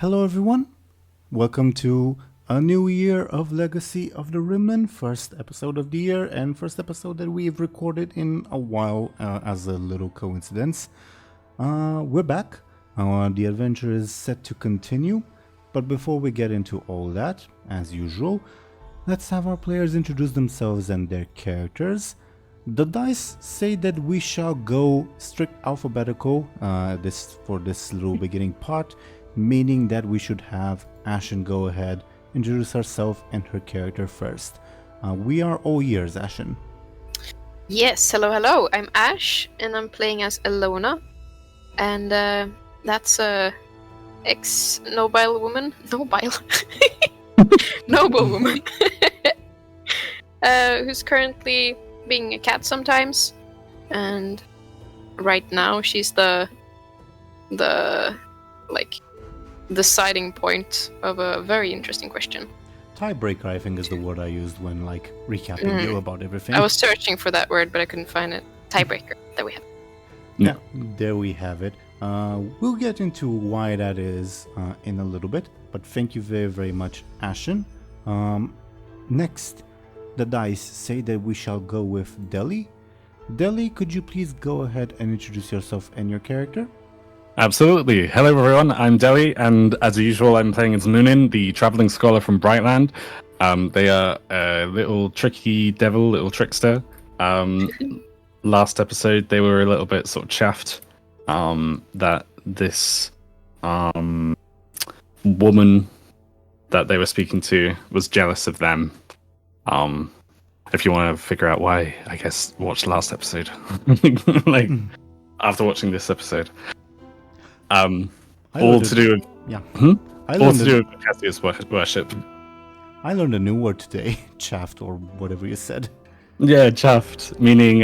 Hello everyone, welcome to a new year of Legacy of the Rimlen, first episode of the year and first episode that we've recorded in a while as a little coincidence. We're back, the adventure is set to continue, but before we get into all that, as usual, let's have our players introduce themselves and their characters. The dice say that we shall go strict alphabetical for this little beginning part, meaning that we should have Ashen go ahead, introduce herself and her character first. We are all ears, Ashen. Yes, hello. I'm Ash, and I'm playing as Illona, and that's a ex-nobile woman. Noble woman. Who's currently being a cat sometimes, and right now she's the deciding point of a very interesting question. Tiebreaker, I think, is the word I used when recapping you about everything. I was searching for that word, but I couldn't find it. Tiebreaker. There we have it. Yeah, there we have it. We'll get into why that is in a little bit, but thank you very, very much, Ashen. Next, the dice say that we shall go with Dely. Dely, could you please go ahead and introduce yourself and your character? Absolutely. Hello everyone, I'm Dely, and as usual I'm playing as Muninn, the travelling scholar from Brightland. They are a little tricky devil, little trickster. Last episode they were a little bit sort of chuffed that this woman that they were speaking to was jealous of them. If you want to figure out why, I guess watch the last episode. After watching this episode. All to do with Cassius worship. I learned a new word today, chaffed or whatever you said. Yeah, chuffed, meaning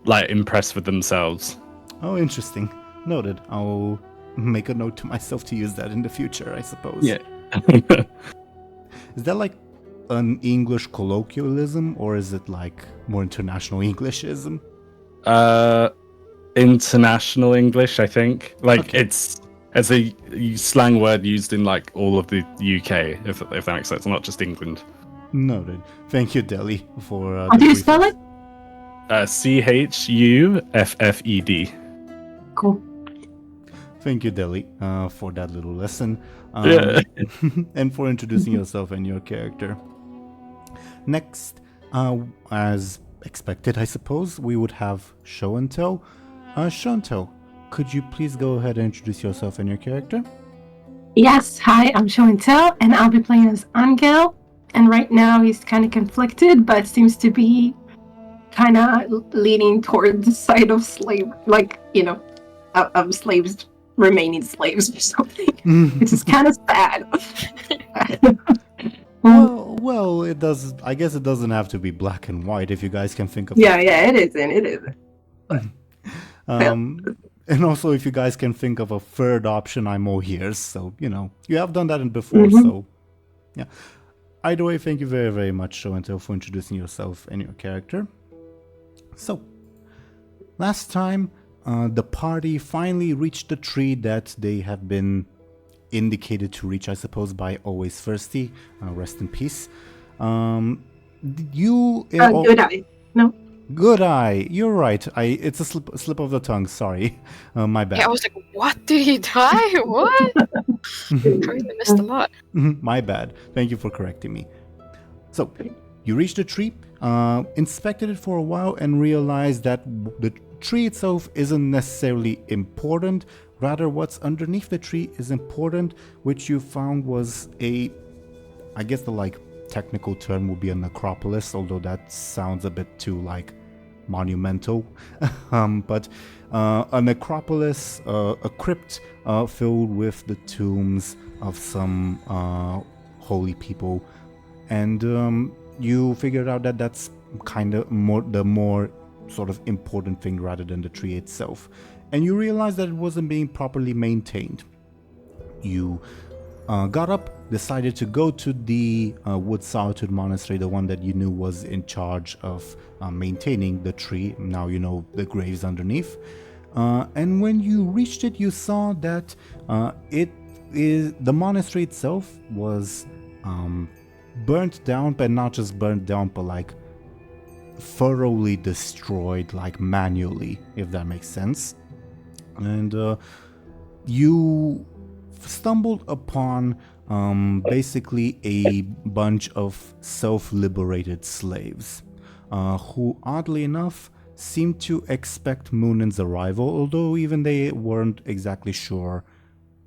impressed with themselves. Oh, interesting. Noted. I'll make a note to myself to use that in the future, I suppose. Yeah. Is that an English colloquialism, or is it more international Englishism? International English, I think. It's a slang word used in all of the UK, if that makes sense, not just England. Noted. Thank you, Dely, for. How do you spell it? Chuffed. Cool. Thank you, Dely, for that little lesson. Yeah. And for introducing yourself and your character. Next, as expected, I suppose, we would have Show&Tell. Show&Tell, could you please go ahead and introduce yourself and your character? Yes, hi, I'm Show&Tell, and I'll be playing as Anghel. And right now he's kind of conflicted, but seems to be kind of leaning toward the side of slave, of slaves remaining slaves or something, which is kind of sad. Well, it does. I guess it doesn't have to be black and white if you guys can think of. Yeah, it isn't. And also, if you guys can think of a third option, I'm all ears. So, you have done that before, so, yeah. Either way, thank you very, very much, Show&Tell, for introducing yourself and your character. So, last time, the party finally reached the tree that they have been indicated to reach, I suppose, by Always Thirsty. Rest in peace. Good eye. No. Good eye. You're right. It's a slip of the tongue. Sorry. My bad. Yeah, I was like, what? Did he die? What? I really missed a lot. My bad. Thank you for correcting me. So, you reached the tree, inspected it for a while, and realized that the tree itself isn't necessarily important. Rather, what's underneath the tree is important, which you found was I guess the technical term would be a necropolis, although that sounds a bit too monumental. But a necropolis, a crypt filled with the tombs of some holy people, and you figured out that that's kind of the more sort of important thing rather than the tree itself. And you realized that it wasn't being properly maintained. You got up, decided to go to the Wood Solitude Monastery, the one that you knew was in charge of maintaining the tree. Now you know the graves underneath. And when you reached it, you saw that it the monastery itself was burnt down, but not just burnt down, but like thoroughly destroyed, like manually, if that makes sense. And you stumbled upon basically a bunch of self-liberated slaves who, oddly enough, seemed to expect Muninn's arrival, although even they weren't exactly sure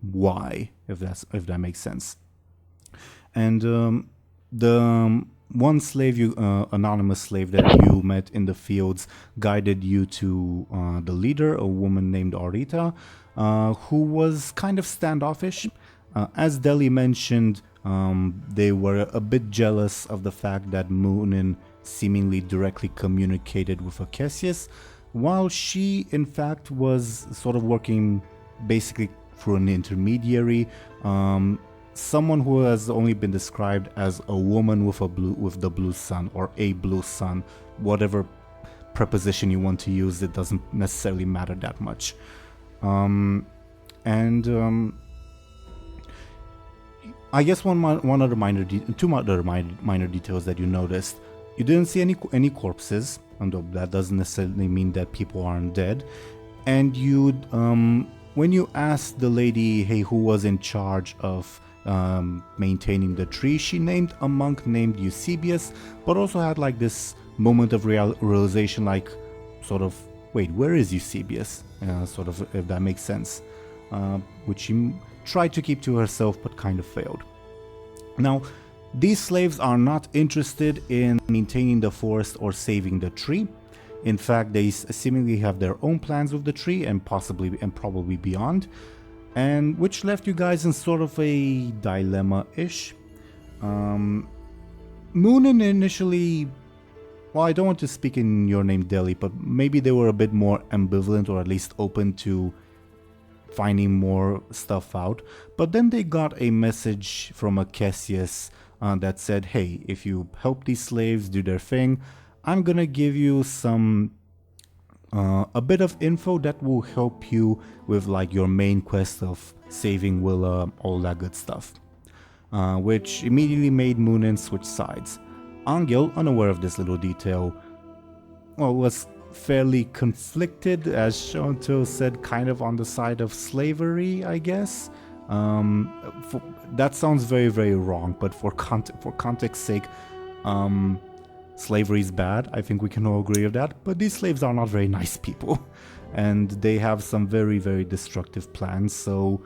why, if that makes sense. And the one slave, anonymous slave that you met in the fields, guided you to the leader, a woman named Arita, who was kind of standoffish. As Deli mentioned, they were a bit jealous of the fact that Muninn seemingly directly communicated with Cassius, while she, in fact, was sort of working basically through an intermediary, someone who has only been described as a woman with the blue sun, or a blue sun, whatever preposition you want to use. It doesn't necessarily matter that much. I guess two other minor details that you noticed. You didn't see any corpses, although that doesn't necessarily mean that people aren't dead. And you, when you asked the lady, hey, who was in charge of maintaining the tree, she named a monk named Eusebius, but also had like this moment of realization, like sort of, wait, where is Eusebius? Sort of, if that makes sense, which she tried to keep to herself, but kind of failed. Now, these slaves are not interested in maintaining the forest or saving the tree. In fact, they seemingly have their own plans with the tree and probably beyond, and which left you guys in sort of a dilemma-ish. Muninn initially, well, I don't want to speak in your name, Deli, but maybe they were a bit more ambivalent, or at least open to finding more stuff out. But then they got a message from Cassius that said, hey, if you help these slaves do their thing, I'm gonna give you some a bit of info that will help you with like your main quest of saving Willa, all that good stuff, which immediately made Muninn switch sides. Anghel, unaware of this little detail, well, was fairly conflicted, as Show&Tell said, kind of on the side of slavery, I guess. That sounds very, very wrong, but for context's sake, slavery is bad. I think we can all agree with that. But these slaves are not very nice people, and they have some very, very destructive plans. So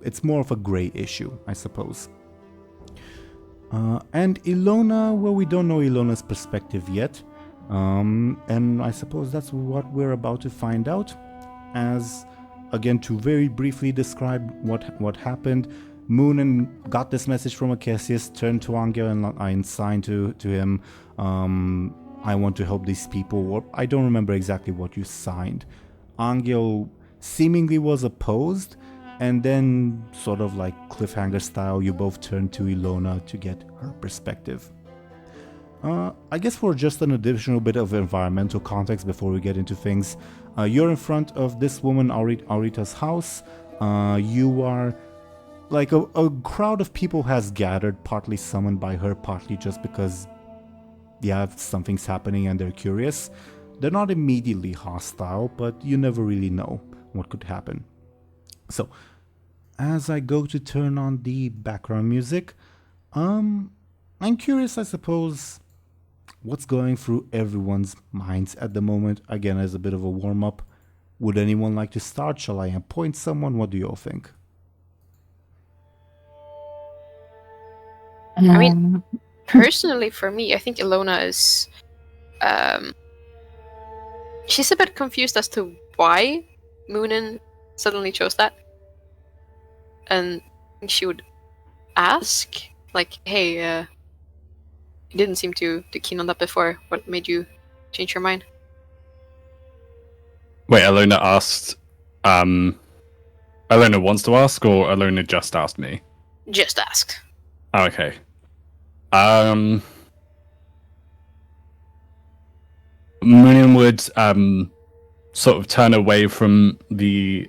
it's more of a gray issue, I suppose. And Illona, well, we don't know Illona's perspective yet. And I suppose that's what we're about to find out. As, again, to very briefly describe what happened, Muninn got this message from Cassius, turned to Anghel and signed to him, I want to help these people, or I don't remember exactly what you signed. Anghel seemingly was opposed, and then, sort of like cliffhanger style, you both turned to Illona to get her perspective. I guess for just an additional bit of environmental context before we get into things, you're in front of this woman, Arita's house. You are, like, a crowd of people has gathered, partly summoned by her, partly just because, yeah, something's happening and they're curious. They're not immediately hostile, but you never really know what could happen. So, as I go to turn on the background music, I'm curious, I suppose, what's going through everyone's minds at the moment. Again, as a bit of a warm-up, would anyone like to start? Shall I appoint someone? What do you all think? I mean, personally, for me, I think Illona is... she's a bit confused as to why Muninn suddenly chose that. And she would ask, like, hey, you didn't seem too keen on that before. What made you change your mind? Wait, Illona asked... Illona wants to ask, or Illona just asked me? Just asked. Oh, okay. Muninn would sort of turn away from the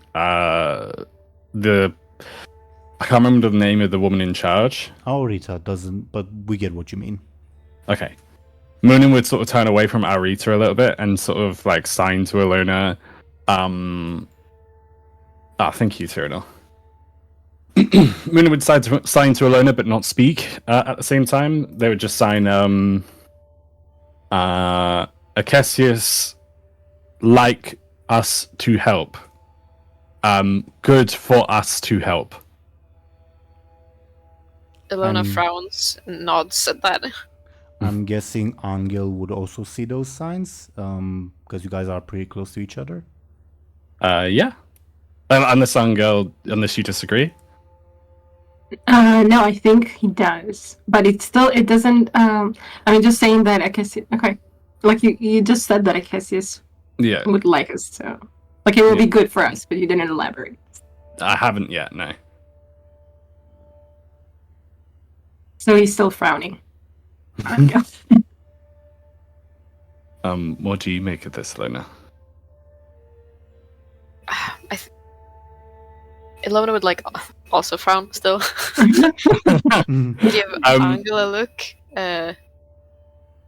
I can't remember the name of the woman in charge. Aurita doesn't, but we get what you mean. Okay. Muninn would sort of turn away from Aurita a little bit and sort of like sign to Illona. Thank you, Teeironor. Muninn would sign to Illona but not speak at the same time. They would just sign Acesius like us to help. Good for us to help. Illona frowns and nods at that. I'm guessing Anghel would also see those signs, because you guys are pretty close to each other. Yeah. Unless you disagree. No, I think he does, but it doesn't. Just saying that Acesius. Okay, like you just said that Acesius would like us to, like it will be good for us, but you didn't elaborate. I haven't yet, no. So he's still frowning. What do you make of this, Illona? Illona would like also frown still. Give Anghel a look.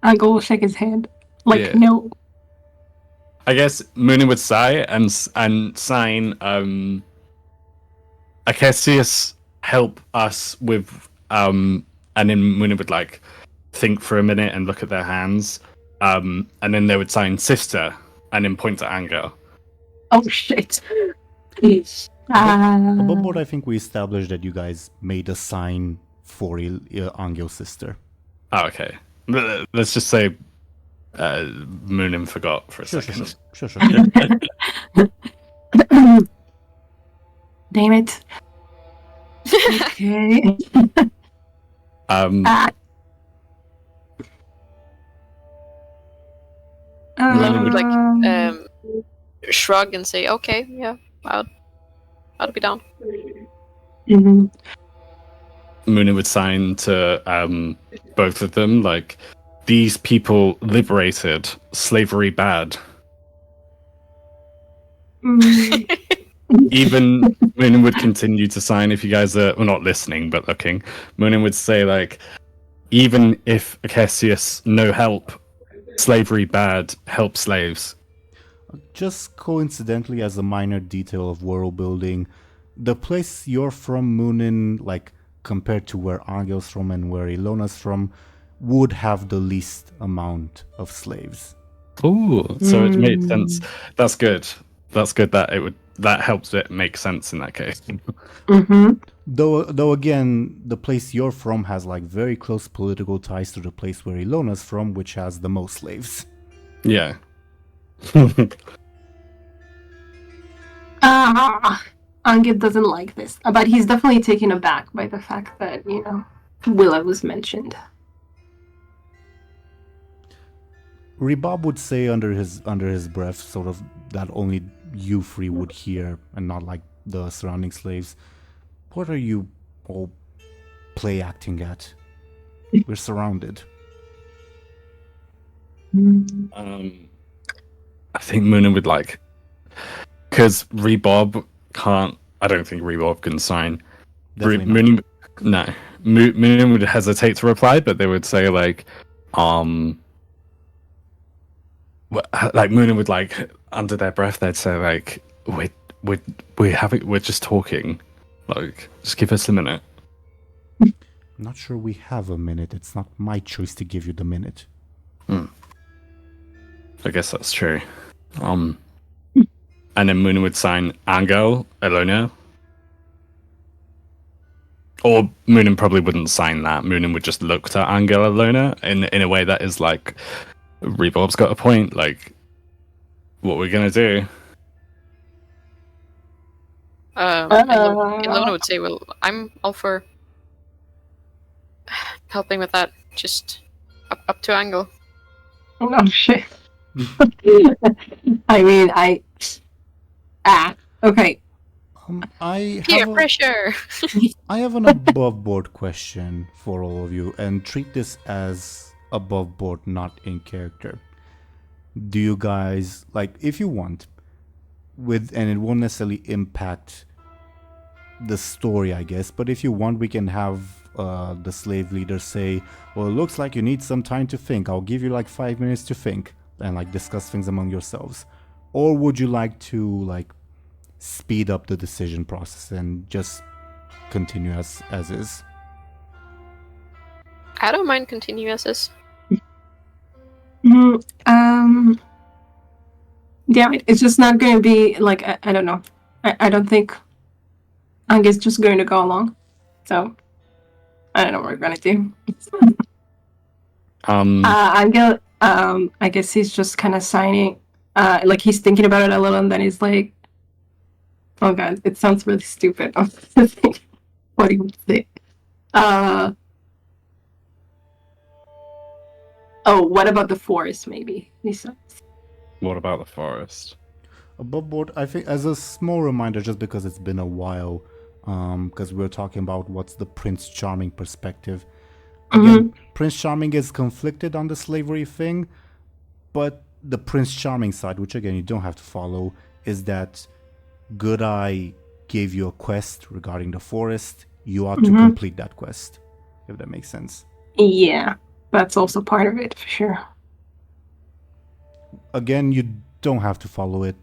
Anghel will shake his head. No. I guess Muninn would sigh and sign Acesius help us with and then Muninn would like think for a minute and look at their hands. And then they would sign sister and then point to Anghel. Oh shit. Above board, I think we established that you guys made a sign for Anghel's sister. Oh, okay. Let's just say Muninn forgot for a second. Sure. Damn it. Okay. Illona would like shrug and say, "Okay, yeah, I'll be down." Mm-hmm. Muninn would sign to both of them, like, these people liberated, slavery bad. Even Muninn would continue to sign if you guys are not listening but looking. Muninn would say, like, even if Acesius no help, slavery bad, help slaves. Just coincidentally, as a minor detail of world building, the place you're from, Muninn, like compared to where Anghel's from and where Illona's from, would have the least amount of slaves. Ooh, so it made sense. That's good. That's good that helps it make sense in that case. Mm-hmm. Though again, the place you're from has like very close political ties to the place where Illona's from, which has the most slaves. Yeah. Anghel doesn't like this, but he's definitely taken aback by the fact that, Willa was mentioned. Rebob would say under his breath, sort of, that only you three would hear and not like the surrounding slaves. What are you all play acting at? We're surrounded. I think Muninn would like, because Rebob can't. I don't think Rebob can sign. Muninn would hesitate to reply, but they would say like Muninn would like under their breath. They'd say like, we're just talking. Like, just give us a minute. I'm not sure we have a minute. It's not my choice to give you the minute. I guess that's true. And then Muninn would sign Anghel, Illona. Or Muninn probably wouldn't sign that. Muninn would just look to Anghel, Illona in a way that is like, Rebob's got a point. Like, what we're gonna do? Illona would say, "Well, I'm all for helping with that. Just up to Anghel." Oh shit. Okay. Peer pressure. I have an above board question for all of you, and treat this as above board, not in character. Do you guys, like, if you want, and it won't necessarily impact the story, I guess. But if you want, we can have the slave leader say, well, it looks like you need some time to think. I'll give you like 5 minutes to think and like discuss things among yourselves. Or would you like to like speed up the decision process and just continue as is? I don't mind continue as is. Yeah, it's just not going to be like I don't know. I don't think Anghel's just going to go along. So I don't know what we're gonna do. Anghel, I guess he's just kind of signing. Like he's thinking about it a little, and then he's like, "Oh God, it sounds really stupid." What do you say? Oh, what about the forest? Maybe he says. What about the forest? Above board, I think, as a small reminder, just because it's been a while, because we're talking about what's the Prince Charming perspective. Again, Prince Charming is conflicted on the slavery thing, but the Prince Charming side, which again you don't have to follow, is that Good Eye gave you a quest regarding the forest. You ought to complete that quest, if that makes sense. Yeah, that's also part of it for sure. Again, you don't have to follow it.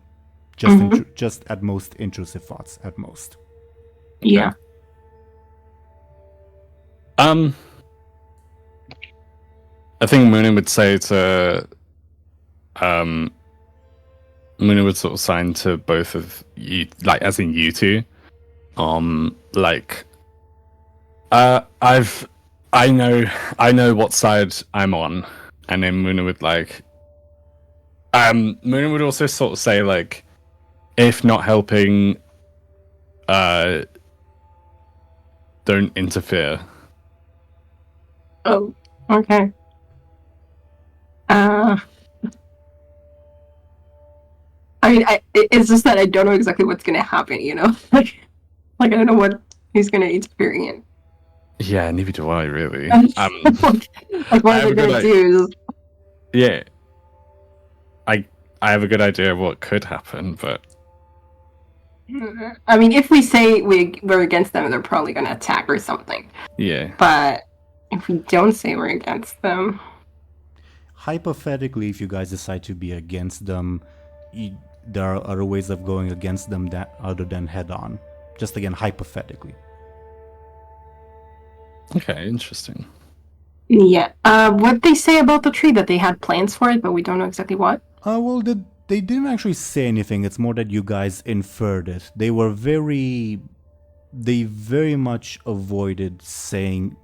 Just at most intrusive thoughts, at most. Yeah. I think Muninn would say to Muninn would sort of sign to both of you, like as in you two. I know what side I'm on, and then Muninn would like Muninn would also sort of say like, if not helping, don't interfere. Oh, okay. I mean, it's just that I don't know exactly what's gonna happen, you know? Like I don't know what he's gonna interfere in. Yeah, neither do I, really. Like, what are they gonna do? Yeah. I have a good idea of what could happen, but... I mean, if we say we're against them, they're probably gonna attack or something. Yeah. But if we don't say we're against them... Hypothetically, if you guys decide to be against them, there are other ways of going against them that other than head-on. Just again, hypothetically. Okay, interesting. Yeah. What they say about the tree, that they had plans for it, but we don't know exactly what? Well, they didn't actually say anything. It's more that you guys inferred it. They very much avoided saying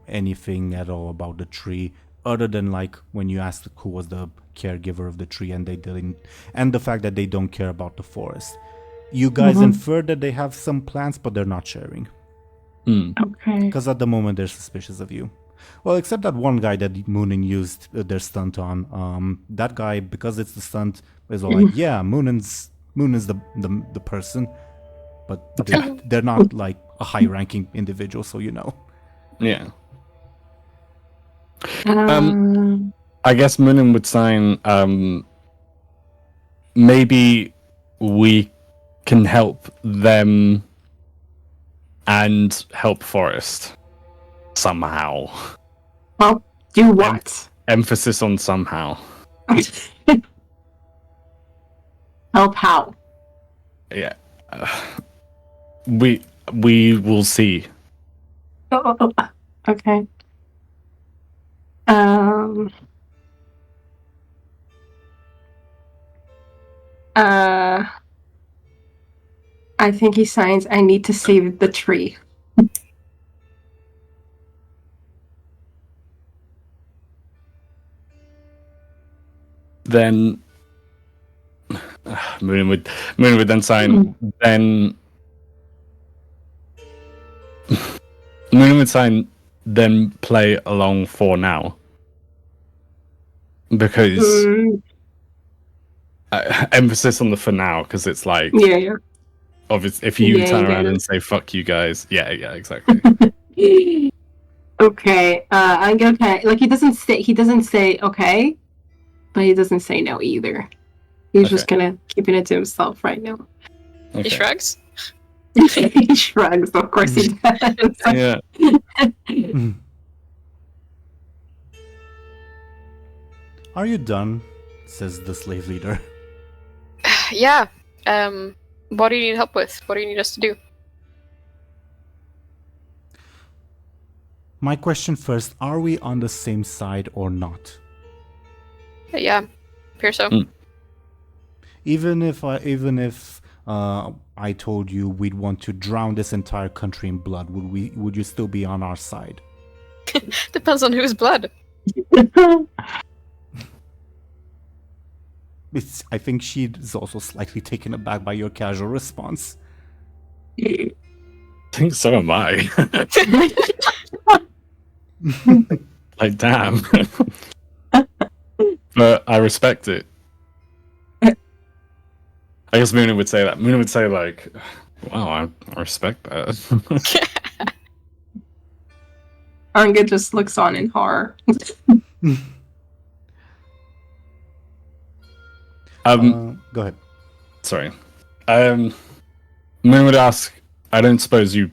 anything at all about the tree, other than like when you asked who was the caregiver of the tree, and they didn't, and the fact that they don't care about the forest. You guys inferred that they have some plans, but they're not sharing. Okay. Because at the moment they're suspicious of you. Well, except that one guy that Muninn used their stunt on. That guy, because it's the stunt, is all like, yeah, Munin's the person, but they're not like a high-ranking individual, so you know. Yeah. I guess Muninn would sign. Maybe we can help them and help Forest somehow. Well, do what? Emphasis on somehow. Help how? Yeah. We will see. Oh, okay. I think he signs, I need to save the tree. Then Muninn would then sign. Then Muninn would sign. Then play along for now, because emphasis on the for now, because it's like yeah. Obviously, if you turn around and say "fuck you guys," yeah, exactly. Okay, I'm gonna like he doesn't say okay, but he doesn't say no either. He's just kind of keeping it to himself right now. Okay. He shrugs. He shrugs. Of course he does. Yeah. Are you done? Says the slave leader. Yeah. What do you need help with? What do you need us to do? My question first, are we on the same side or not? Yeah, appear so. Even if I told you we'd want to drown this entire country in blood, would you still be on our side? Depends on whose blood. I think she's also slightly taken aback by your casual response. I think so am I. Like, damn. But I respect it. I guess Muninn would say that. Muninn would say, like, wow, I respect that. Anghel just looks on in horror. Go ahead. Sorry. Muninn would ask, I don't suppose you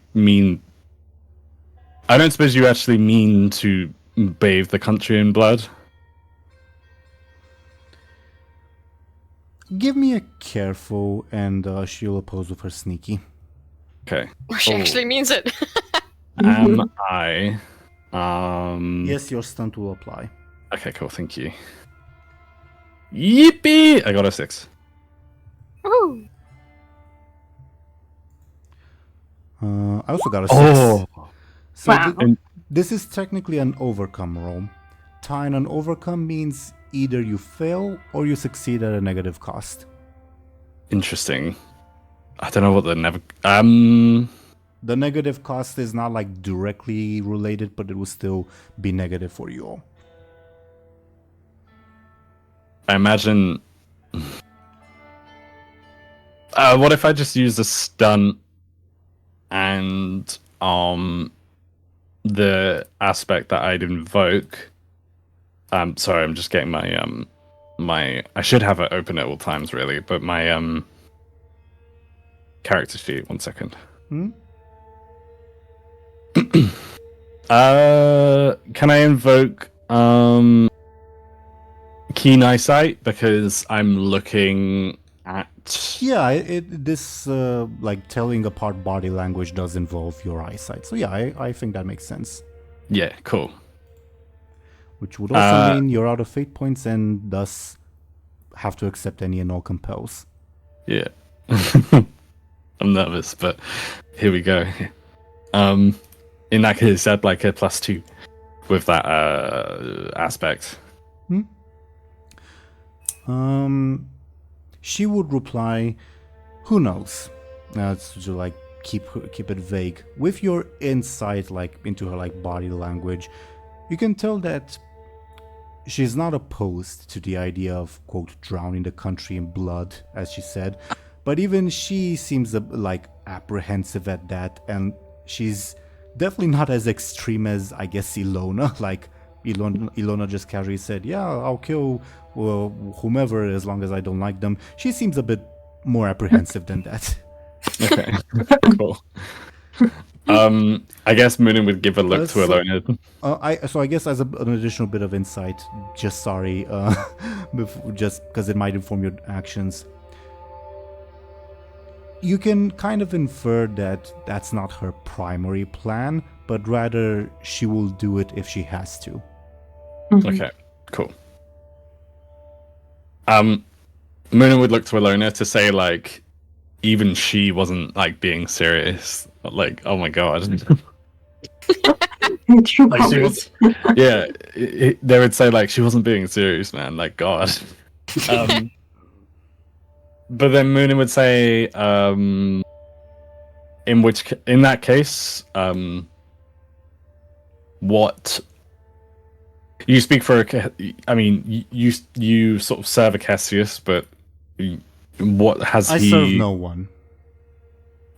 actually mean to bathe the country in blood? Give me a careful, and she'll oppose with her sneaky. Okay. Or she actually means it. Am I? Yes, your stunt will apply. Okay, cool. Thank you. Yippee! I got a 6. Woo! I also got a 6. Oh! So Wow. this is technically an overcome roll. Tying an overcome means either you fail or you succeed at a negative cost. Interesting. I don't know what the The negative cost is not like directly related, but it will still be negative for you all. I imagine. What if I just use a stunt and the aspect that I'd invoke? Sorry, I'm just getting my I should have it open at all times really, but my character sheet. 1 second. Can I invoke keen eyesight because I'm looking at? Yeah, this like telling apart body language does involve your eyesight. So yeah, I think that makes sense. Yeah, cool. Which would also mean you're out of fate points and thus have to accept any and all compels. Yeah. I'm nervous, but here we go. In that case, I'd like a +2 with that aspect. She would reply, "Who knows?" To like keep it vague. With your insight, like into her like body language, you can tell that she's not opposed to the idea of quote drowning the country in blood, as she said, but even she seems like apprehensive at that, and she's definitely not as extreme as I guess Illona. Like Illona just casually said, "Yeah, I'll kill whomever as long as I don't like them." She seems a bit more apprehensive than that. Okay, cool. I guess Muninn would give a look to Illona. I guess as an additional bit of insight, just sorry, just because it might inform your actions. You can kind of infer that that's not her primary plan, but rather she will do it if she has to. Okay, cool. Muninn would look to Illona to say, like, even she wasn't, like, being serious. Like, oh my god. True Like, she colors. was, yeah, they would say, like, she wasn't being serious, man. Like, god. But then Muninn would say, in that case, what you speak for? I mean, you sort of serve a Cassius, but what has I he? serve no one.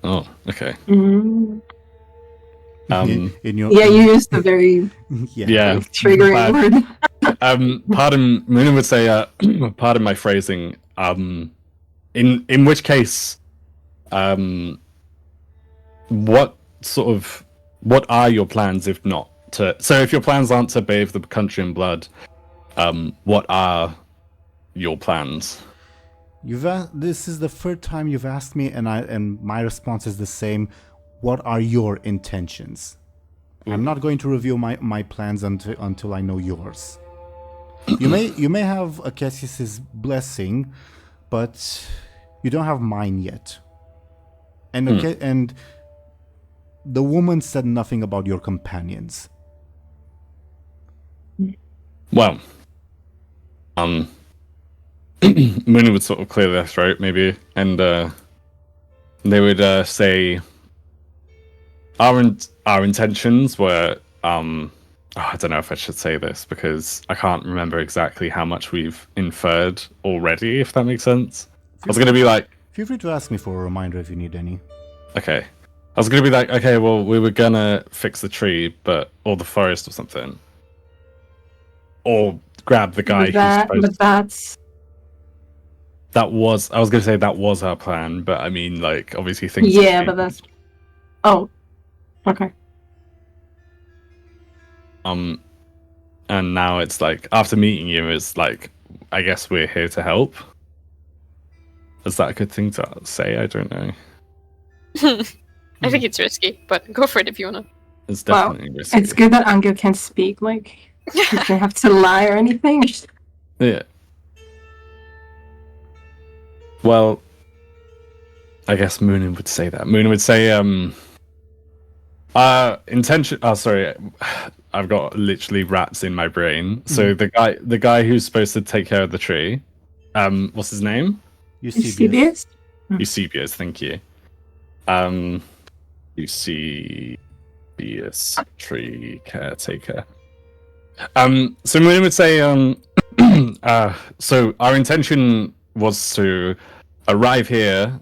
Oh, okay. Mm. In your Yeah, you used a very Yeah. triggering word. Pardon, Muninn would say, pardon my phrasing. In which case, what are your plans if not to? So if your plans aren't to bathe the country in blood, what are your plans? This is the third time you've asked me, and my response is the same. What are your intentions? I'm not going to reveal my plans until I know yours. You may have Acacius's blessing, but you don't have mine yet. And the woman said nothing about your companions. Well, Muninn would sort of clear their throat, maybe, and they would say, our intentions were, I don't know if I should say this, because I can't remember exactly how much we've inferred already, if that makes sense. I was going to be like... Feel free to ask me for a reminder if you need any. Okay. I was going to be like, okay, well, we were going to fix the tree, or the forest or something. Or grab the guy But that's... I was going to say that was our plan, but I mean, like, obviously things... Yeah, but that's... Oh. Okay. And now it's like, after meeting you, it's like, I guess we're here to help. Is that a good thing to say? I don't know. I think it's risky, but go for it if you wanna. It's definitely risky. It's good that Anghel can't speak, like, you don't have to lie or anything. Yeah. Well, I guess Muninn would say that. Muninn would say, intention... Oh, sorry. I've got literally rats in my brain. So the guy who's supposed to take care of the tree, what's his name? Eusebius? Eusebius, thank you. Eusebius, tree caretaker. So Muninn would say, so our intention was to arrive here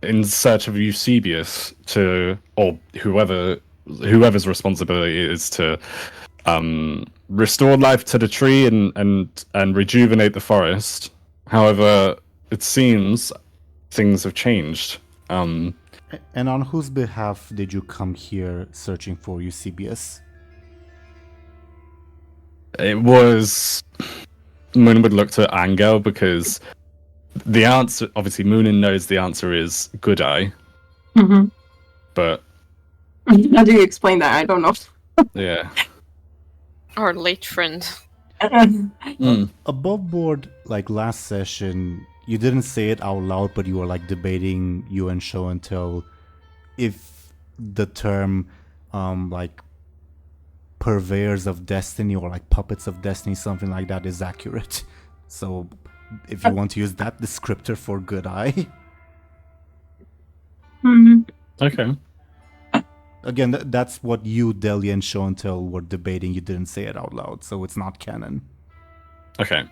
in search of Eusebius or whoever's responsibility it is to restore life to the tree and rejuvenate the forest. However, it seems things have changed. And on whose behalf did you come here searching for Eusebius? It was... Muninn would look to Anghel because the answer... Obviously, Muninn knows the answer is Good Eye. Mm-hmm. But... How do you explain that? I don't know. Yeah. Our late friend. Above board, like last session, you didn't say it out loud, but you were like debating, you and Show&Tell, if the term like purveyors of destiny or like puppets of destiny, something like that, is accurate. So if you want to use that descriptor for Good Eye. Okay. Again, that's what you, Dely, and Show&Tell were debating. You didn't say it out loud, so it's not canon. Okay.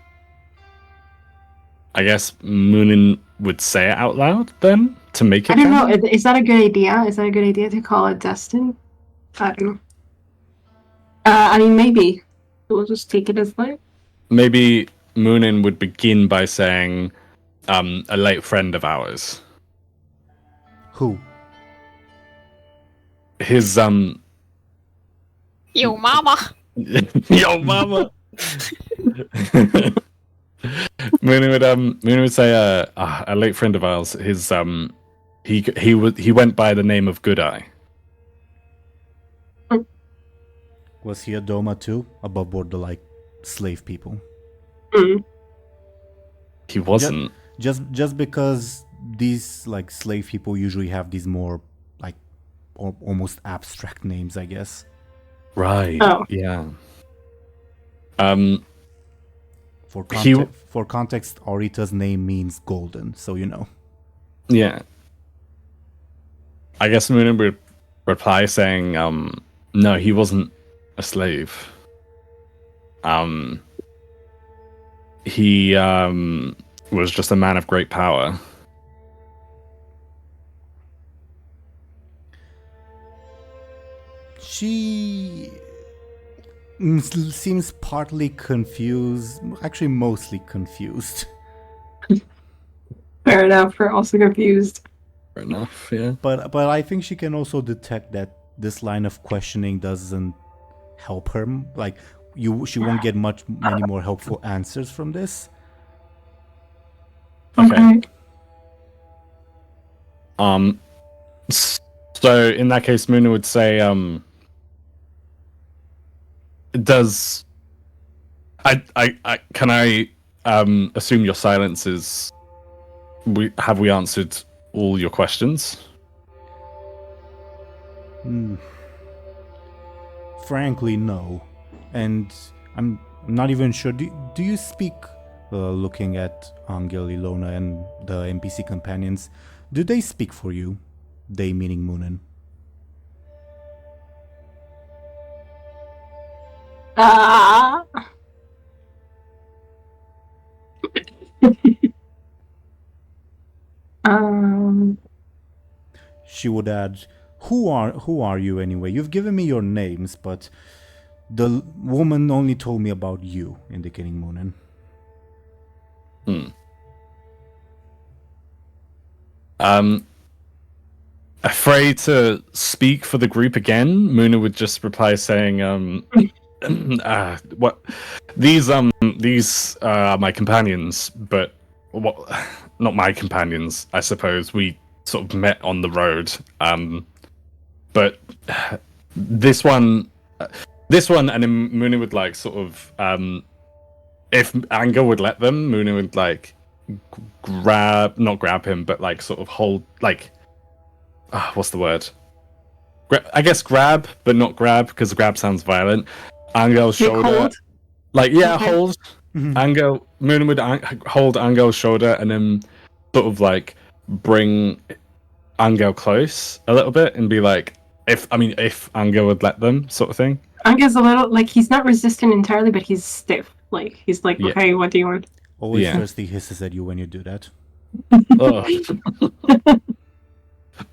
I guess Muninn would say it out loud then to make it. I don't know. Is that a good idea? Is that a good idea to call it Destin? I don't know. I mean, maybe we'll just take it as like. Maybe Muninn would begin by saying, "A late friend of ours." Who? His Yo, mama. Yo, mama. Muninn would say, a late friend of ours. His he went by the name of Good Eye. Was he a Doma too? Above board the like slave people? He wasn't. Just because these like slave people usually have these more like almost abstract names, I guess. Right. Oh. Yeah. For context, Aurita's name means golden, so you know. Yeah. I guess Muninn would reply saying, no, he wasn't a slave. He was just a man of great power. She seems partly confused, actually mostly confused. Fair enough. We're also confused. Fair enough, yeah. But I think she can also detect that this line of questioning doesn't help her. Like she won't get many more helpful answers from this. Okay. So in that case, Muna would say, does I can I assume your silence is have we answered all your questions? Frankly, no. And I'm not even sure. Do you speak, looking at Anghel, Illona, and the NPC companions, do they speak for you? They meaning Muninn. She would add, who are you anyway? You've given me your names, but the woman only told me about you, indicating Muninn. Afraid to speak for the group again, Muna would just reply saying, what these are my companions, but what, not my companions, I suppose. We sort of met on the road. But this one, and then Muna would like sort of, if Anghel would let them, Muna would like not grab him, but like sort of hold, like, what's the word? I guess grab, but not grab, because grab sounds violent. Anghel's shoulder. Hold. Like, yeah, Okay. hold. Anghel, Muninn would hold Anghel's shoulder and then sort of like bring Anghel close a little bit and be like, if Anghel would let them, sort of thing. Angel's a little, like, he's not resistant entirely, but he's stiff. Like, he's like, Yeah. okay, what do you want? Always Yeah. thirsty hisses at you when you do that.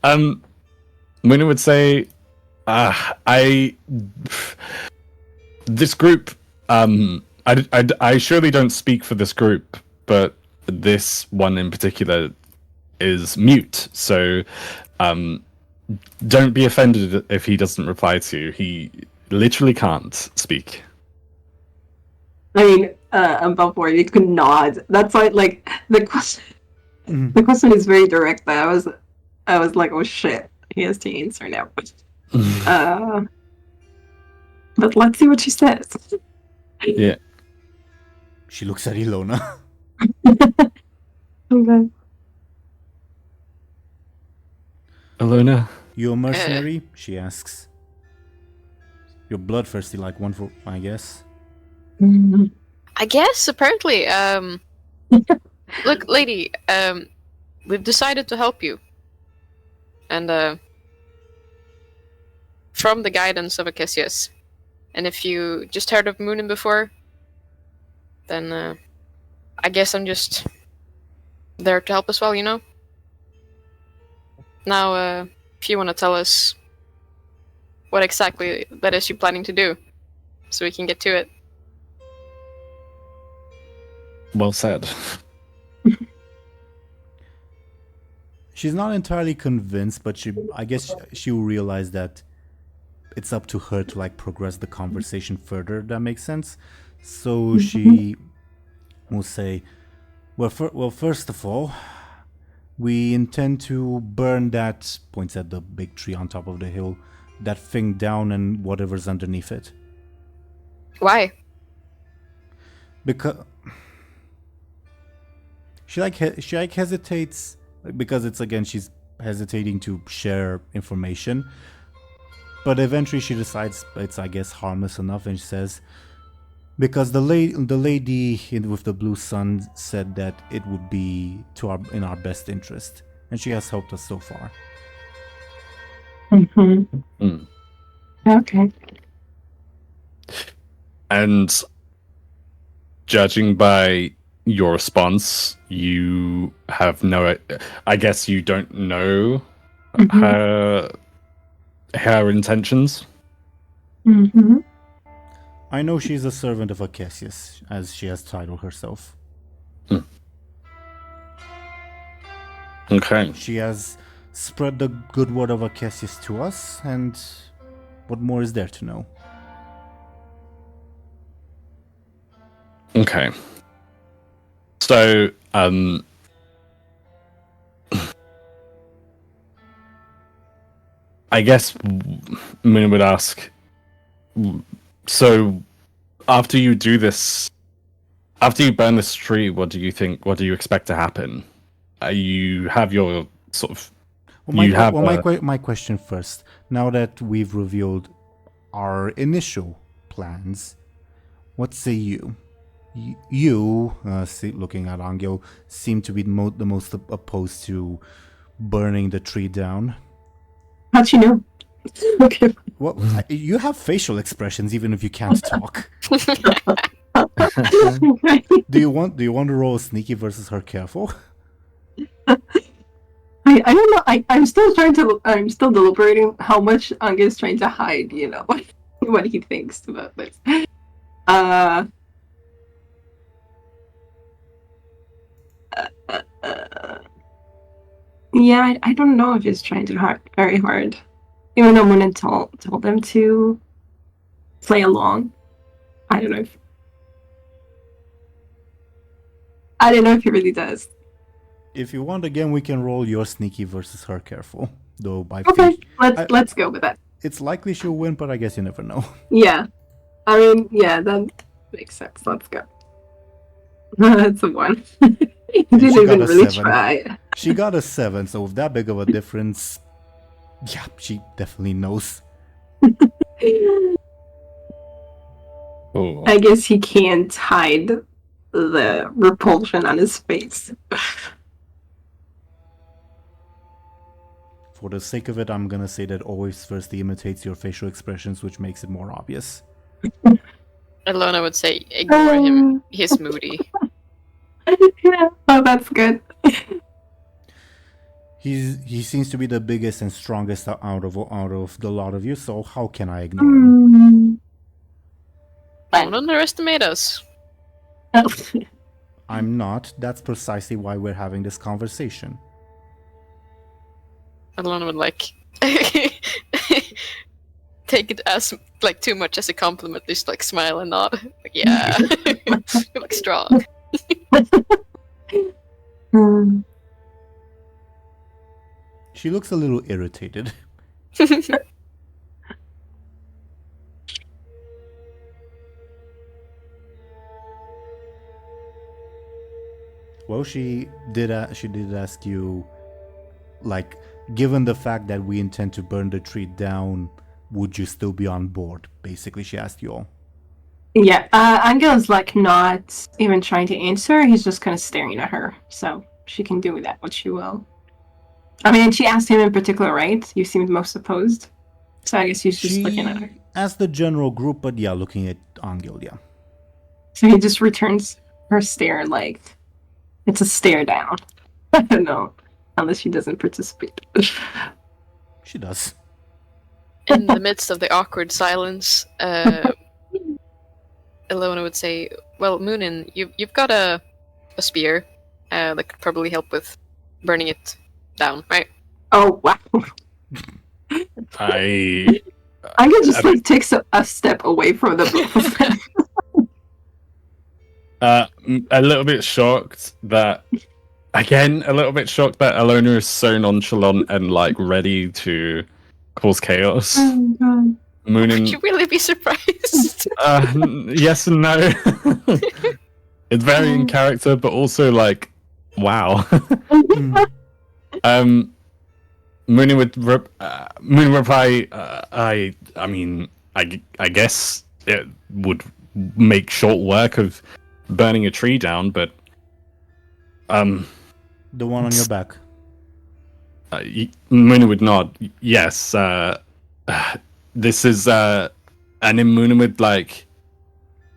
Muninn would say, this group, I surely don't speak for this group, but this one in particular is mute, so don't be offended if he doesn't reply to you. He literally can't speak. I mean, above board, you could nod. That's why, like, the question. The question is very direct. But I was like, oh shit, he has to answer now. But let's see what she says. Yeah. She looks at Illona. Okay. Illona? You a mercenary? She asks. You're bloodthirsty like one for, I guess. I guess, apparently. Look, lady, we've decided to help you. And, from the guidance of Akesius. And if you just heard of Muninn before, then, I guess I'm just there to help as well, you know? Now, if you want to tell us what exactly that is you're planning to do, so we can get to it. Well said. She's not entirely convinced, but I guess she'll realize that it's up to her to like progress the conversation further. That makes sense. So she will say, well, first of all, we intend to burn that, points at the big tree on top of the hill, that thing down and whatever's underneath it. Why? Because she hesitates, because she's hesitating to share information, but eventually she decides it's, I guess, harmless enough, and she says, because the lady with the blue sun said that it would be in our best interest, and she has helped us so far. Okay. And judging by your response, you have I guess you don't know her intentions. I know she's a servant of Akesius, as she has titled herself. Okay. She has spread the good word of Arcesius to us, and what more is there to know? Okay. So, I guess Muninn would ask, so after you do this, after you burn this tree, what do you think, what do you expect to happen? You have your sort of... My question first. Now that we've revealed our initial plans, what say you? You, looking at Anghel, seem to be the most opposed to burning the tree down. How'd you know? Okay. Well, you have facial expressions even if you can't talk. Do you want to roll sneaky versus her careful? I don't know. I'm still deliberating how much Anghel is trying to hide. What he thinks about this. Yeah, I don't know if he's trying to very hard. Even though Muninn told them to play along. I don't know if he really does. If you want, again, we can roll your sneaky versus her careful. Though Let's go with that. It's likely she'll win, but I guess you never know. Yeah. I mean, yeah, that makes sense. Let's go. That's a 1. He didn't even really 7. try. She got a 7, so with that big of a difference, yeah, she definitely knows. Oh. I guess he can't hide the repulsion on his face. For the sake of it, I'm gonna say that always firstly imitates your facial expressions, which makes it more obvious. Illona would say, ignore him. He's moody. Yeah. Oh, that's good. He seems to be the biggest and strongest out of the lot of you, so how can I ignore him? Don't underestimate us. I'm not. That's precisely why we're having this conversation. Illona would take it as too much as a compliment, just smile and nod. Yeah. You look strong. She looks a little irritated. Well, she did ask you, given the fact that we intend to burn the tree down, would you still be on board? Basically, she asked you all. Yeah, Anghel is not even trying to answer. He's just kind of staring at her, so she can do with that what she will. I mean, she asked him in particular, right? You seemed most opposed, so I guess he's just looking at her. Asked the general group, but yeah, looking at Anghel, yeah. So he just returns her stare like it's a stare down. I don't know, unless she doesn't participate. She does. In the midst of the awkward silence, Illona would say, well, Muninn, you've got a spear that could probably help with burning it down, right? Oh, wow. I can just takes a step away from the both of them. a little bit shocked that Illona is so nonchalant and ready to cause chaos. Oh, God. Muninn, Would you really be surprised? yes and no. It's very in character, but also wow. Muninn would reply, I guess it would make short work of burning a tree down, but the one on your back. Muninn would nod. Yes, this is and then Muninn would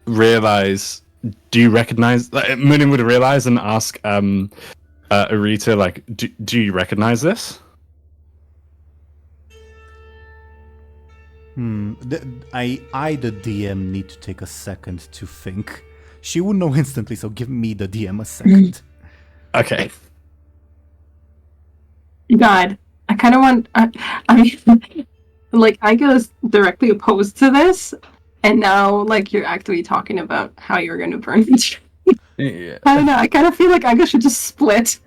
realize. Do you recognize? Muninn would realize and ask Arita, do you recognize this? I, the DM, need to take a second to think. She would know instantly, so give me, the DM, a second. Okay. God, I kind of want. I mean, like Anghel is directly opposed to this, and now like you're actually talking about how you're going to burn the tree. Yeah. I don't know. I kind of feel like Anghel should just split.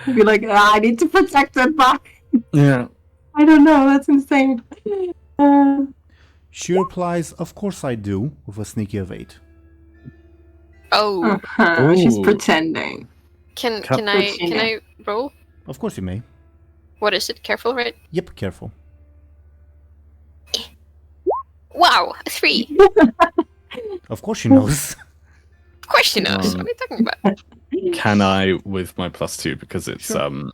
Be like, I need to protect it back. Yeah. I don't know. That's insane. She replies, "Of course I do," with a sneaky of 8. Oh, She's Ooh. pretending. can Cut I roll? Of course you may. What is it? Careful, right? Yep, careful. Wow, 3. Of course she knows. Of course she knows. What are you talking about? Can I with my +2 because it's Sure.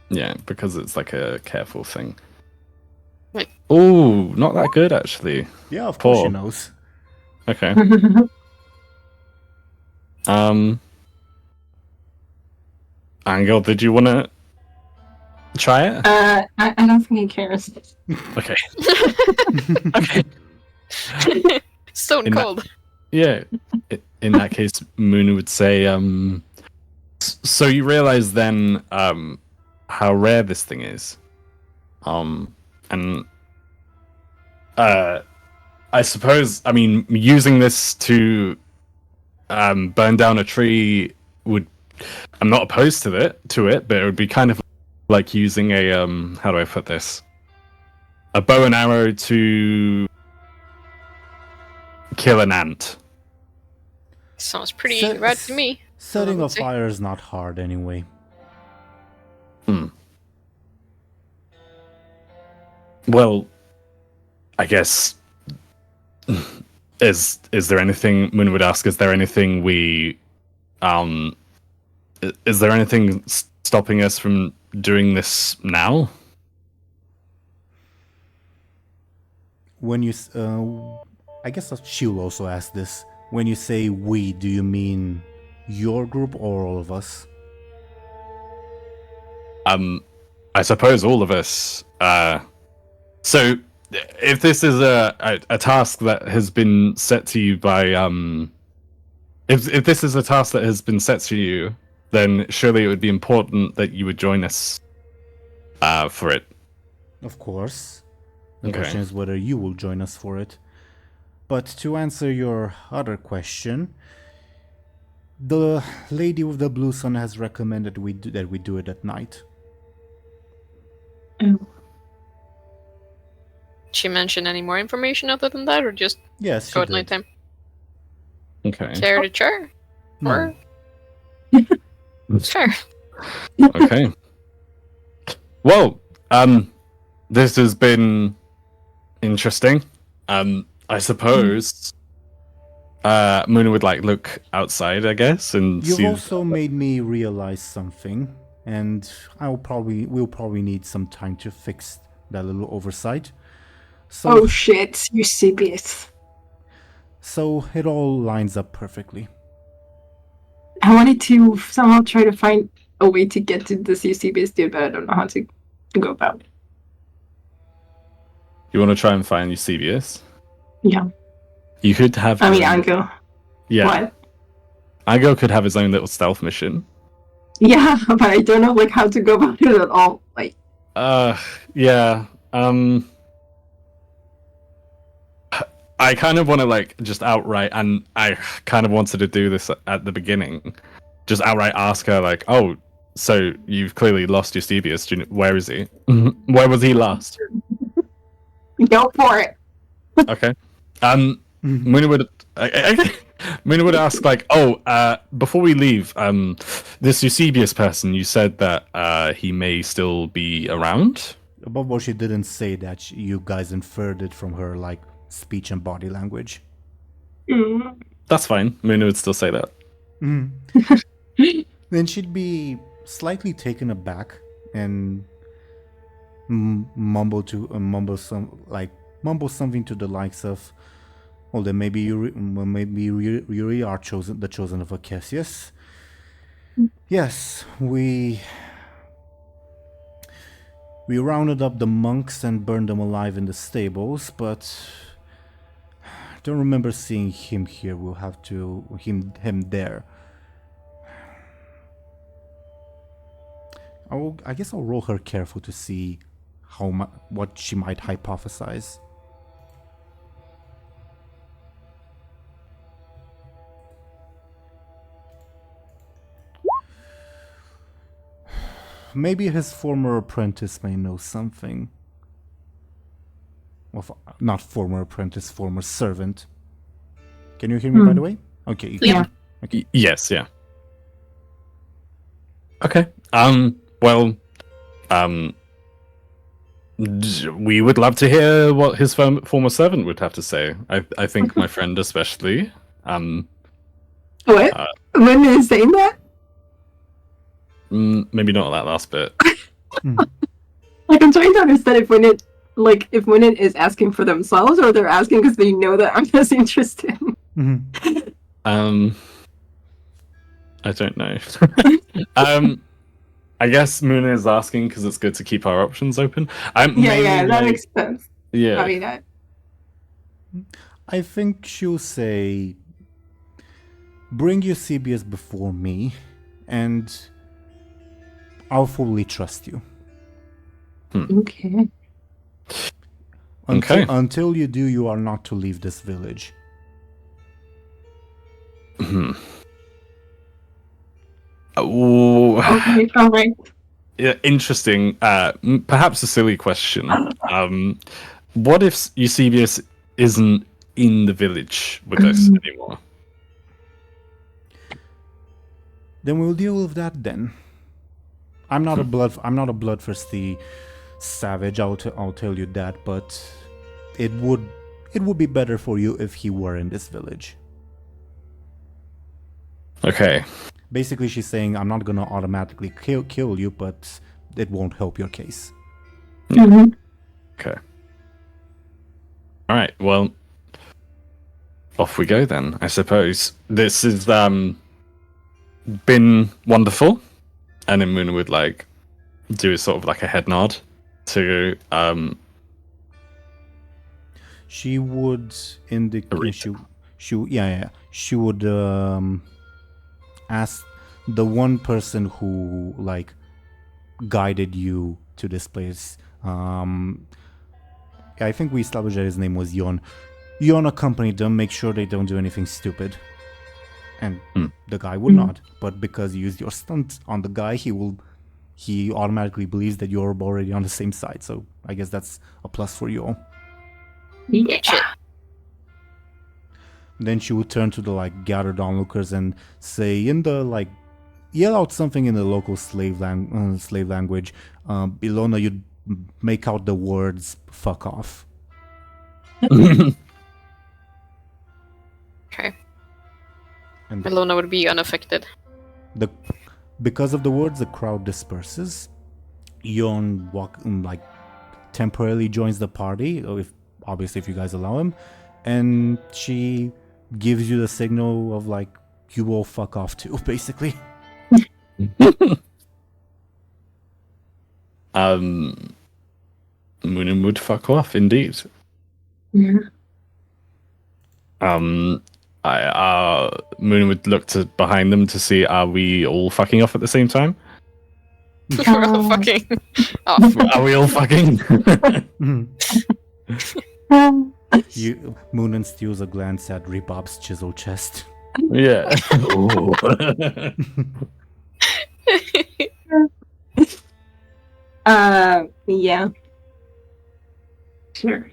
yeah, because it's like a careful thing. Right. Oh, not that good actually. Yeah, of course she 4. knows. Okay. Anghel, did you want to try it? I don't think he cares. Okay. Okay. Stone In that- cold. Yeah. In that case, Moon would say, so you realize then how rare this thing is. And I suppose, I mean, using this to burn down a tree would, I'm not opposed to it, but it would be kind of like using a how do I put this? A bow and arrow to kill an ant. Sounds pretty So- rad to me. Setting a Let's see. fire is not hard anyway. Well, I guess is there anything Moon would ask? Is there anything we is there anything stopping us from doing this now? When you, I guess she will also ask this. When you say we, do you mean your group or all of us? I suppose all of us. So, if this is a task that has been set to you by if this is a task that has been set to you, then surely it would be important that you would join us for it. Of course. The Okay. question is whether you will join us for it. But to answer your other question, the lady with the blue sun has recommended that we do it at night. She mention any more information other than that, or just Yes, she go at did. nighttime? Okay. Care to char? No. Or sure. Okay. Well, this has been interesting. I suppose Muna would like look outside, I guess, and You've see. also made me realize something, and we'll probably need some time to fix that little oversight. So, Oh shit, Eusebius. so it all lines up perfectly. I wanted to somehow try to find a way to get to this Eusebius dude, but I don't know how to go about it. You want to try and find Eusebius? Yeah. You could have. I mean, his own- Anghel. Yeah. What? Anghel could have his own little stealth mission. Yeah, but I don't know like how to go about it at all. Like, Yeah. I kind of want to like just outright, and I kind of wanted to do this at the beginning. Just outright ask her like, "Oh, so you've clearly lost Eusebius. Where is he? Where was he last?" go for it. Okay. Muna would ask like, "Oh, before we leave, this Eusebius person, you said that he may still be around." Above all, she didn't say that. You guys inferred it from her like speech and body language. That's fine. Muna would still say that. Then she'd be slightly taken aback and mumble something to the likes of, "Well, then maybe you are the chosen of Acacius." Yes, we rounded up the monks and burned them alive in the stables, but I don't remember seeing him here. We'll have to him there. I guess I'll roll her careful to see what she might hypothesize. Maybe his former apprentice may know something. Well, not former apprentice, former servant. Can you hear me, by the way? Okay. Yeah. Okay. Yes, yeah. Okay. Well, we would love to hear what his former servant would have to say. I think my friend especially. What? When is saying that? Maybe not that last bit. Like, I'm trying to understand if Muninn is asking for themselves or they're asking because they know that I'm less interested. I don't know. I guess Muninn is asking because it's good to keep our options open. Yeah, that makes sense. Yeah. I mean, I think she'll say, bring Eusebius before me, and I'll fully trust you. Okay. Until you do, you are not to leave this village. Okay, all right. Yeah, interesting. Perhaps a silly question. What if Eusebius isn't in the village with us anymore? Then we'll deal with that then. I'm not a bloodthirsty savage. I'll tell you that, but it would be better for you if he were in this village. Okay. Basically, she's saying, I'm not gonna automatically kill you, but it won't help your case. Okay. All right. Well, off we go then, I suppose. This has been wonderful. And then Muninn would do sort of like a head nod to She would indicate she would ask the one person who guided you to this place. I think we established that his name was Yon. Yon accompanied them, make sure they don't do anything stupid. And the guy would not, but because you used your stunt on the guy, he automatically believes that you're already on the same side. So I guess that's a plus for you all. Yeah. Then she would turn to the gathered onlookers and say yell out something in the local slave language. Illona, you'd make out the words "fuck off." Okay. And Illona would be unaffected. Because of the words, the crowd disperses. Yon temporarily joins the party, if you guys allow him, and she gives you the signal of you will fuck off too, basically. Muninn would fuck off, indeed. Yeah. Muninn would look behind them to see, are we all fucking off at the same time? We're all fucking off. Are we all fucking? Muninn steals a glance at Rebob's chisel chest. Yeah. Yeah. Sure.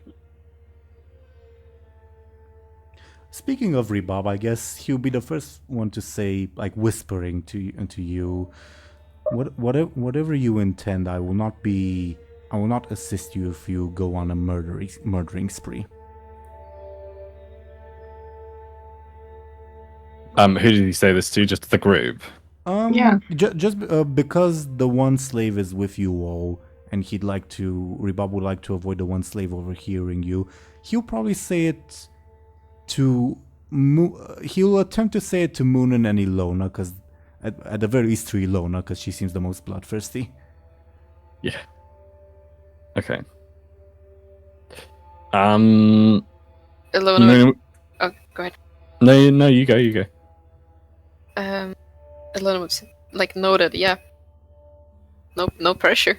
Speaking of Rebob, I guess he'll be the first one to say, whispering to you, whatever you intend, I will not assist you if you go on a murdering spree. Who did he say this to? Just the group? Yeah. Just because the one slave is with you all, and Rebob would like to avoid the one slave overhearing you, he'll probably say it to he'll attempt to say it to Muninn and Illona, because at the very least to Illona, because she seems the most bloodthirsty. Yeah. Okay. Illona. Illona. Oh, go ahead. No, you go. Illona was noted. Yeah. No pressure.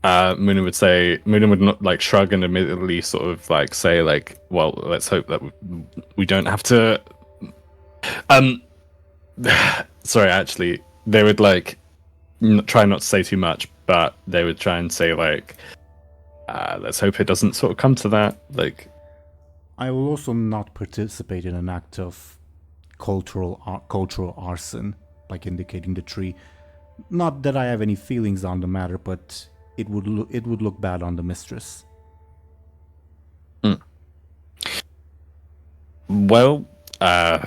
Muninn would not like shrug and immediately sort of like say like, well, let's hope that we don't have to. Sorry, actually, they would like try not to say too much, but they would try and say like, let's hope it doesn't sort of come to that. Like, I will also not participate in an act of cultural arson, like indicating the tree. Not that I have any feelings on the matter, but it would look bad on the mistress. Well, I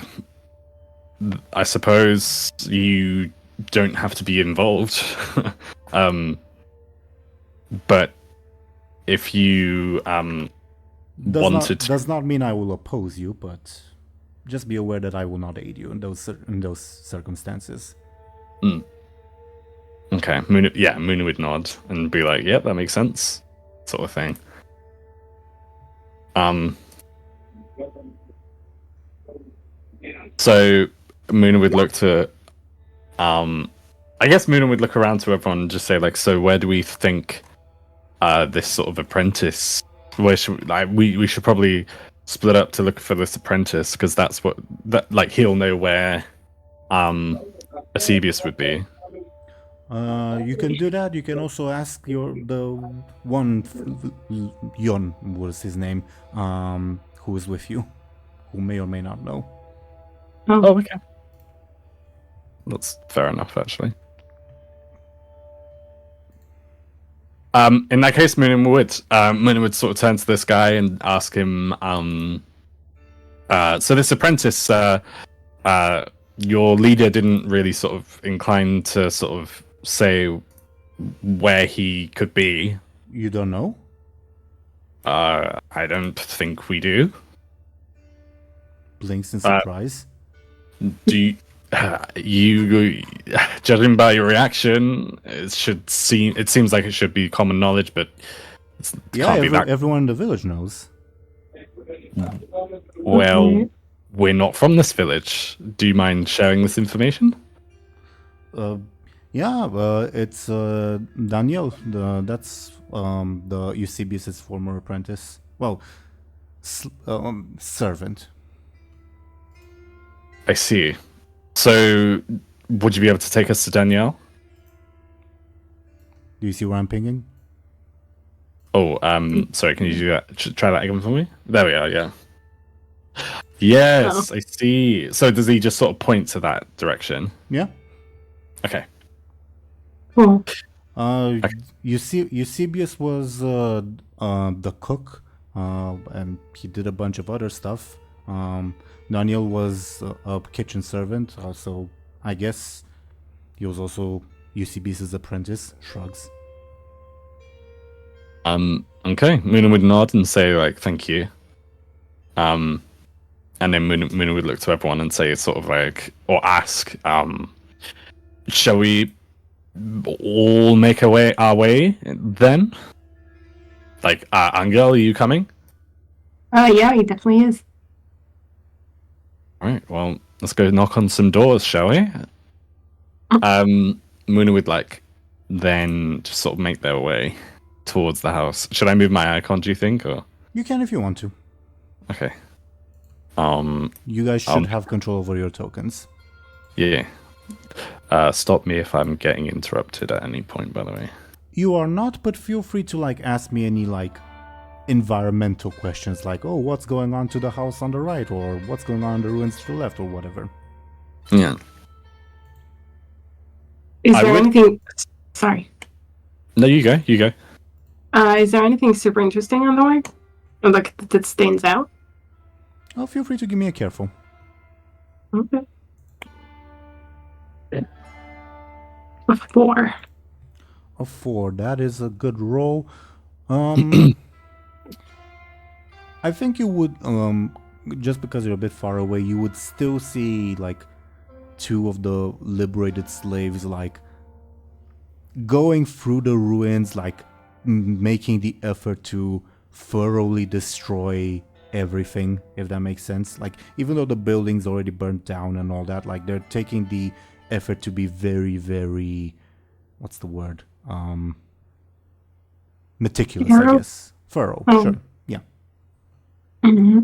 suppose you don't have to be involved. But if you does not mean I will oppose you, but just be aware that I will not aid you in those circumstances. Okay, Muninn would nod and be like, "Yep, that makes sense," sort of thing. So Muninn would look to, I guess Muninn would look around to everyone and just say like, "So where do we think this sort of apprentice? Where should we should probably split up to look for this apprentice because that's like he'll know where Eusebius would be." You can do that. You can also ask the one Yon was his name, who is with you, who may or may not know. Oh, okay. That's fair enough, actually. In that case, Muninn would sort of turn to this guy and ask him, so this apprentice, your leader didn't really sort of incline to sort of say where he could be. You don't know? I don't think we do. Blinks in surprise. Do you, judging by your reaction, it seems like it should be common knowledge, but everyone in the village knows. Well, we're not from this village. Do you mind sharing this information? It's Daniel. That's the Eusebius' former apprentice. Well, servant. I see. So, would you be able to take us to Danielle? Do you see where I'm pinging? Oh, sorry, can you do that? Try that again for me? There we are, yeah. Yes, I see. So does he just sort of point to that direction? Yeah. Okay. Cool. Eusebius was the cook, and he did a bunch of other stuff. Daniel was a kitchen servant, so I guess he was also Eusebius' apprentice. Shrugs. Okay. Muninn would nod and say like, "Thank you." And then Muninn would look to everyone and say sort of like, or ask, "Shall we all make our way then?" Like, Anghel, are you coming? Yeah, he definitely is. All right, well, let's go knock on some doors, shall we? Muninn would like then just sort of make their way towards the house. Should I move my icon, do you think, or? You can if you want to. Okay. You guys should have control over your tokens. Yeah. Stop me if I'm getting interrupted at any point, by the way. You are not, but feel free to ask me any environmental questions like, oh, what's going on to the house on the right, or what's going on in the ruins to the left, or whatever. Yeah. Is there anything... Sorry. No, you go. Is there anything super interesting on the way? Or that stands out? Oh, feel free to give me a careful. Okay. A 4. A 4. That is a good roll. I think you would, just because you're a bit far away, you would still see, 2 of the liberated slaves, going through the ruins, making the effort to thoroughly destroy everything, if that makes sense. Even though the building's already burnt down and all that, they're taking the effort to be very, very, what's the word? meticulous, I Furrow? guess. Furrow, Oh. sure. Yeah. Mm-hmm.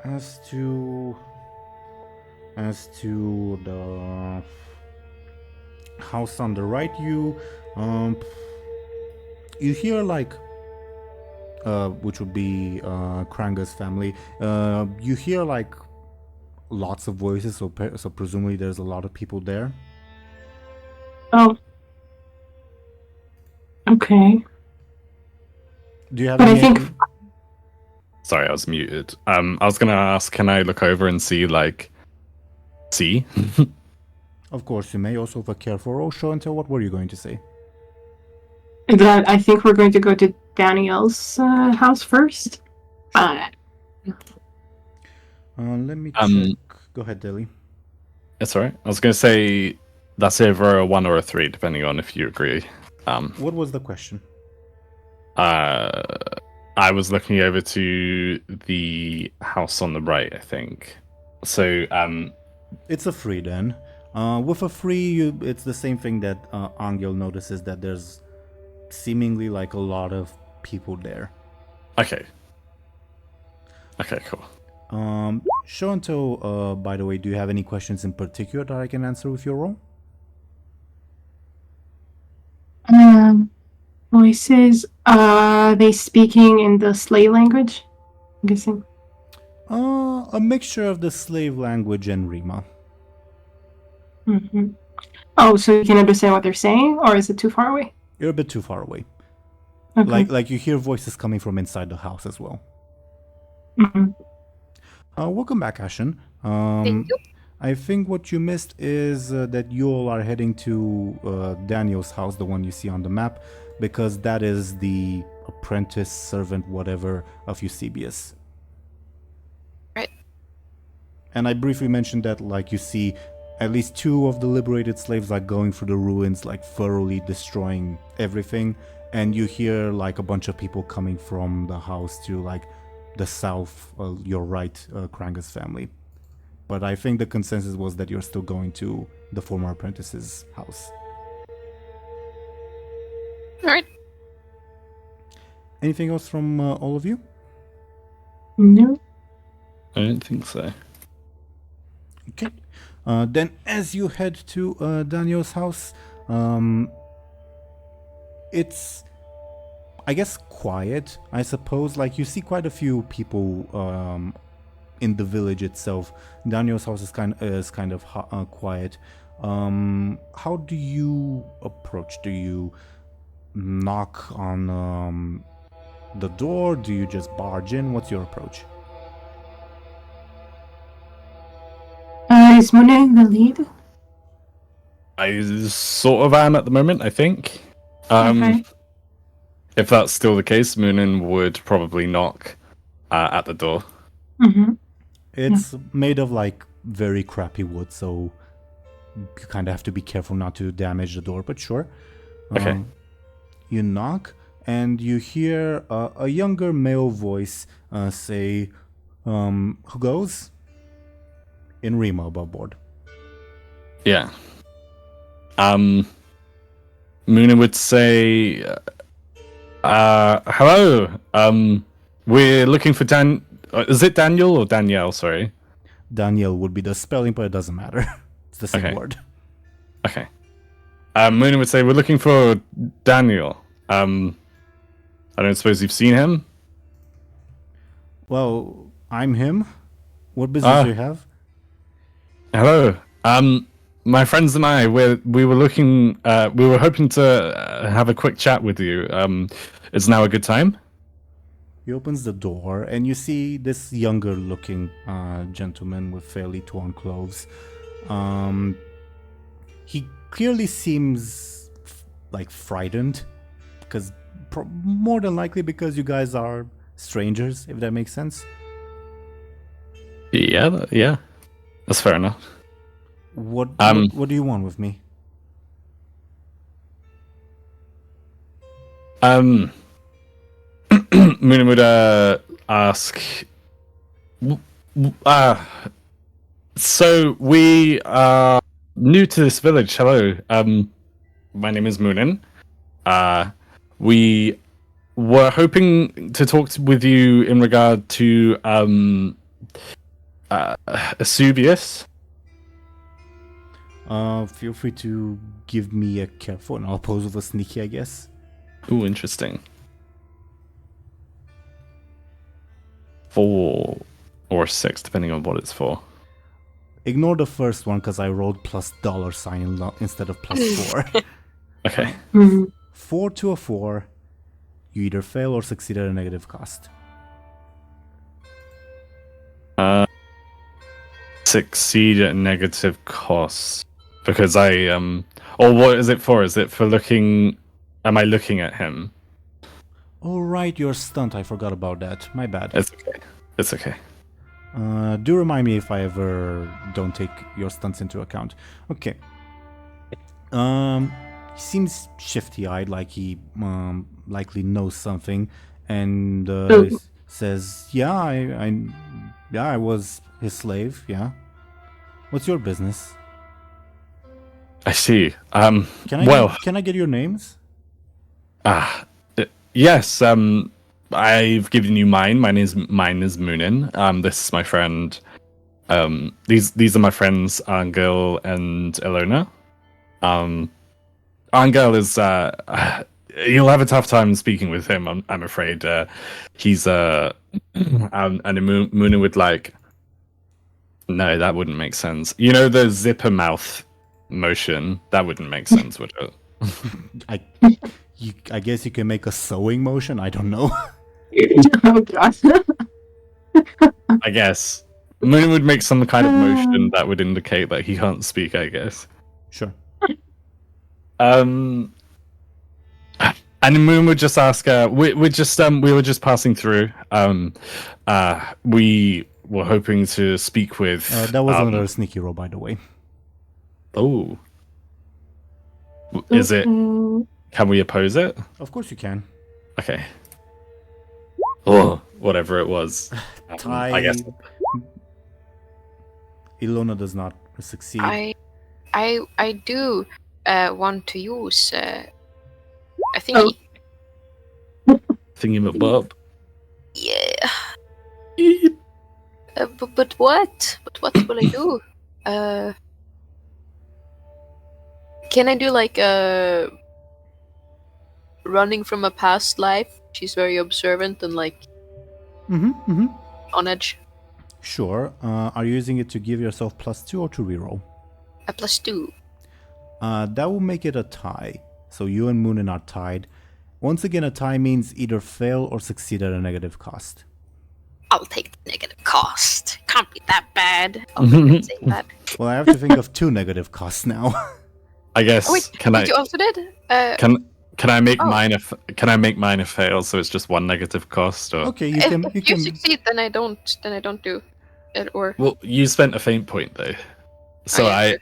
As to the house on the right, you hear like which would be Kranga's family. You hear like lots of voices, so presumably there's a lot of people there. Oh. Okay. Do you have But I any think Sorry, I was muted. I was gonna ask, can I look over and see? Of course, you may also have a care for Show&Tell. What were you going to say? that I think we're going to go to Danielle's house first. Let me check. Go ahead, Deli. It's alright. I was gonna say that's either a 1 or a 3, depending on if you agree. What was the question? I was looking over to the house on the right, I think. So, It's a free then. With a free, it's the same thing that Anghel notices, that there's seemingly like a lot of people there. okay. Okay, cool. Show&Tell, by the way, do you have any questions in particular that I can answer with your roll? Voices. They speaking in the slave language? I'm guessing. A mixture of the slave language and Rima. Mm-hmm. Oh, so you can understand what they're saying, or is it too far away? You're a bit too far away. Okay. Like you hear voices coming from inside the house as well. Mhm. Welcome back, Ashen. Thank you. I think what you missed is that you all are heading to Daniel's house, the one you see on the map, because that is the apprentice, servant, whatever of Eusebius. Right. And I briefly mentioned that, like, you see at least 2 of the liberated slaves like going through the ruins, like thoroughly destroying everything, and you hear like a bunch of people coming from the house to like the south, your right, Kranga's family. But I think the consensus was that you're still going to the former apprentice's house. All right. Anything else from all of you? No. I don't think so. Okay. Then as you head to Daniel's house, it's, I guess, quiet, I suppose. Like, you see quite a few people in the village itself. Daniel's house is kind of quiet. How do you approach? Do you knock on the door? Do you just barge in? What's your approach? Is Muninn the lead? I sort of am at the moment, I think. Okay. If that's still the case, Muninn would probably knock at the door. Mm-hmm. It's made of like very crappy wood, so you kind of have to be careful not to damage the door, but sure. Okay. You knock and you hear a younger male voice say, who goes? In Rima above board. Yeah. Muninn would say, hello. We're looking for is it Daniel or Danielle? Sorry. Daniel would be the spelling, but it doesn't matter. It's the same Okay. word. Okay. Muninn would say, we're looking for Daniel. I don't suppose you've seen him? Well, I'm him. What business do you have? Hello. My friends and I, we were hoping to have a quick chat with you. Is now a good time? He opens the door and you see this younger looking gentleman with fairly torn clothes. He clearly seems like frightened, because more than likely because you guys are strangers, if that makes sense. Yeah. That's fair enough. What do you want with me? Muninn would ask. So we are new to this village. Hello. My name is Muninn. We were hoping to talk with you in regard to Asubius. Feel free to give me a careful, and I'll pose with a sneaky, I guess. Ooh, interesting. 4 or 6, depending on what it's for. Ignore the first one because I rolled plus $sign instead of plus 4. Okay. 4 to a 4. You either fail or succeed at a negative cost. Succeed at negative cost. Because or what is it for? Is it for looking... Am I looking at him? Oh, right, you're stunned. I forgot about that. My bad. It's okay. It's okay. Do remind me if I ever don't take your stunts into account. Okay. He seems shifty-eyed, like he likely knows something, and says, "Yeah, I was his slave. Yeah. What's your business?" I see. Can I get your names? Yes. I've given you mine. Mine is Muninn. This is my friend. These are my friends Anghel and Illona. Anghel is you'll have a tough time speaking with him. I'm afraid. He's and Muninn would like. No, that wouldn't make sense. You know the zipper mouth motion? That wouldn't make sense, would it? I guess you can make a sewing motion. I don't know. Oh gosh. I guess Muninn would make some kind of motion that would indicate that he can't speak. I guess. Sure. And Muninn would just ask. We were just passing through. We were hoping to speak with. That was another sneaky roll, by the way. Oh. Is it? Can we oppose it? Of course you can. Okay. Oh, whatever it was. I guess. Illona does not succeed. I do want to use. I think. Thingy-ma-bob. Yeah. But what? But what will I do? Can I do like running from a past life? She's very observant and like on edge. Sure. Are you using it to give yourself +2 or to reroll? A +2. That will make it a tie. So you and Muninn are tied. Once again, a tie means either fail or succeed at a negative cost. I'll take the negative cost. Can't be that bad. I'll say that. Well, I have to think of 2 negative costs now. I guess. Oh, wait, you also did? Can I make mine a fail so it's just 1 negative cost? Or... Okay, If you succeed, then I don't do it. Or well, you spent a faint point though, so yeah.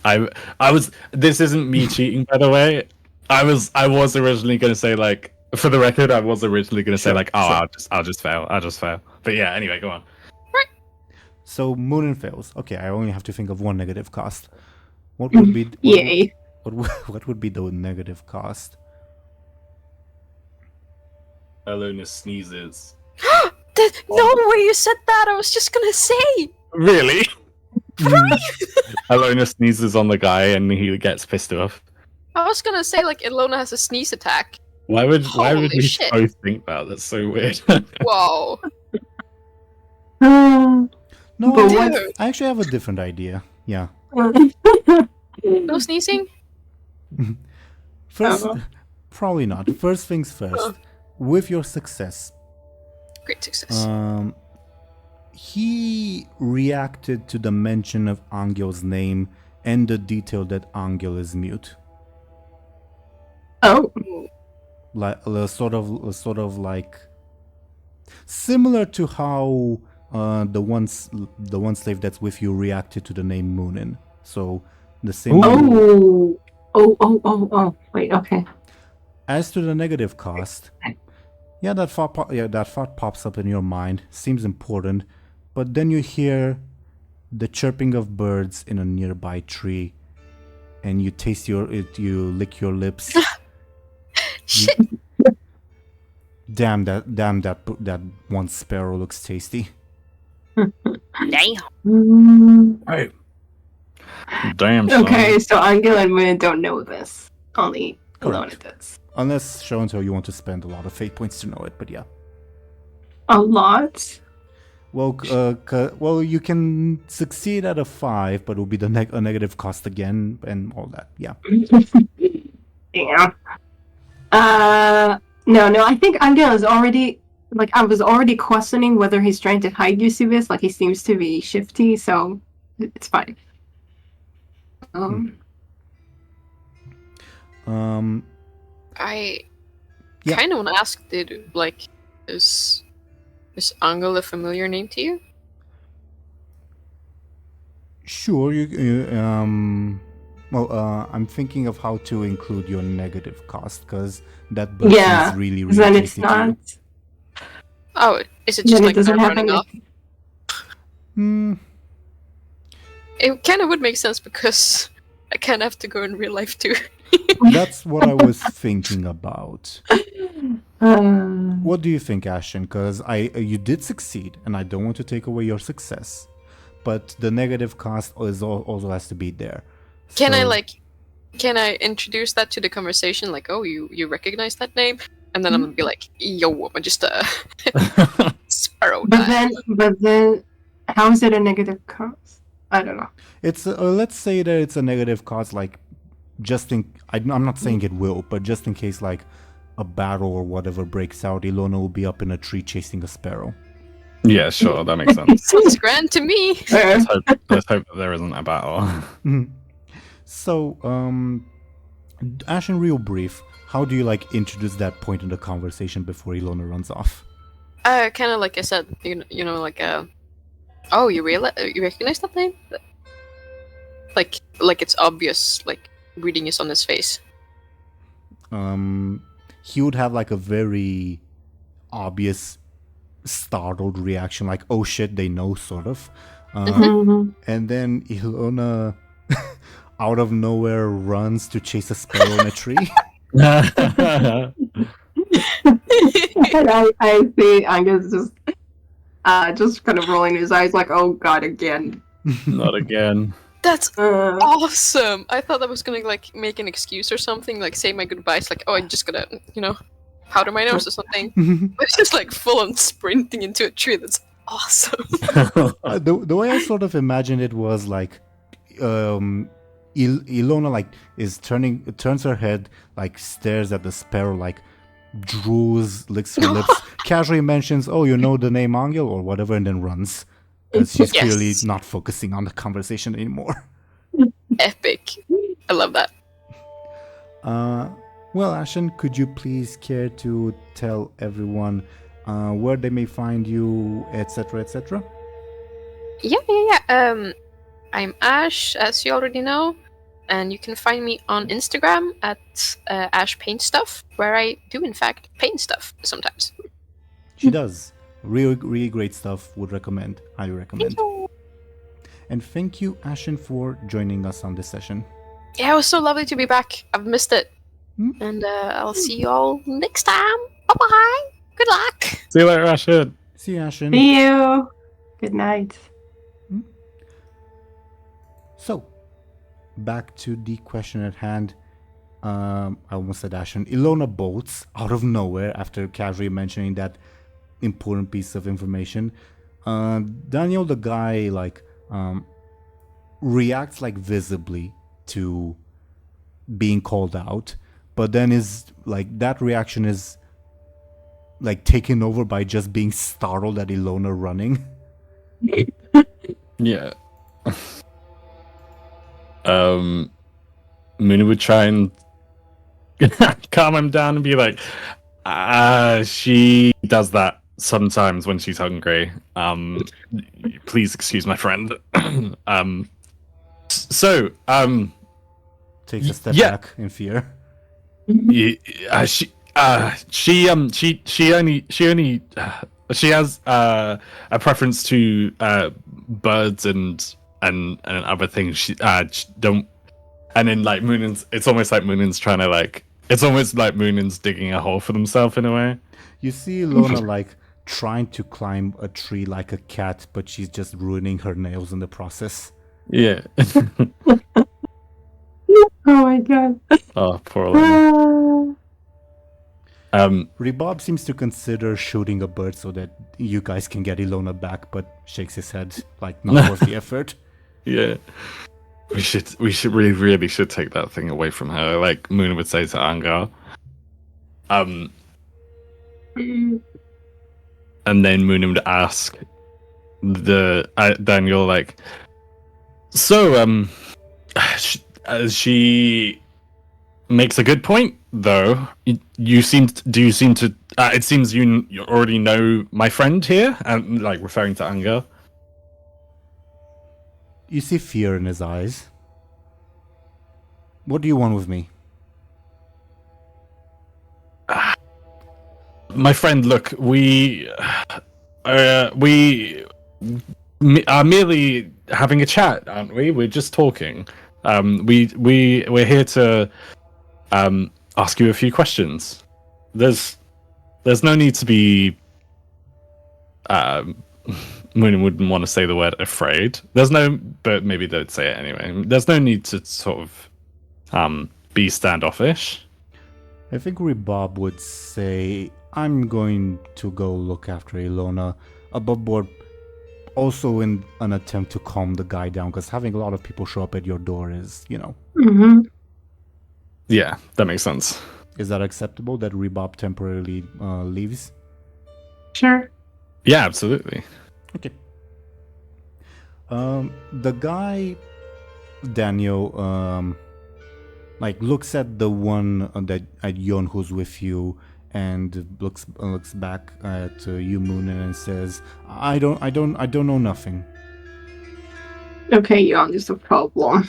I was. This isn't me cheating, by the way. I was originally going to say like, for the record, I was originally going to say like, I'll just fail. But yeah, anyway, go on. Right. So Muninn fails. Okay, I only have to think of 1 negative cost. What would be? Yay. What would be the negative cost? Illona sneezes. No way you said that. I was just gonna say. Really? Illona sneezes on the guy and he gets pissed off. I was gonna say like Illona has a sneeze attack. Why would Holy we shit. both think that? That's so weird. Whoa. No, Dude. I actually have a different idea. Yeah. No sneezing? First, probably not. First things first. With your success, Great success. he reacted to the mention of Anghel's name and the detail that Anghel is mute. Oh. Like sort of like similar to how the one slave that's with you reacted to the name Muninn. So the same. Oh. Wait. Okay. As to the negative cost, that thought pops up in your mind. Seems important, but then you hear the chirping of birds in a nearby tree, and you lick your lips. Shit. Damn that one sparrow looks tasty. Damn. Mm, Right. Damn. Son. okay, so Anghel and Muninn don't know this. Only Illona Correct. does. Unless Show&Tell you want to spend a lot of fate points to know it, but yeah. A lot? Well, you can succeed at a 5, but it will be a negative cost again and all that. Yeah. Yeah. No, I think Anghel is already, like, I was already questioning whether he's trying to hide Eusebius, like, he seems to be shifty, so it's fine. I Yeah. kind of want to ask, is Anghel a familiar name to you? Sure. I'm thinking of how to include your negative cost because that burst Yeah, is really, really then it's tasty to you. not. Oh, is it just Then it like doesn't them have running off? anything. It kind of would make sense because I kind of have to go in real life too. That's what I was thinking about. What do you think, Ashen? Because you did succeed, and I don't want to take away your success, but the negative cost also has to be there. Can So- can I introduce that to the conversation? Like, oh, you recognize that name? And then I'm gonna be like, yo, I'm just a sparrow guy. But then, how is it a negative cost? I don't know. It's let's say that it's a negative cost, like I'm not saying it will, but just in case like a battle or whatever breaks out, Illona will be up in a tree chasing a sparrow. Yeah, sure, that makes sense. Sounds grand to me. Fair. Let's hope that there isn't a battle. So, Ashen, real brief, how do you like introduce that point in the conversation before Illona runs off? Kind of like I said, you know, like oh, you recognize that name? Like it's obvious, like reading is on his face. He would have like a very obvious startled reaction, like, oh shit, they know, sort of. Mhm. And then Illona out of nowhere runs to chase a sparrow in a tree. And I see Angus just kind of rolling his eyes like, oh god, again. Not again. That's Uh, awesome. I thought I was gonna like make an excuse or something, like say my goodbyes, like, oh, I'm just gonna, powder my nose or something. But it's just like full on sprinting into a tree. That's awesome. The way I sort of imagined it was like Illona like turns her head, like stares at the sparrow, like drews, licks her lips, casually mentions, oh, you know the name Anghel or whatever, and then runs. Because she's Yes. clearly not focusing on the conversation anymore. Epic. I love that. Well, Ashen, could you please care to tell everyone where they may find you, etc., etc.? Yeah. I'm Ash, as you already know, and you can find me on Instagram at Ash Paint Stuff, where I do in fact paint stuff sometimes. She does. Really great stuff. Would recommend. Highly recommend. Thank you. And thank you, Ashen, for joining us on this session. Yeah, it was so lovely to be back. I've missed it. Hmm? And I'll see you all next time. Bye-bye. Good luck. See you later, Rashid. See you, Ashen. see you. Good night. So, back to the question at hand. I almost said Ashen. Illona bolts out of nowhere after casually mentioning that important piece of information. Daniel, the guy, like reacts like visibly to being called out, but then is like that reaction is like taken over by just being startled at Illona running. Yeah. Muninn would try and calm him down and be like, she does that sometimes when she's hungry. Please excuse my friend. Takes a step Yeah. back in fear. She has a preference to birds and other things. She don't. And then like Muninn's, it's almost like Muninn's trying to like It's almost like Munin's digging a hole for themselves in a way. You see Illona like trying to climb a tree like a cat, but she's just ruining her nails in the process. Yeah. Oh my god. Oh, poor Illona. Rebob seems to consider shooting a bird so that you guys can get Illona back, but shakes his head like not worth the effort. Yeah. We really should take that thing away from her, like Moon would say to Anghel. And then Moon would ask Daniel, like, so she makes a good point, though. It seems you already know my friend here, and like referring to Anghel. You see fear in his eyes. What do you want with me? My friend, look, we are merely having a chat, aren't we? We're just talking. We're here to ask you a few questions. There's no need to be. Muninn wouldn't want to say the word afraid. But maybe they'd say it anyway. There's no need to sort of be standoffish. I think Rebob would say, I'm going to go look after Illona above board, also in an attempt to calm the guy down, because having a lot of people show up at your door is, Mm-hmm. Yeah, that makes sense. Is that acceptable that Rebob temporarily leaves? Sure. Yeah, absolutely. Okay. The guy, Daniel, looks at the one at Yon who's with you, and looks back at you, Muninn, and says, "I don't know nothing." Okay, Yon is the problem.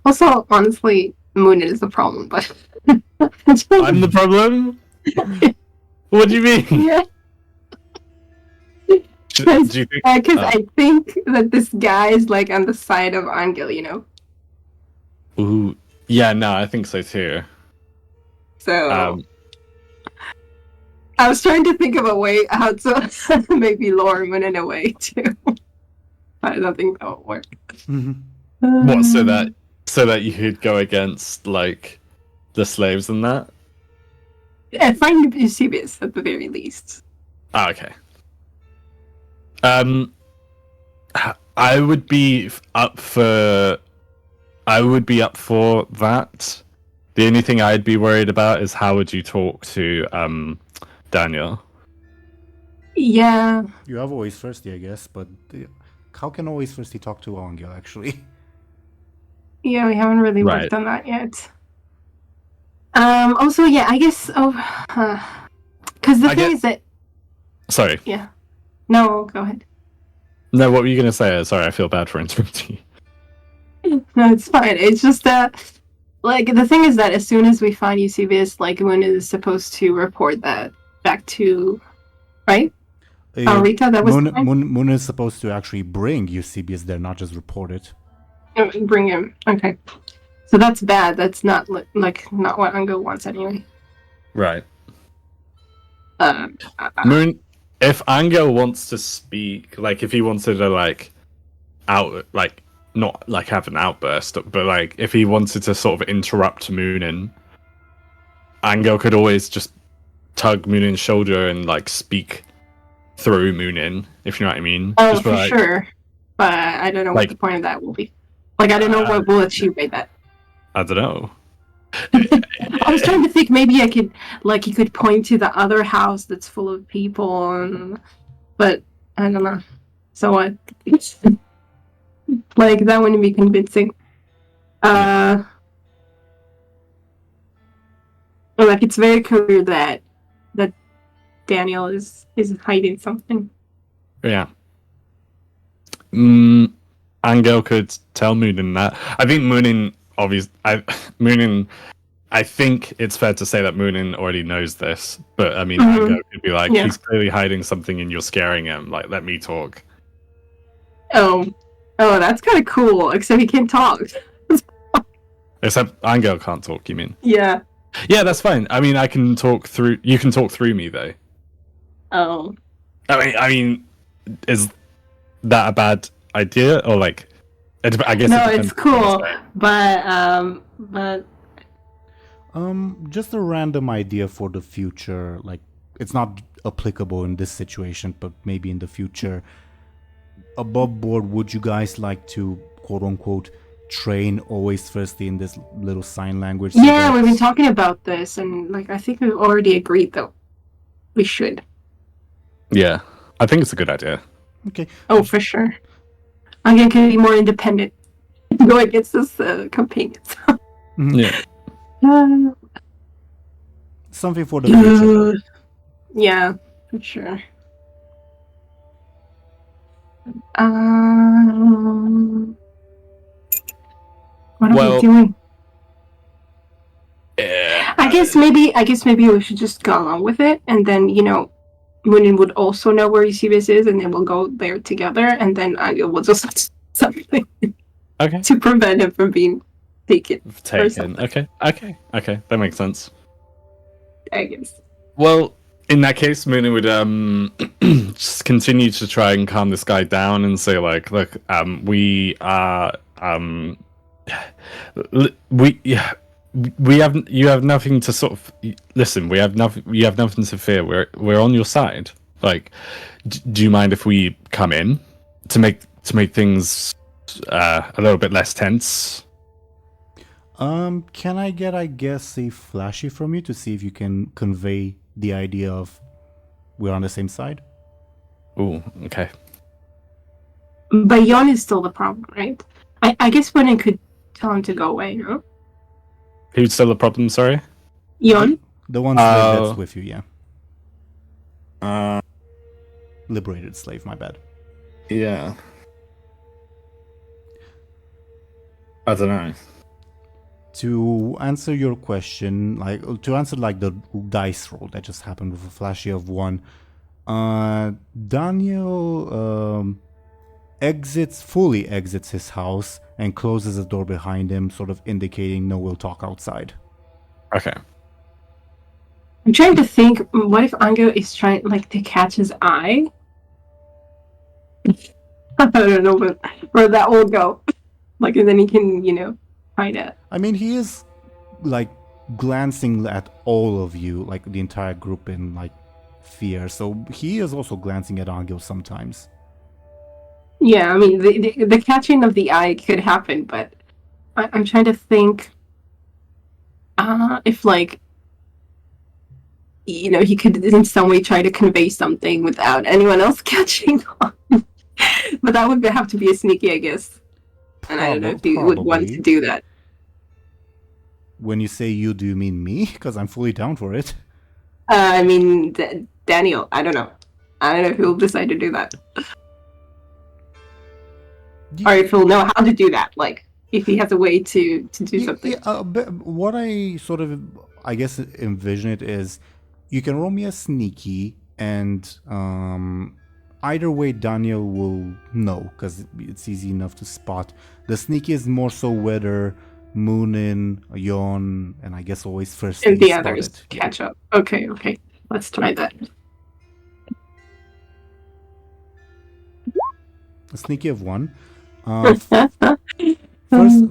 Also, honestly, Muninn is the problem, but I'm the problem? What do you mean? Yeah. Do you think? Because I think that this guy is like on the side of Anghel, Ooh, yeah, no, I think so too. So I was trying to think of a way how to maybe lure Muninn away too. I don't think that would work. Mm-hmm. What? So that you could go against like the slaves and that? Yeah, find Eusebius at the very least. Ah, okay. I would be up for that. The only thing I'd be worried about is how would you talk to Daniel? Yeah. You have always thirsty, I guess, but how can always thirsty talk to Anghel, actually? Yeah, we haven't really Right. worked on that yet. Also, yeah, I guess. Because the thing is that. Sorry. Yeah. No, go ahead. No, what were you going to say? Sorry, I feel bad for interrupting you. No, it's fine. It's just that, like, the thing is that as soon as we find Eusebius, like, Muninn is supposed to report that back to, right? Rita, that was Muninn is supposed to actually bring Eusebius there, not just report it. Bring him. Okay. So that's bad. That's not, like, not what Anghel wants anyway. Right. Moon, if Anghel wants to speak, like, if he wanted to, like, not, like, have an outburst, but, like, if he wanted to sort of interrupt Muninn, Anghel could always just tug Munin's shoulder and, like, speak through Muninn, if you know what I mean. Oh, just for like, sure. But I don't know like- what the point of that will be. Like, I don't know what will achieve by that. I don't know. I was trying to think maybe I could, like, he could point to the other house that's full of people, but I don't know. So what? Like, that wouldn't be convincing. Like, it's very clear that Daniel is hiding something. Yeah. Anghel could tell Muninn that. I think Muninn, I think it's fair to say that Muninn already knows this, but I mean, Anghel could be like, Yeah. he's clearly hiding something and you're scaring him. Like, let me talk. Oh, that's kind of cool, except he can't talk. Except Anghel can't talk, you mean? Yeah. Yeah, that's fine. I mean, I can talk through... You can talk through me, though. Oh. I mean, is that a bad idea? Or, like... I guess No, it it's depends cool, but Just a random idea for the future. Like, it's not applicable in this situation, but maybe in the future. Above board, would you guys like to, quote unquote, train always firstly in this little sign language? yeah, we've been talking about this, and like I think we've already agreed though. We should. Yeah, I think it's a good idea. Okay. Oh, for sure. Anghel can be more independent. Go against his companions. Yeah. Something for the future. Yeah, for sure. What are we doing? I guess maybe we should just go along with it, and then Muninn would also know where Eusebius is, and then we'll go there together, and then we'll just something Okay. to prevent him from being taken. Okay. That makes sense. I guess. Well, in that case, Muninn would just continue to try and calm this guy down and say, like, look, we are you have nothing to sort of listen. You have nothing to fear. We're on your side. Like, do you mind if we come in to make things a little bit less tense? Can I get, I guess, a flashy from you to see if you can convey the idea of we're on the same side? Ooh, okay. But Yon is still the problem, right? I guess Muninn could tell him to go away, no? Who's still the problem, sorry? Yon? The one slave that's with you, yeah. Liberated slave, my bad. Yeah. I don't know. To answer your question, to answer the dice roll that just happened with a flashy of 1, Daniel fully exits his house and closes the door behind him, sort of indicating no, we'll talk outside. Okay. I'm trying to think, what if Anghel is trying to catch his eye? I don't know where that will go. And then he can, find it. I mean, he is glancing at all of you, the entire group in fear. So he is also glancing at Anghel sometimes. Yeah, I mean, the catching of the eye could happen, but I'm trying to think if he could in some way try to convey something without anyone else catching on. But that would have to be a sneaky, I guess. And I don't know if he would want to do that. When you say you, do you mean me? Because I'm fully down for it. I mean, Daniel, I don't know. I don't know if he'll decide to do that. Or if he'll know how to do that. If he has a way to do something. Yeah, what I sort of, I guess, envision it is, you can roll me a sneaky, and either way, Daniel will know, because it's easy enough to spot. The sneaky is more so whether Muninn, Yon, and I guess always first. And the others catch up. Okay. Let's try that. A sneaky of 1.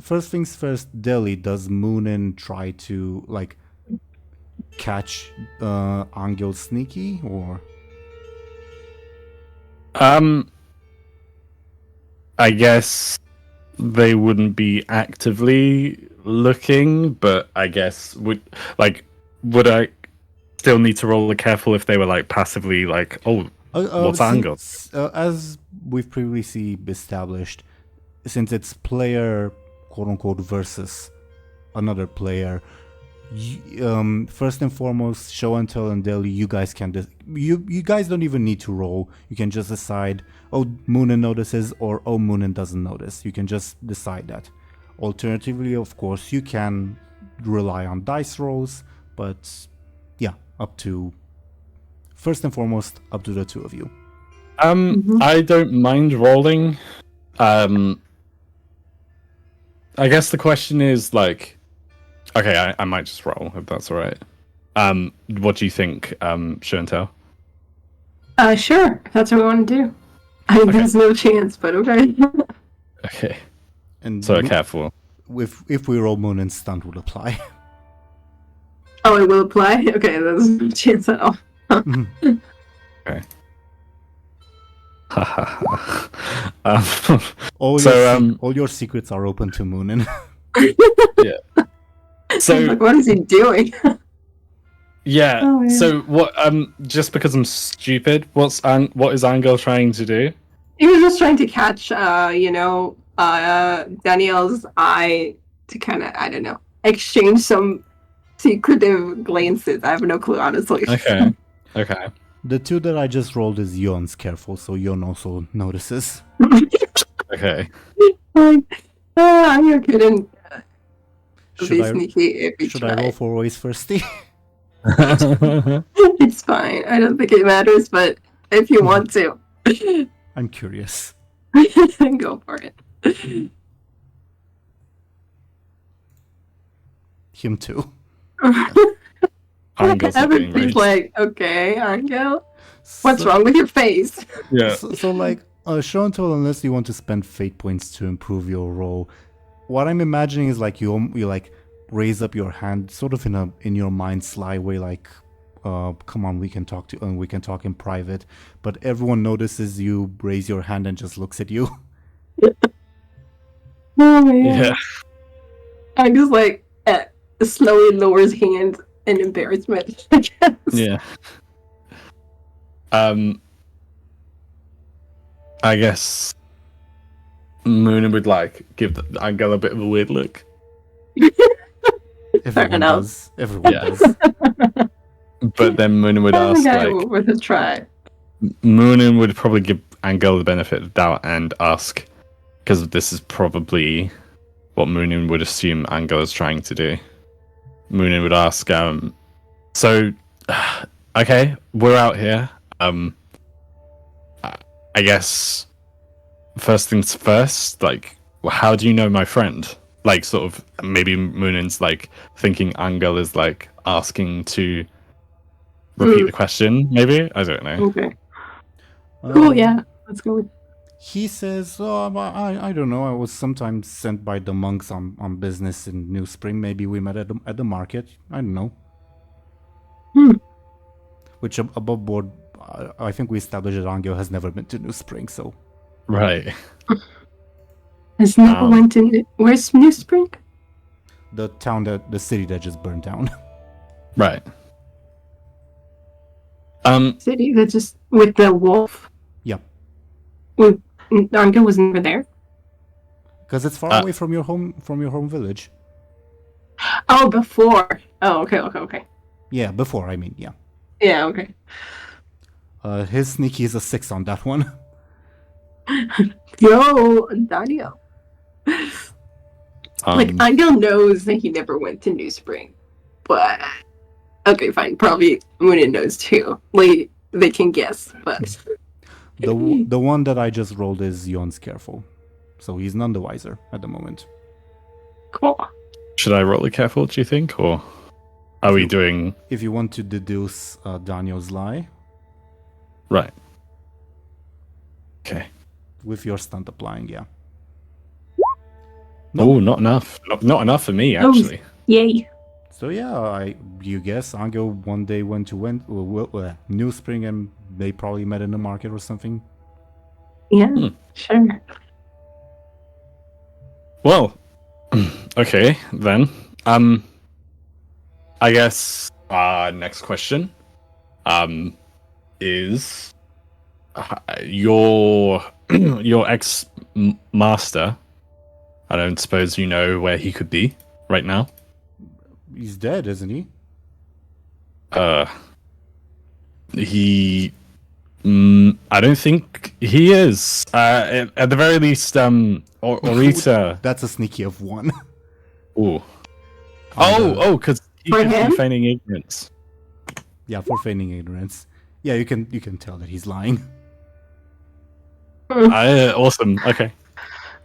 First things first, Deli, does Muninn try to, catch Anghel's sneaky, or? I guess they wouldn't be actively looking, but I guess would I still need to roll careful if they were passively what's Anghel? As we've previously established, since it's player quote unquote versus another player, first and foremost, Show&Tell and Deli, you guys can you guys don't even need to roll. You can just decide, oh, Muninn notices, or oh, Muninn doesn't notice. You can just decide that. Alternatively, of course, you can rely on dice rolls, but yeah, first and foremost, up to the two of you. I don't mind rolling. I guess the question is Okay, I might just roll if that's all right. What do you think, Show&Tell? Sure, if that's what we want to do. I mean, there's no chance, but okay. Okay. And So careful. if we roll Moon and stunt will apply. Oh, it will apply? Okay, there's no chance at all. Okay. All all your secrets are open to Muninn. Yeah. So Like, what is he doing? yeah. Oh, yeah. So what? Just because I'm stupid, what is Anghel trying to do? He was just trying to catch, Danielle's eye to kind of, I don't know, exchange some secretive glances. I have no clue, honestly. Okay. Okay. The two that I just rolled is Yon's careful, so Yon also notices. Okay. Like, you couldn't be Should I sneaky if you should I roll tried. for Royce firsty? It's fine. I don't think it matters, but if you want to, I'm curious. go for it. Him too. Anghel's not getting Everybody's raised. like, okay, Anghel, what's wrong with your face? Yeah. So like, Show&Tell, unless you want to spend fate points to improve your roll, what I'm imagining is like you like raise up your hand, sort of in your mind sly way, like, come on, we can talk in private. But everyone notices you raise your hand and just looks at you. Oh man. Yeah. I'm just like, slowly lowers hand in embarrassment, I guess. Yeah. I guess Muninn would like give Anghel a bit of a weird look. Everyone enough. does. Everyone Yeah. does. But then Muninn would ask Okay, like worth a try. Muninn would probably give Anghel the benefit of the doubt and ask, because this is probably what Muninn would assume Anghel is trying to do. Muninn would ask, so, okay, we're out here. I guess first things first, like, how do you know my friend? Like, sort of, maybe Muninn's like thinking Anghel is like asking to repeat the question, maybe? I don't know. Okay. Cool, Um, yeah. Let's go with He says, I don't know. I was sometimes sent by the monks on business in New Spring. Maybe we met at the market. I don't know. Which above board, I think we established that Anghel has never been to New Spring, so Right. Has never went in. Where's New Spring? the city that just burned down. Right. City that just with the wolf. Yeah, Anghel was never there. because it's far away from your home village. Oh, before. Oh, okay. Yeah, before. I mean, yeah. Yeah, okay. His sneaky is a 6 on that one. Yo, Daniel. Like, Um, Anghel knows that he never went to New Spring, but okay, fine. Probably Muninn knows too. Like, they can guess, but The one that I just rolled is Yon's careful, so he's none the wiser at the moment. cool. should I roll it careful, do you think? Or are we doing... If you want to deduce Daniel's lie Right. Okay. with your stunt applying, yeah. Oh, not enough. Not enough for me, Oh. actually. Yay. So yeah, you guess Anghel one day went to New Spring and they probably met in the market or something. Yeah, sure. Well, okay, then. I guess next question is your ex-master. I don't suppose you know where he could be right now. He's dead, isn't he? He... I don't think he is. At the very least, Orita... That's a sneaky of 1. Ooh. Oh, because he For could be him? feigning ignorance. Yeah, for feigning ignorance. Yeah, you can tell that he's lying. Awesome. Okay.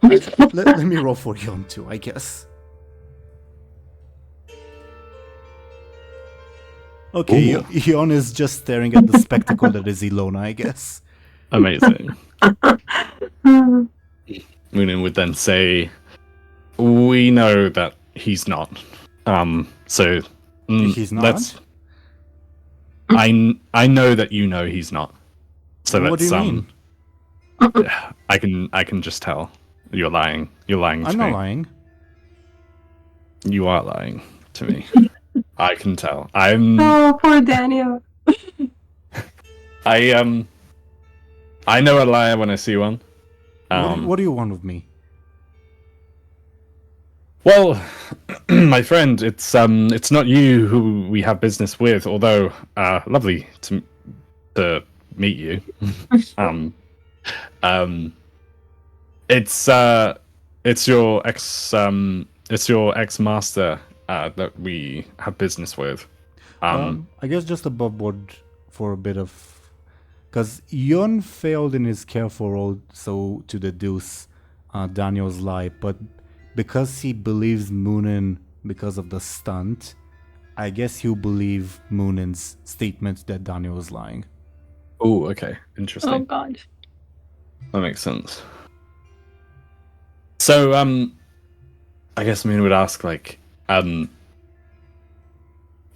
Let me roll for Yon too, I guess. Okay, Ooh. Ion is just staring at the spectacle that is Illona, I guess. Amazing. Muninn would then say, "We know that he's not. So He's not? let's. I know that you know he's not. So What do let's you mean? I can just tell. You're lying. You're lying to I'm me. not lying. You are lying to me. I can tell. I'm. Oh, poor Daniel. I know a liar when I see one. What do you want with me? Well, my friend, it's not you who we have business with, although lovely to meet you. It's your ex master that we have business with. I guess just above board for a bit of... Because Yon failed in his careful roll, so to deduce Daniel's lie, but because he believes Muninn because of the stunt, I guess he'll believe Munin's statement that Daniel is lying. Oh, okay, interesting. Oh god. That makes sense. So, I guess Muninn would ask, like, Muninn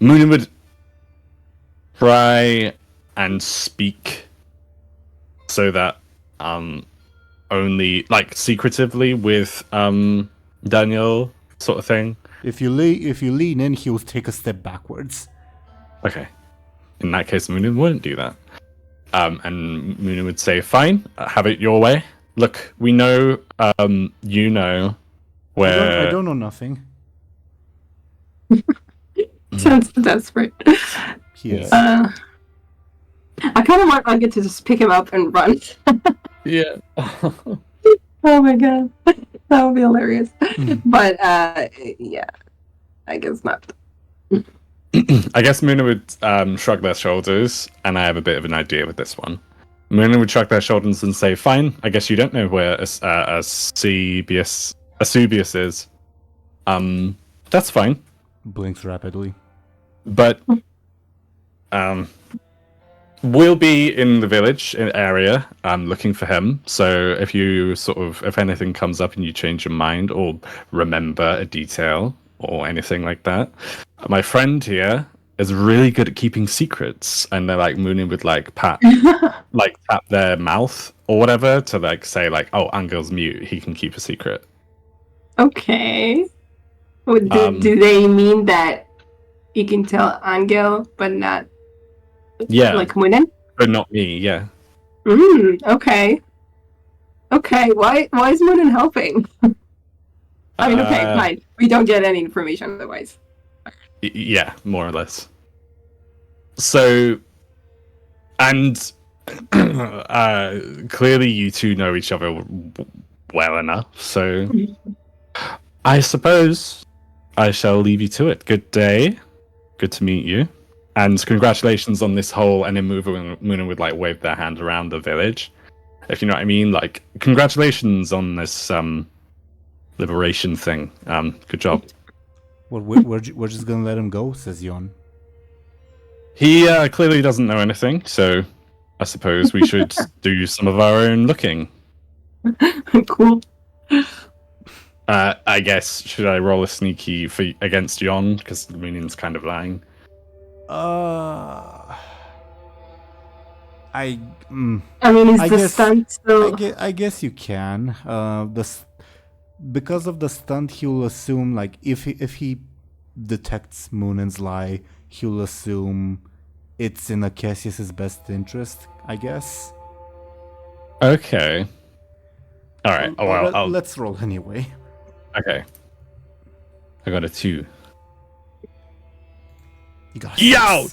would try and speak so that, only, like, secretively with, Daniel, sort of thing. If you lean in, he'll take a step backwards. Okay. In that case, Muninn wouldn't do that. And Muninn would say, fine, have it your way. Look, we know, you know where... I don't know nothing. Sounds desperate. He is. I kind of want Anghel to just pick him up and run. Yeah. Oh my god. That would be hilarious. But, yeah. I guess not. I guess Muninn would shrug their shoulders, and I have a bit of an idea with this one. Muninn would shrug their shoulders and say, fine, I guess you don't know where Asubius is. That's fine. Blinks rapidly. But we'll be in the village area looking for him. So if you if anything comes up and you change your mind or remember a detail or anything like that, my friend here is really good at keeping secrets. And they're like, Muninn would like tap their mouth or whatever to like say like, oh, Anghel's mute. He can keep a secret. Okay. Do they mean that you can tell Anghel, but not like Muninn? But not me, yeah. Okay. Okay, why is Muninn helping? I mean, okay, fine. We don't get any information otherwise. Yeah, more or less. So, and clearly you two know each other well enough, so I suppose I shall leave you to it. Good day. Good to meet you. And congratulations on this whole... And then Muninn would like wave their hand around the village. If you know what I mean. Like, congratulations on this liberation thing. Good job. Well, we're just gonna let him go, says Yon. He clearly doesn't know anything, so I suppose we should do some of our own looking. Cool. I guess, should I roll a sneaky against Yon? Because Muninn's kind of lying. I mean, is the stunt still... I guess you can. Because of the stunt, he'll assume, like, if he detects Muninn's lie, he'll assume it's in Acacius's best interest, I guess. Okay. All right. Oh, well, let's roll anyway. Okay. I got a 2. You got Yo!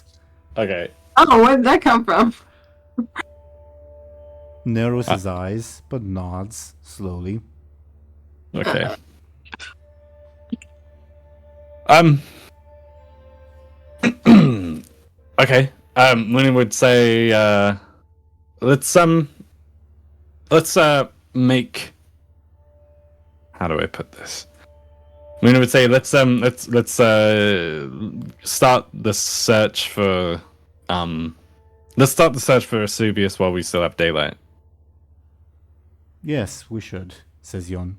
Okay. Oh, where did that come from? Narrows his eyes, but nods slowly. Okay. Okay. Muninn would say, let's make... How do I put this? Muninn would say, let's start the search for Asubius while we still have daylight. Yes, we should, says Yon.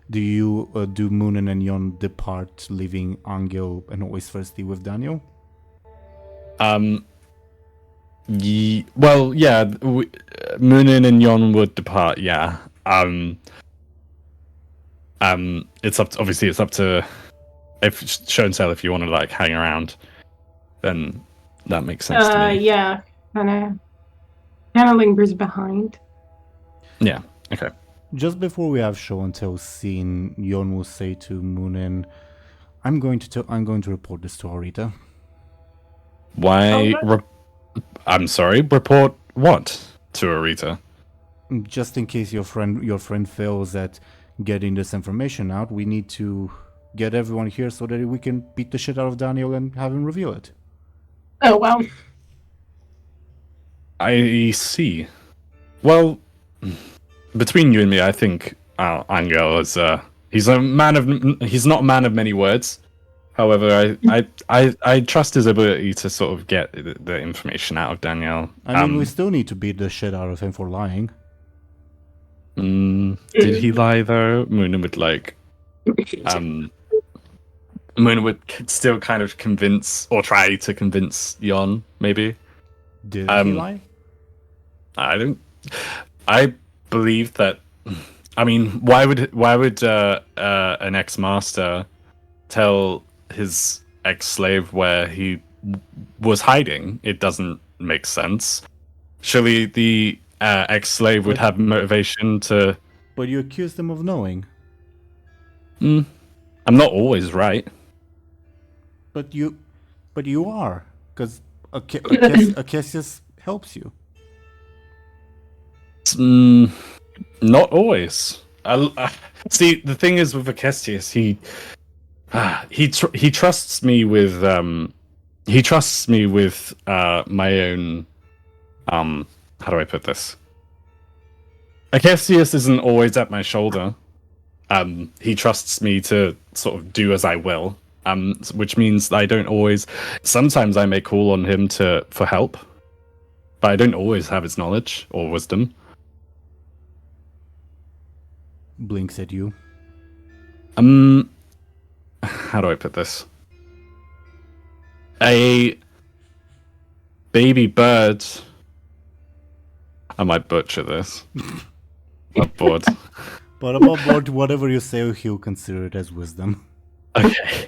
Do you do Muninn and Yon depart, leaving Anghel and always thirsty with Daniel? Well, yeah, Muninn and Yon would depart. Yeah. It's up. Obviously, it's up to Show&Tell if you want to like hang around, then that makes sense to me. Yeah, kind of lingers behind. Yeah. Okay. Just before we have Show&Tell scene, Yon will say to Muninn, I'm going to report this to Arita. Why? I'm sorry. Report what to Arita? Just in case your friend fails at getting this information out, we need to get everyone here so that we can beat the shit out of Daniel and have him reveal it. Oh, well. I see. Well, between you and me, I think Anghel is he's not a man of many words. However, I trust his ability to sort of get the information out of Daniel. I mean, we still need to beat the shit out of him for lying. Did he lie though? Muninn would Muninn would still kind of convince or try to convince Yon, maybe. Did he lie? I believe that. I mean, why would an ex-master tell his ex-slave where he was hiding? It doesn't make sense. Surely the ex-slave would have motivation to. But you accuse them of knowing. I'm not always right. But you are, because Acacius helps you. Not always. See, the thing is with Acacius, he trusts me with my own. How do I put this? Acacius isn't always at my shoulder. He trusts me to sort of do as I will. Which means I don't always. Sometimes I may call on him for help, but I don't always have his knowledge or wisdom. Blinks at you. How do I put this? A baby bird. I might butcher this. I'm bored. But above board, whatever you say, he'll consider it as wisdom. Okay.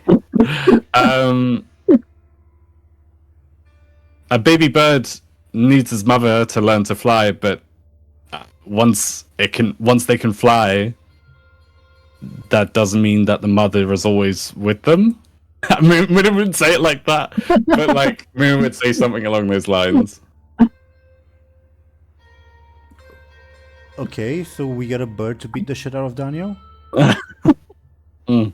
A baby bird needs his mother to learn to fly, but once they can fly, that doesn't mean that the mother is always with them. I mean, Muninn wouldn't say it like that, but like Muninn would say something along those lines. Okay, so we get a bird to beat the shit out of Daniel? No.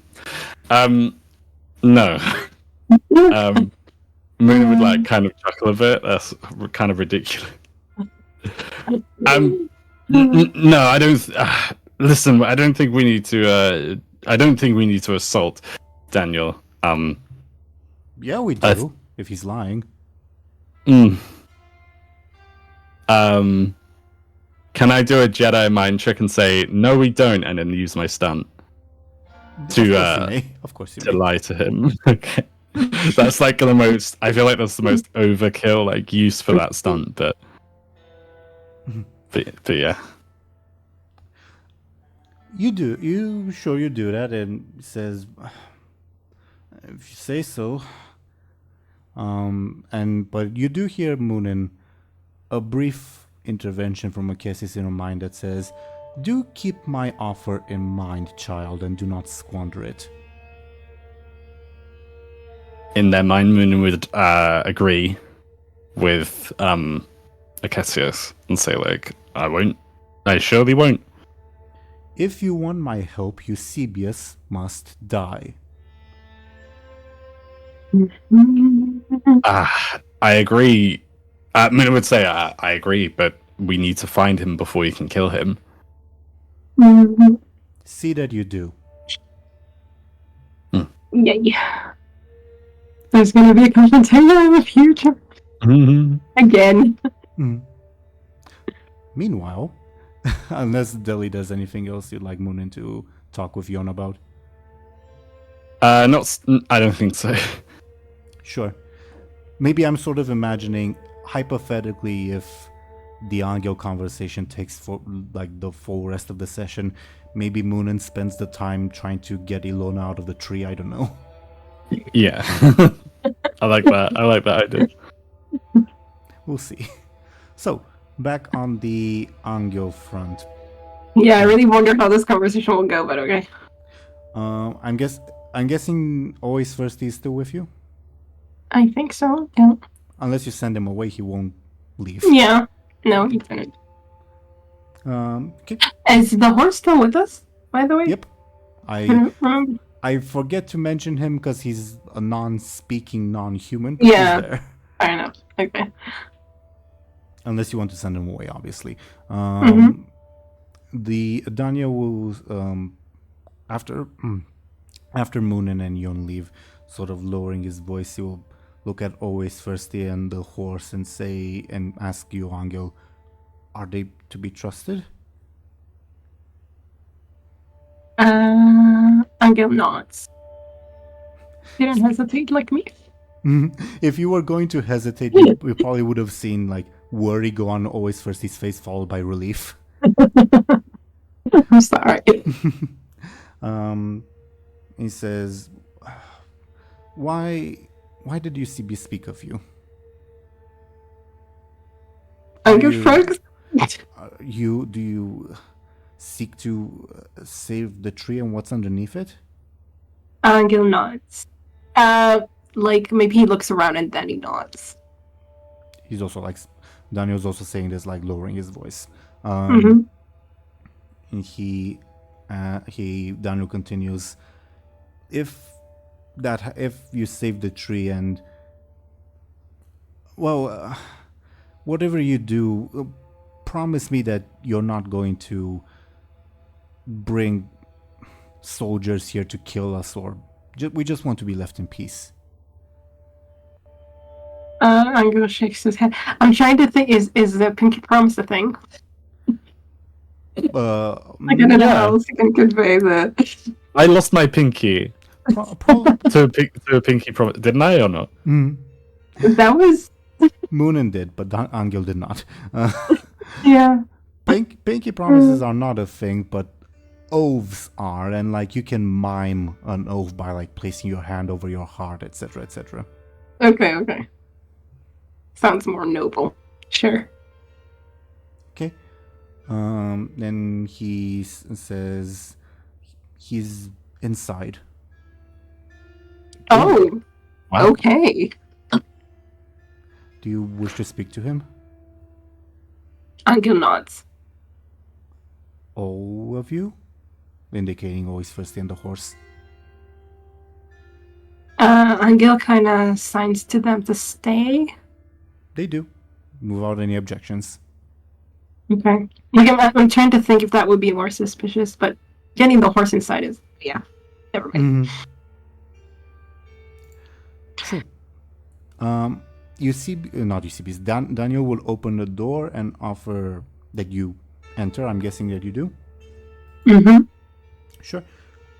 Muninn would like kind of chuckle a bit. That's kind of ridiculous. No, I don't. Listen, I don't think we need to. I don't think we need to assault Daniel. Yeah, we do. If he's lying. Can I do a Jedi mind trick and say no, we don't, and then use my stunt Of course you may. lie to him? Okay, that's like the most. I feel like that's the most overkill like use for that stunt, but yeah. You do. You do that, and he says, if you say so. But you do hear Muninn, a brief intervention from Acacius in your mind that says, do keep my offer in mind, child, and do not squander it. In their mind, Muninn would agree with Acacius and say like, I won't. I surely won't. If you want my help, Eusebius must die. I agree. Muninn would say, I agree, but we need to find him before you can kill him. See that you do. Yay. There's gonna be a confrontation in the future. Again. Mhm. Meanwhile, unless Deli does anything else you'd like Muninn to talk with Yon about. I don't think so. Sure. Maybe I'm sort of imagining, hypothetically, if the Anghel conversation takes for like the full rest of the session, maybe Muninn spends the time trying to get Illona out of the tree. I don't know. Yeah. I like that. I like that idea. We'll see. So, back on the Anghel front. Yeah, I really wonder how this conversation will go, but okay. I'm guessing always first is still with you? I think so. Yeah. Unless you send him away, he won't leave. Yeah. No, he didn't. Okay. Is the horse still with us, by the way? Yep. I don't remember. I forget to mention him because he's a non-speaking non-human. But Yeah. He's there. Fair enough. Okay. Unless you want to send him away, obviously. Mhm. The Daniel will after Muninn and Yon leave, sort of lowering his voice, he will look at always Thirsty and the horse and say and ask you, Anghel, are they to be trusted? Anghel nods. Didn't hesitate like me. If you were going to hesitate, you probably would have seen like worry go on always Thirsty's face, followed by relief. I'm sorry. He says, "Why did UCB speak of you? Anghel You- shrugs. Do you seek to save the tree and what's underneath it?" Anghel nods. Like maybe he looks around and then he nods. He's also like Daniel's also saying this, like lowering his voice. Mhm. And Daniel continues, if you save the tree and whatever you do, promise me that you're not going to bring soldiers here to kill us, or we just want to be left in peace. Anghel shakes his head. I'm trying to think. Is the pinky promise a thing? I don't know how else you can convey that. I lost my pinky to a pinky promise. Didn't I or not? That was Muninn did, but Anghel did not. yeah. Pinky promises are not a thing, but oaths are, and like you can mime an oath by like placing your hand over your heart, etc., etc. Okay. Sounds more noble. Sure. Okay. Then he says he's inside. Oh. Wow. Okay. Do you wish to speak to him? Anghel nods. All of you? Indicating always Thirsty and the horse. Anghel kind of signs to them to stay. They do, without any objections. Okay. Like I'm trying to think if that would be more suspicious, but getting the horse inside is never mind. Sure. UCBs. Daniel will open the door and offer that you enter. I'm guessing that you do. Mm-hmm. Sure.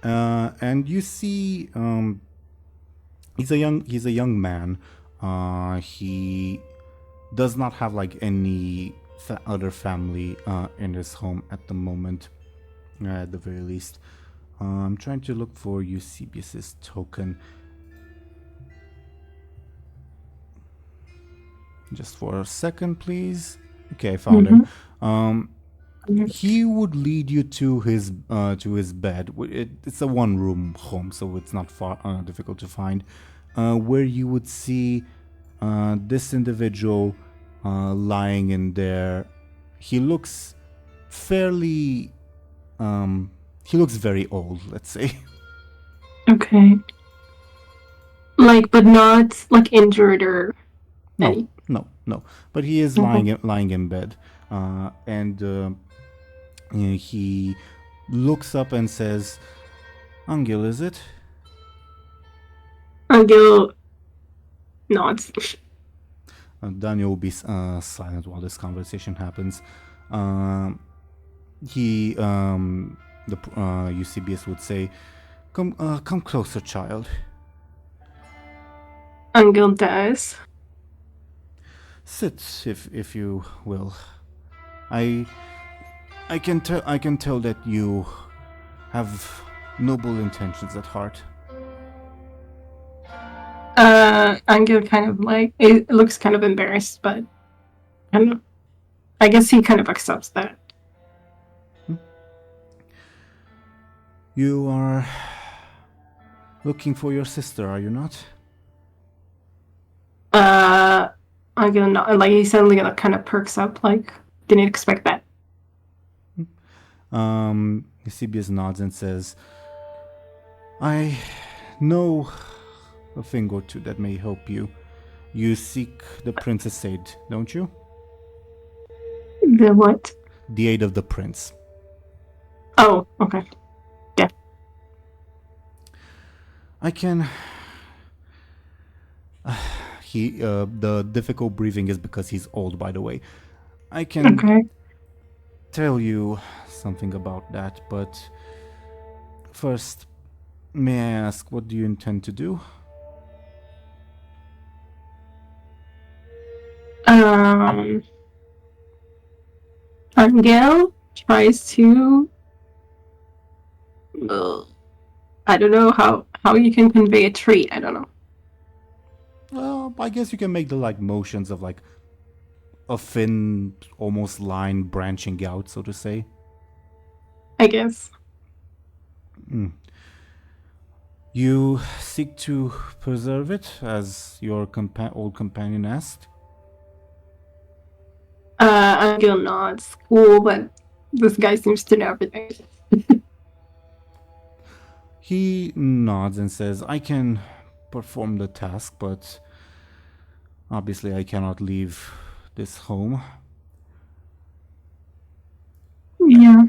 And you see, he's a young man. He does not have like any other family in his home at the moment, at the very least. I'm trying to look for Eusebius's token. Just for a second, please. Okay, I found him. He would lead you to his bed. It's a one-room home, so it's not far difficult to find. Where you would see this individual lying in there. He looks fairly. He looks very old, let's say. Okay. Like, but not like injured or. No. But he is lying in bed, and he looks up and says, Anghel, is it? Anghel nods. Daniel will be silent while this conversation happens. Eusebius would say, come closer, child. Anghel does. Sit, if you will. I can tell that you have noble intentions at heart. Anghel kind of like, it looks kind of embarrassed, but I don't know. I guess he kind of accepts that. You are looking for your sister, are you not? Anghel not, like, he suddenly like, kind of perks up, like, didn't expect that. Eusebius nods and says, I know a thing or two that may help you. You seek the prince's aid, don't you? The what? The aid of the prince. Oh, okay. Yeah. I can... the difficult breathing is because he's old, by the way. I can tell you something about that, but first, may I ask, what do you intend to do? Anghel tries to... I don't know how you can convey a treat, I don't know. Well, I guess you can make the motions of a thin, almost line branching out, so to say. I guess. You seek to preserve it, as your old companion asked? Anghel nods. Cool, but this guy seems to know everything. He nods and says, I can perform the task, but obviously I cannot leave this home. Yeah.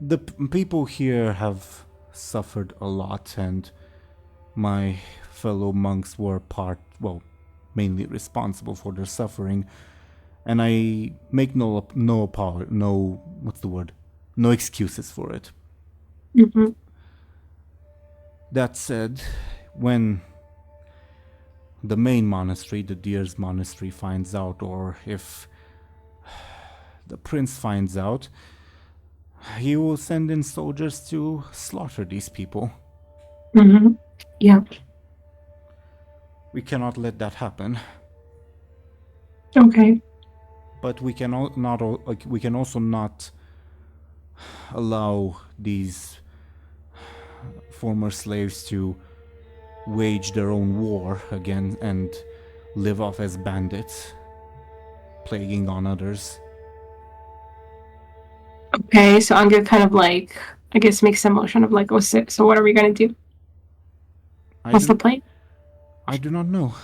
The people here have suffered a lot, and my fellow monks were mainly responsible for their suffering, and I make no excuses for it. Mm-hmm. That said, when the main monastery, the Deer's monastery, finds out, or if the prince finds out, he will send in soldiers to slaughter these people. Mm-hmm. Yeah. We cannot let that happen. Okay. But we can also not allow these former slaves to wage their own war again and live off as bandits, plaguing on others. Okay, so Anghel kind of I guess makes a motion of oh, so what are we gonna do? What's the plan? I do not know.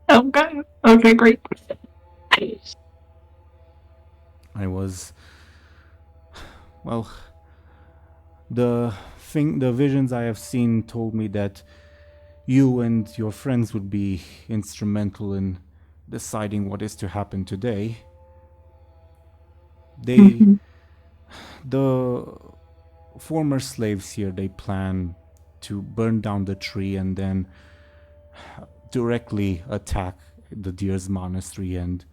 Oh, God. Okay, great. The visions I have seen told me that you and your friends would be instrumental in deciding what is to happen today. The former slaves here, they plan to burn down the tree and then directly attack the Deer's monastery and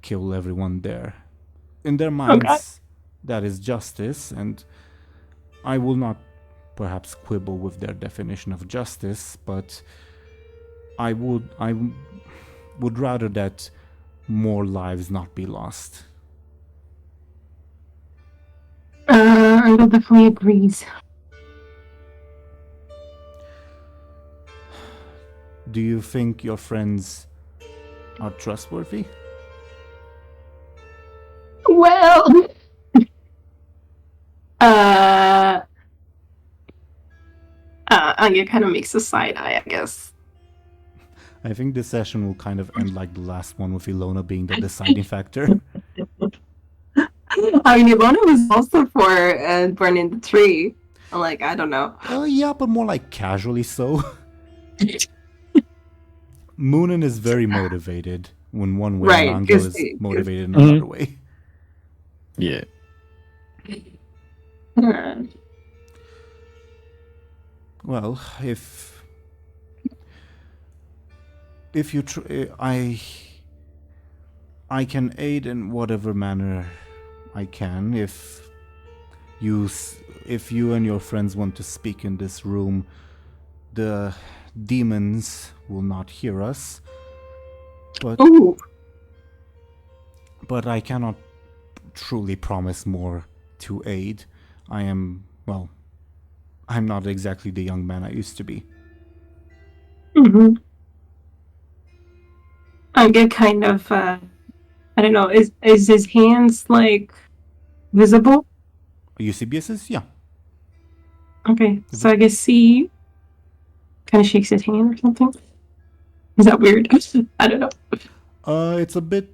kill everyone there. In their minds, that is justice, and I will not perhaps quibble with their definition of justice, but I would rather that more lives not be lost. Anghel definitely agrees. Do you think your friends are trustworthy? Well, Anghel kind of makes a side eye, I guess. I think this session will kind of end like the last one, with Illona being the deciding factor. I mean, Illona was also for burning the tree. Like, I don't know. Yeah, but more like casually so. Muninn is very motivated in one way, Right, and Anghel 'cause is he- motivated in Mhm. another way. Yeah. Well, if you I can aid in whatever manner I can. If you and your friends want to speak in this room, the demons will not hear us. Ooh. But I cannot truly promise more to aid. I'm not exactly the young man I used to be. Mm-hmm. I get kind of, I don't know, is his hands, like, visible? Eusebius's? Yeah. Okay, so I guess he kind of shakes his hand or something. Is that weird? I don't know. It's a bit,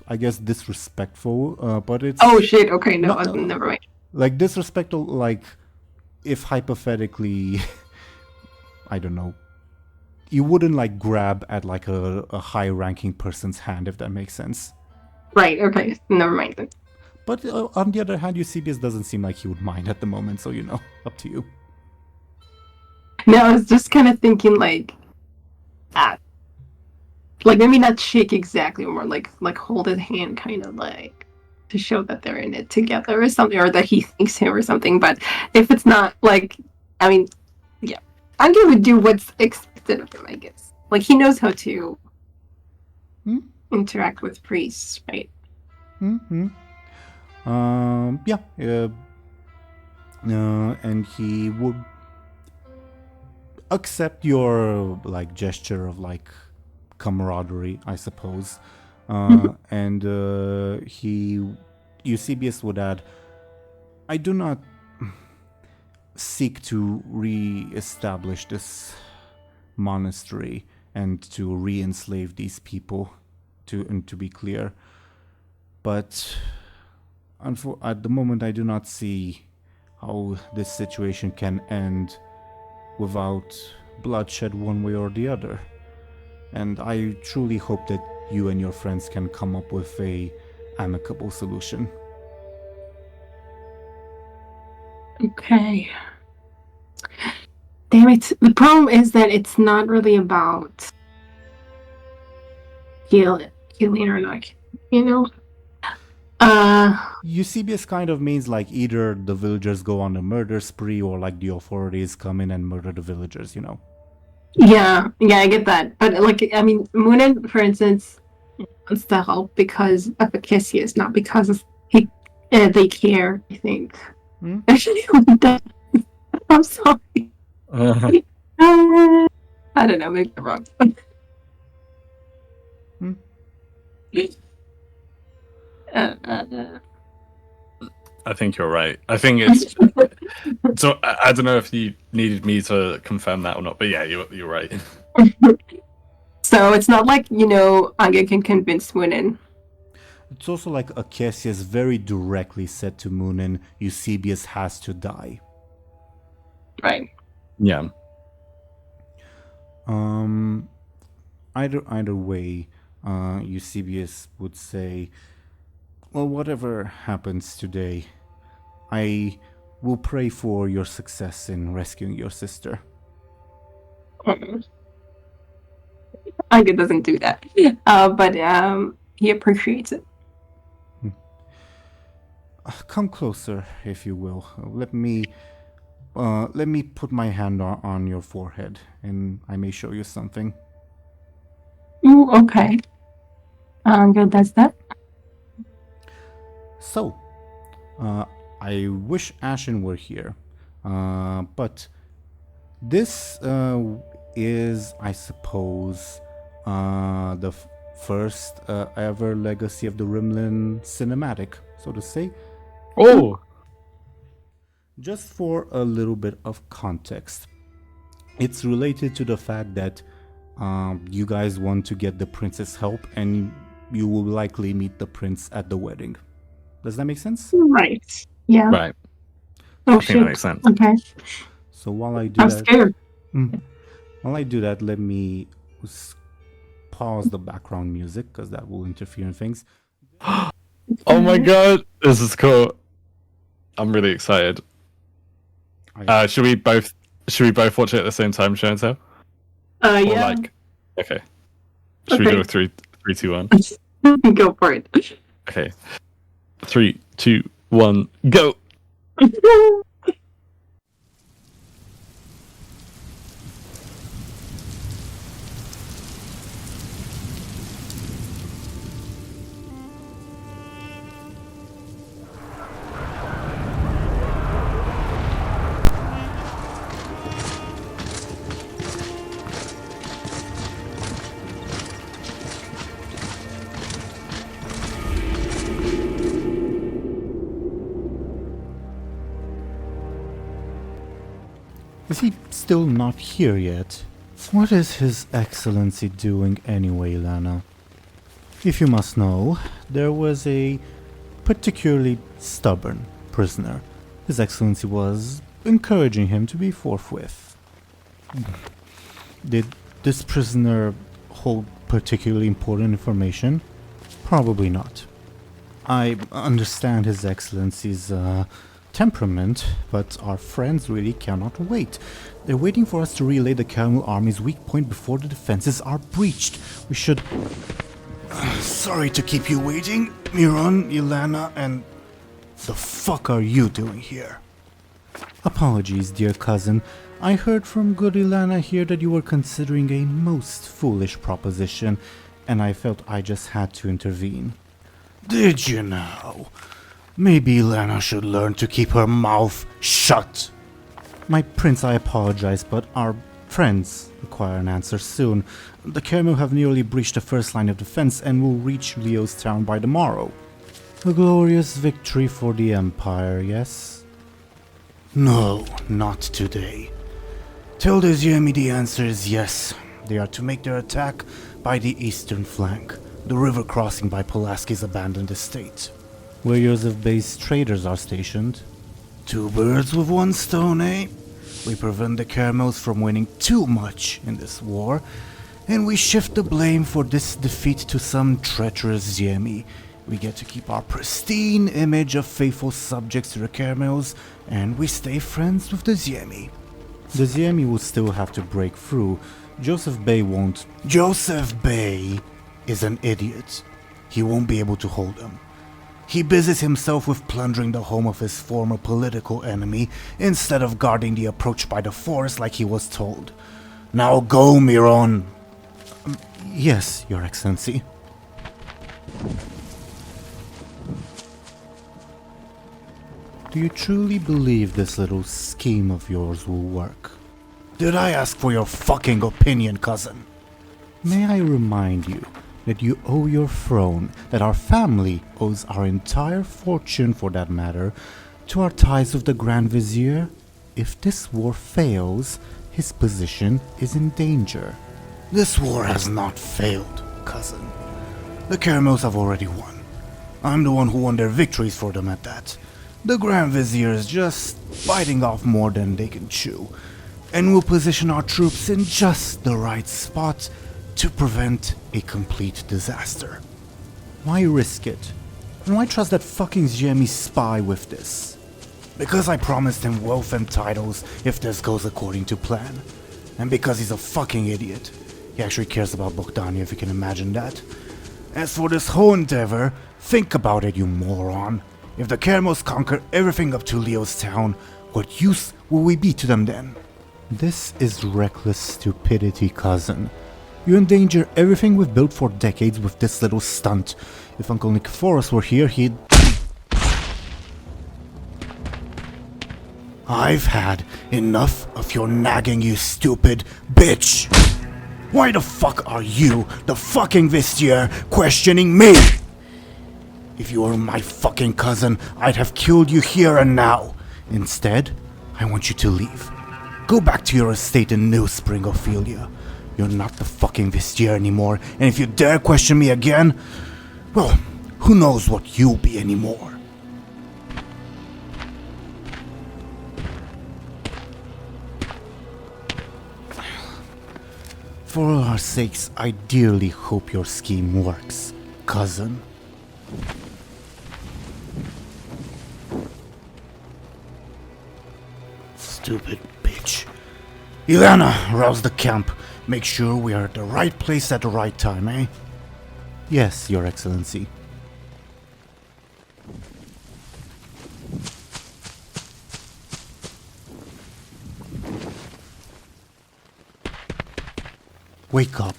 I guess, disrespectful, but it's... Oh, shit, okay, no, No. never mind. Like, disrespectful, like, if hypothetically, I don't know, you wouldn't, like, grab at, like, a high-ranking person's hand, if that makes sense. Right, okay, never mind then. But on the other hand, Eusebius doesn't seem like he would mind at the moment, so, up to you. No, I was just kind of thinking, like maybe not shake exactly, more like hold his hand, kind of like to show that they're in it together or something, or that he thanks him or something. But if it's not, like, I mean, yeah, Anghel would do what's expected of him, I guess. Like, he knows how to interact with priests, right? Mm-hmm. And he would accept your, like, gesture of, like, camaraderie, I suppose. And Eusebius would add, I do not seek to re-establish this monastery and to re-enslave these people, to be clear. But at the moment, I do not see how this situation can end without bloodshed one way or the other. And I truly hope that you and your friends can come up with a amicable solution. Okay. Damn it. The problem is that it's not really about killing or not, Eusebius kind of means, like, either the villagers go on a murder spree or, like, the authorities come in and murder the villagers, Yeah, I get that. But, like, I mean, Muninn, for instance, wants to help because of Acacius, not because they care, I think. Actually, I'm sorry. I don't know, maybe I'm wrong. I think you're right. I think it's... So, I don't know if you needed me to confirm that or not, but yeah, you're right. So it's not like, Anghel can convince Muninn. It's also like Acacius very directly said to Muninn, Eusebius has to die. Right. Yeah. Either way, Eusebius would say, well, whatever happens today, I will pray for your success in rescuing your sister. Anghel doesn't do that. But he appreciates it. Come closer, if you will. Let me put my hand on your forehead, and I may show you something. Ooh, okay. Anghel does that. So, I wish Ashen were here, but this is, I suppose, the first ever Legacy of the Rimlen cinematic, so to say. Oh! Just for a little bit of context, it's related to the fact that you guys want to get the prince's help, and you will likely meet the prince at the wedding. Does that make sense? Right. Yeah. Right. Oh, I think that makes sense. Okay. So while I do I'm that, scared. while I do that, let me pause the background music because that will interfere in things. Oh my god, this is cool. I'm really excited. Should we both watch it at the same time, Show&Tell? Or Yeah. Okay. Should we Okay. do a 3, 2, 1? Go for it. Okay. 3, 2, 1, go! Is he still not here yet? What is His Excellency doing anyway, Illona? If you must know, there was a particularly stubborn prisoner. His Excellency was encouraging him to be forthwith. Did this prisoner hold particularly important information? Probably not. I understand His Excellency's temperament, but our friends really cannot wait. They're waiting for us to relay the Caramel Army's weak point before the defenses are breached. We should... Sorry to keep you waiting, Muninn, Illona, and... The fuck are you doing here? Apologies, dear cousin. I heard from good Illona here that you were considering a most foolish proposition, and I felt I just had to intervene. Did you now? Maybe Illona should learn to keep her mouth shut. My prince, I apologize, but our friends require an answer soon. The Caramel have nearly breached the first line of defense and will reach Leo's town by tomorrow. A glorious victory for the Empire, yes? No, not today. Tell the Ziemi the answer is yes. They are to make their attack by the eastern flank, the river crossing by Pulaski's abandoned estate, where Joseph Bay's traders are stationed. 2 birds with 1 stone, eh? We prevent the Caramels from winning too much in this war, and we shift the blame for this defeat to some treacherous Ziemi. We get to keep our pristine image of faithful subjects to the Caramels, and we stay friends with the Ziemi. The Ziemi will still have to break through. Joseph Bay won't. Joseph Bay is an idiot. He won't be able to hold them. He busies himself with plundering the home of his former political enemy instead of guarding the approach by the forest like he was told. Now go, Muninn. Yes, Your Excellency. Do you truly believe this little scheme of yours will work? Did I ask for your fucking opinion, cousin? May I remind you that you owe your throne, that our family owes our entire fortune, for that matter, to our ties with the Grand Vizier? If this war fails, his position is in danger. This war has not failed, cousin. The Caramels have already won. I'm the one who won their victories for them at that. The Grand Vizier is just biting off more than they can chew, and will position our troops in just the right spot to prevent a complete disaster. Why risk it? And why trust that fucking Ziemi spy with this? Because I promised him wealth and titles if this goes according to plan. And because he's a fucking idiot. He actually cares about Bogdania, if you can imagine that. As for this whole endeavor, think about it, you moron. If the Caramels conquer everything up to Leo's town, what use will we be to them then? This is reckless stupidity, cousin. You endanger everything we've built for decades with this little stunt. If Uncle Nicephorus were here, he'd... I've had enough of your nagging, you stupid bitch! Why the fuck are you, the fucking Vizier, questioning me? If you were my fucking cousin, I'd have killed you here and now. Instead, I want you to leave. Go back to your estate in New Spring, Ophelia. You're not the fucking Vizier anymore, and if you dare question me again, well, who knows what you'll be anymore. For all our sakes, I dearly hope your scheme works, cousin. Stupid bitch. Illona, rouse the camp. Make sure we are at the right place at the right time, eh? Yes, Your Excellency. Wake up.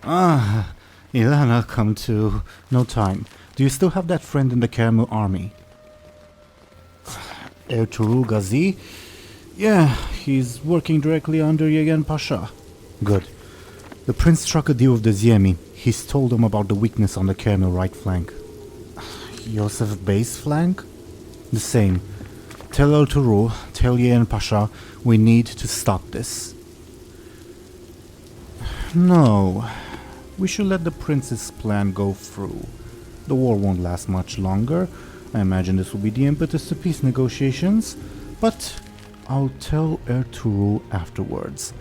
Ah, Illona, come to. No time. Do you still have that friend in the Caramel army? Ertuğrul Gazi? Yeah, he's working directly under Yegan Pasha. Good. The prince struck a deal with the Ziemi. He's told them about the weakness on the Caramel right flank. Yosef Bey's flank? The same. Tell Ertuğrul, tell Yegan Pasha, we need to stop this. No. We should let the prince's plan go through. The war won't last much longer. I imagine this will be the impetus to peace negotiations, but I'll tell Ertuğrul afterwards.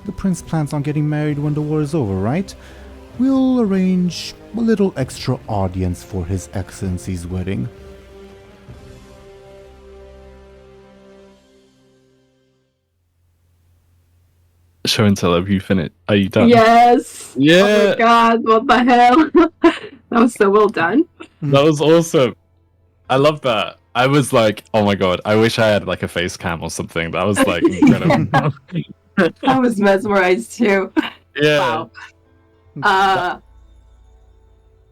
The prince plans on getting married when the war is over, right? We'll arrange a little extra audience for His Excellency's wedding. Show and tell, have you finished? Are you done? Yes. Yeah. Oh my god, what the hell? That was so well done. That was awesome. I love that. I was like, oh my god, I wish I had like a face cam or something. That was like incredible. I was mesmerized too. Yeah. Wow.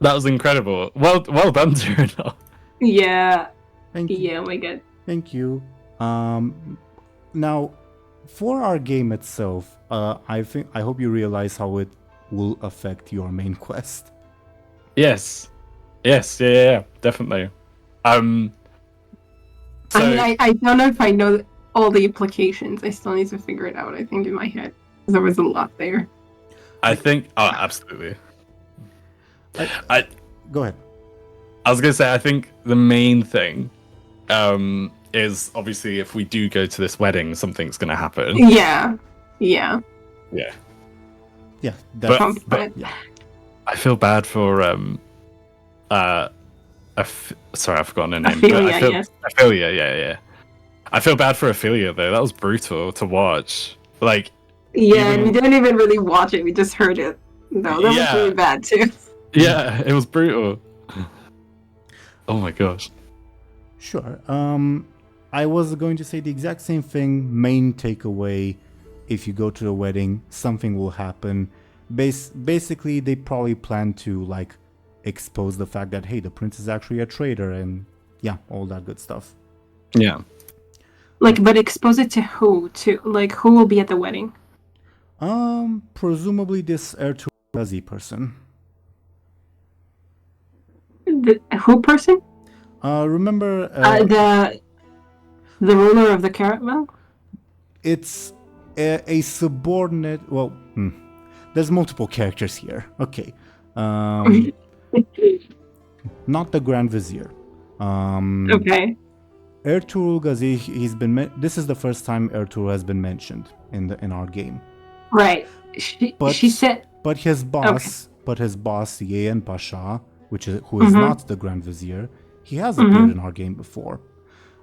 That was incredible. Well done, Teeironor. Yeah. Thank you. Yeah, oh my god. Thank you. Now, for our game itself, I hope you realize how it will affect your main quest. Yes. Yes, yeah, definitely. So, I mean, I don't know if I know all the implications. I still need to figure it out, I think, in my head. There was a lot there. I think, absolutely. Go ahead. I was gonna say, I think the main thing is obviously if we do go to this wedding, something's gonna happen. Yeah. Yeah. Yeah. Yeah. But yeah. I feel bad for sorry, I've forgotten her name. Ophelia, yes. Ophelia, yeah. I feel bad for Ophelia though. That was brutal to watch. Like, yeah, and we didn't even really watch it. We just heard it. No, that was really bad too. Yeah, it was brutal. Oh my gosh. Sure. I was going to say the exact same thing. Main takeaway: if you go to the wedding, something will happen. Basically, they probably plan to like expose the fact that, hey, the prince is actually a traitor, and yeah, all that good stuff. Yeah. Like, but expose it to who? To like, who will be at the wedding? Presumably this Ertuğrul Gazi person. Who person? Remember the ruler of the caravel? It's a subordinate. Well, there's multiple characters here. Okay. Not the Grand Vizier. Okay. Ertuğrul Gazi, this is the first time Ertuğrul has been mentioned in our game. Right. She said. But his boss, Yeğen Pasha, who is not the Grand Vizier, he has appeared in our game before.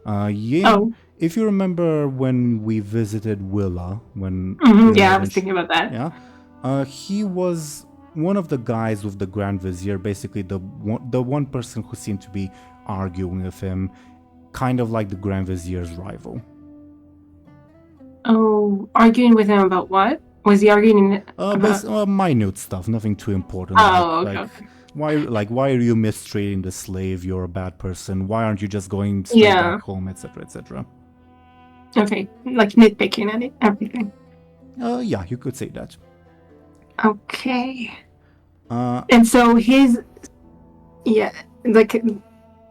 If you remember when we visited Willa, I was thinking about that. Yeah, he was one of the guys with the Grand Vizier, basically the one person who seemed to be arguing with him, kind of like the Grand Vizier's rival. Oh, arguing with him about what? Was he arguing about minute stuff, nothing too important. Oh, okay. Why are you mistreating the slave? You're a bad person. Why aren't you just going straight back home, etc., etc. Okay, like nitpicking at it, everything. Yeah, you could say that. Okay. And so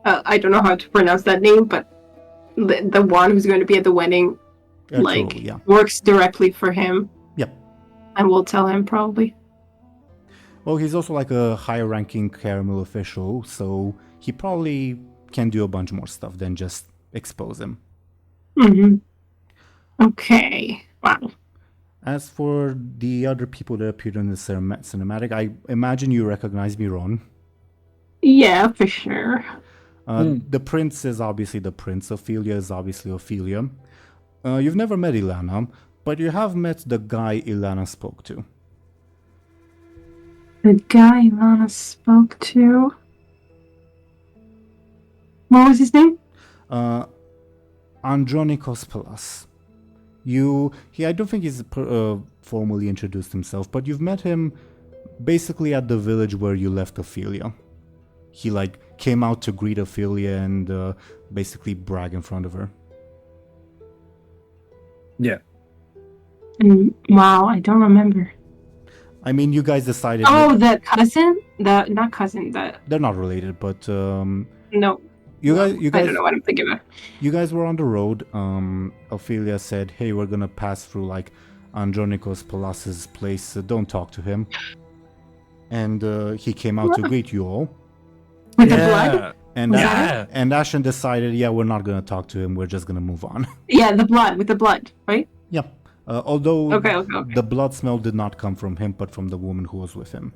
I don't know how to pronounce that name, but the one who's going to be at the wedding, works directly for him. Yep. And we'll tell him probably. Well, he's also like a higher-ranking caramel official, so he probably can do a bunch more stuff than just expose him. Mm-hmm. Okay. Wow. As for the other people that appeared in the cinematic, I imagine you recognize Miron. Yeah, for sure. The prince is obviously the prince. Ophelia is obviously Ophelia. You've never met Illona, but you have met the guy Illona spoke to. The guy Ilana spoke to. What was his name? Andronikos Palas. I don't think he's formally introduced himself, but you've met him basically at the village where you left Ophelia. He came out to greet Ophelia and basically brag in front of her. Yeah. Wow, I don't remember. I mean, you guys decided. Oh, the cousin? Not cousin. They're not related, but No. You guys. I don't know what I'm thinking of. You guys were on the road. Ophelia said, "Hey, we're gonna pass through Andronikos Palas's place. So don't talk to him." And he came out to greet you all. With the blood? And Was that and Ashen decided, yeah, we're not gonna talk to him. We're just gonna move on. Yeah, with the blood, right? Yeah. Although Okay. the blood smell did not come from him, but from the woman who was with him.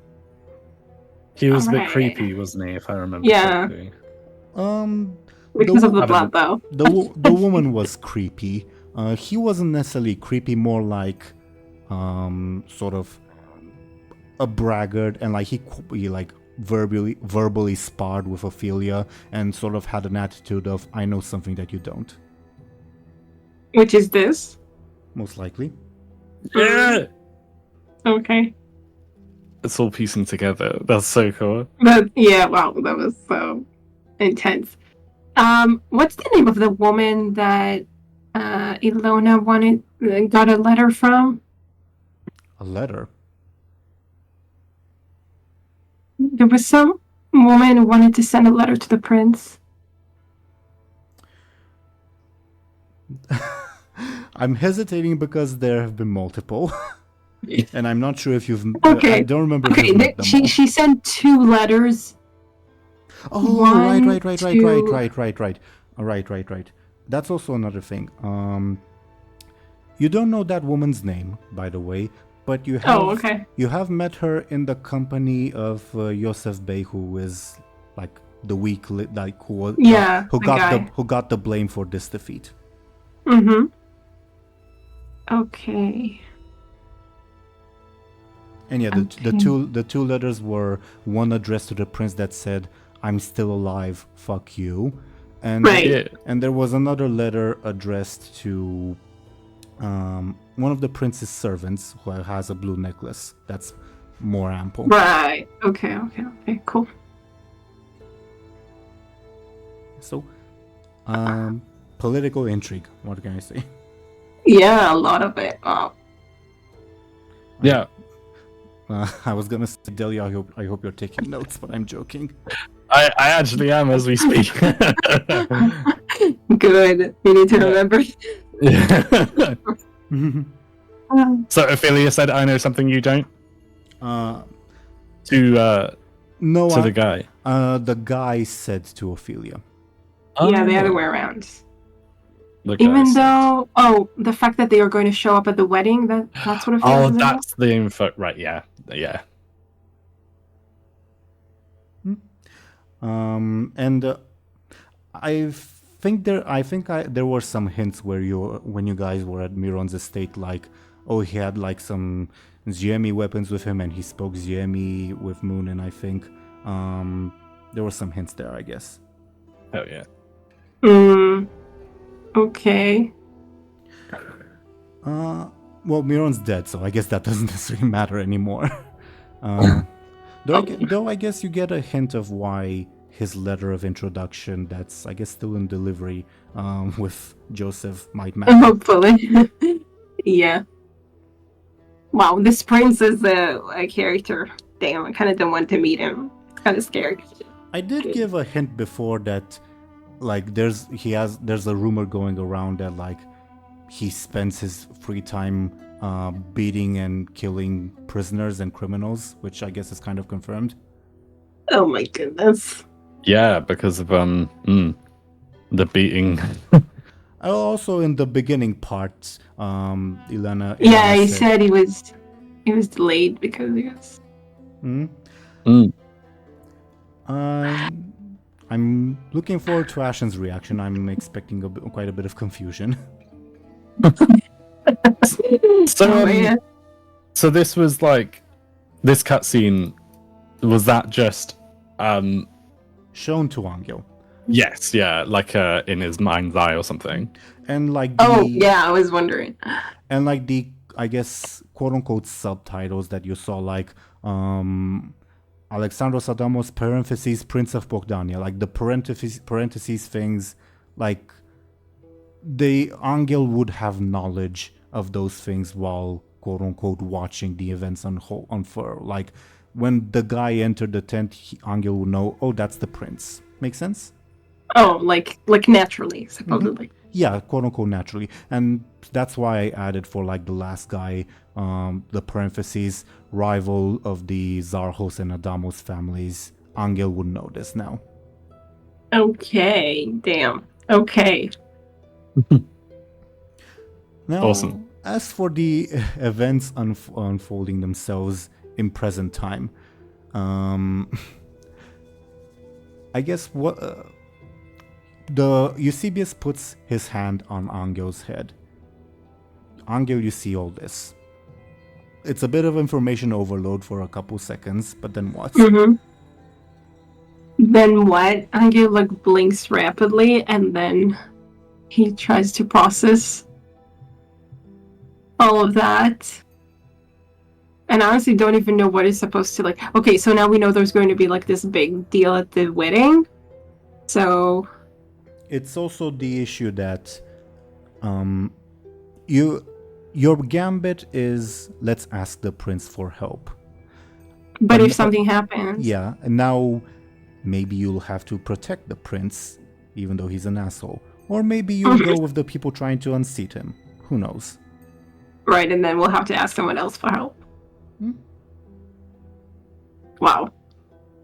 He was a bit Alright. creepy, wasn't he? If I remember Yeah. correctly. Because of the I don't blood, though. The woman was creepy. He wasn't necessarily creepy, more like sort of a braggart, and he verbally sparred with Ophelia and sort of had an attitude of, I know something that you don't. Which is this? Most likely. Yeah. Okay. It's all piecing together. That's so cool. But yeah, wow, that was so intense. What's the name of the woman that Illona got a letter from? A letter? There was some woman who wanted to send a letter to the prince. I'm hesitating because there have been multiple. And I'm not sure if you've... Okay. I don't remember if Okay, you've met them all. she sent 2 letters. Oh, One, right. two- Right. That's also another thing. You don't know that woman's name, by the way, but you have okay. you have met her in the company of Yosef Bey, who is the weak, Yeah, who the got guy. who got the blame for this defeat. Mm-hmm. Okay. And yeah, the two letters were one addressed to the prince that said, "I'm still alive, fuck you," and Right. Yeah. and there was another letter addressed to one of the prince's servants who has a blue necklace that's more ample. Right. Okay, cool. So, political intrigue. What can I say? Yeah, a lot of it. Oh. Yeah. I was gonna say, Delia, I hope you're taking notes, but I'm joking. I actually am as we speak. Good. We need to remember. So Ophelia said, "I know something you don't." To No, the guy. the guy said to Ophelia. Yeah, the other way around. The guy Even said. though, the fact that they are going to show up at the wedding, that's what it feels Oh, about? that's the info. Right? Yeah. And I think there were some hints when you guys were at Miron's estate, he had some Ziemi weapons with him, and he spoke Ziemi with Muninn. I think there were some hints there, I guess. Oh yeah. Okay. Well, Miron's dead, so I guess that doesn't necessarily matter anymore. Though I guess you get a hint of why his letter of introduction, that's I guess still in delivery, with Joseph might matter. Hopefully. Yeah. Wow, this prince is a character. Damn, I kind of don't want to meet him. Kind of scared. I did give a hint before that, there's a rumor going around that he spends his free time beating and killing prisoners and criminals, which I guess is kind of confirmed. Oh my goodness. Yeah, because of the beating. Also, in the beginning part, Illona. Yeah, he said he was delayed because he was. Hmm? Mm. I'm looking forward to Ashen's reaction. I'm expecting quite a bit of confusion. So, Oh, yeah. so this was like this cutscene. Was that just? Shown to Anghel. Yes, yeah, like in his mind's eye or something. And like Oh, yeah, I was wondering. and like the, I guess, quote unquote subtitles that you saw, like Alexandros Adamos parentheses Prince of Bogdania, like the parentheses things, like the Anghel would have knowledge of those things while quote unquote watching the events unfurl. Like when the guy entered the tent, Anghel would know, oh, that's the prince. Make sense? Oh, like naturally, supposedly. Yeah, quote unquote naturally. And that's why I added for like the last guy, the parentheses, rival of the Zarhos and Adamos families. Anghel would know this now. Okay, damn. Okay. Now, Awesome. as for the events unfolding themselves in present time, I guess what the Eusebius puts his hand on Angel's head. Anghel, you see all this. It's a bit of information overload for a couple seconds, but then what? Mm-hmm. Then what? Anghel like blinks rapidly, and then he tries to process all of that. And I honestly don't even know what is supposed to like. Okay, so now we know there's going to be like this big deal at the wedding. So It's also the issue that your gambit is let's ask the prince for help. but if something happens. Yeah, and now maybe you'll have to protect the prince, even though he's an asshole. Or maybe you'll go with the people trying to unseat him. Who knows? Right, and then we'll have to ask someone else for help. Hmm. Wow.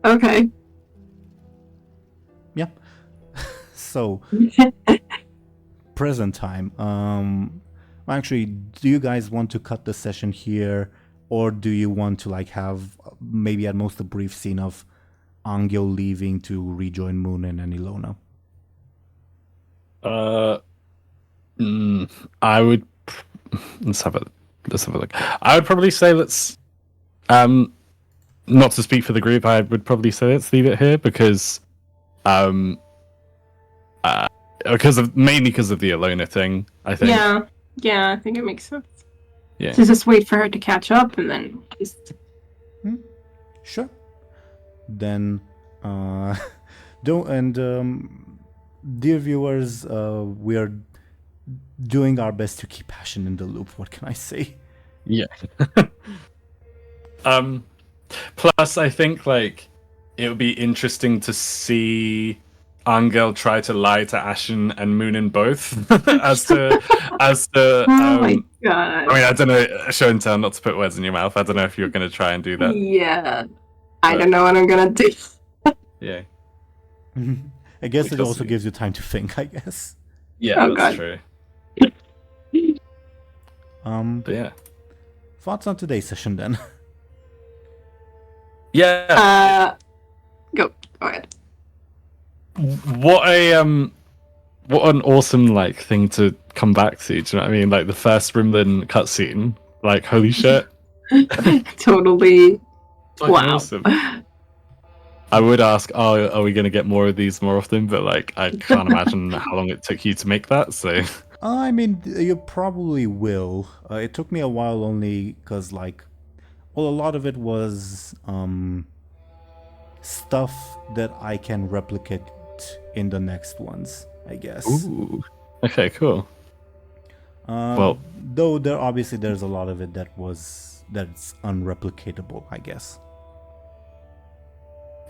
Okay. Yeah. So, present time. Actually, do you guys want to cut the session here, or do you want to like have maybe at most a brief scene of Anghel leaving to rejoin Muninn and Illona? I would. Let's have a look. I would probably say let's. Not to speak for the group, I would probably say let's leave it here because mainly because of the Illona thing. I think. Yeah, I think it makes sense. Yeah. So just wait for her to catch up, and then just. Sure. Then, dear viewers, we are doing our best to keep Ashen in the loop. What can I say? Yeah. Plus, I think like it would be interesting to see Anghel try to lie to Ashen and Muninn both as to. Oh my god. I mean, I don't know. Show and tell, not to put words in your mouth. I don't know if you're going to try and do that. Yeah. I don't know what I'm gonna do. Yeah. I guess We it shall also see. gives you time to think, I guess. Yeah, Oh, that's God. true. But yeah. Thoughts on today's session then? Yeah. Go ahead. What an awesome like thing to come back to. Do you know what I mean? Like the first Rimlen cutscene. Like holy shit. Totally. Fucking Wow. awesome. I would ask, oh, are we going to get more of these more often? But like, I can't imagine how long it took you to make that. So I mean, you probably will. It took me a while only because, like, well, a lot of it was stuff that I can replicate in the next ones, I guess. ooh, okay, cool. Well- though there's a lot of it that's unreplicatable, I guess.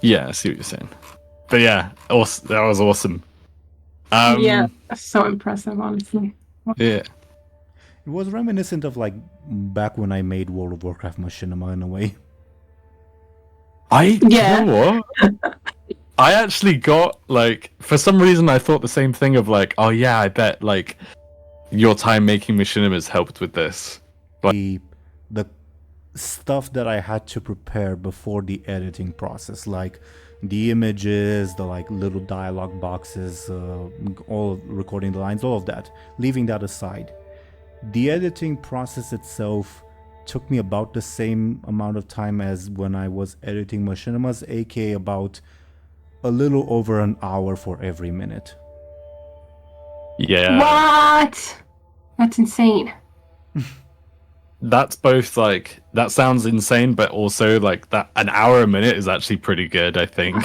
Yeah, I see what you're saying. But yeah, that was awesome. Yeah, so impressive, honestly. Yeah. It was reminiscent of like back when I made World of Warcraft Machinima in a way. Yeah. You know what? I actually got like, for some reason, I thought the same thing of like, oh yeah, I bet like your time making machinimas helped with this. The stuff that I had to prepare before the editing process, like the images, the like little dialogue boxes, all recording the lines, all of that. Leaving that aside, the editing process itself took me about the same amount of time as when I was editing machinimas, aka about a little over an hour for every minute. Yeah. What? That's insane. That's both like, that sounds insane, but also like that an hour a minute is actually pretty good, I think.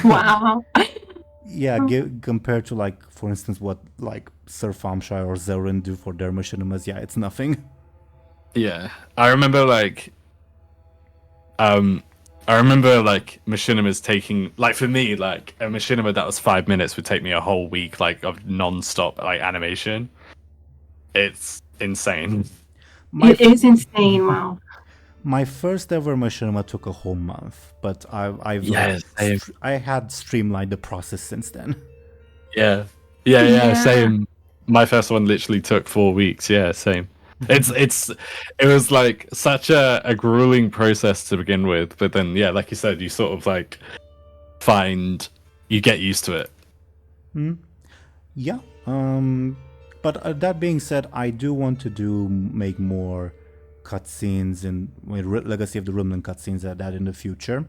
Wow. Yeah, compared to like, for instance, what like Sir Famshire or Zelrin do for their machinimas, yeah, it's nothing. Yeah. I remember like machinimas taking, like for me, like a machinima that was 5 minutes would take me a whole week like of non-stop like animation. It's insane. It is insane. Wow. My first ever machinima took a whole month, but I had streamlined the process since then. Yeah, Yeah. same. My first one literally took 4 weeks. Yeah, same. It was like such a grueling process to begin with, but then yeah, like you said, you sort of like you get used to it. Yeah. But that being said, I do want to make more cutscenes and Legacy of the Rimlen cutscenes at that in the future.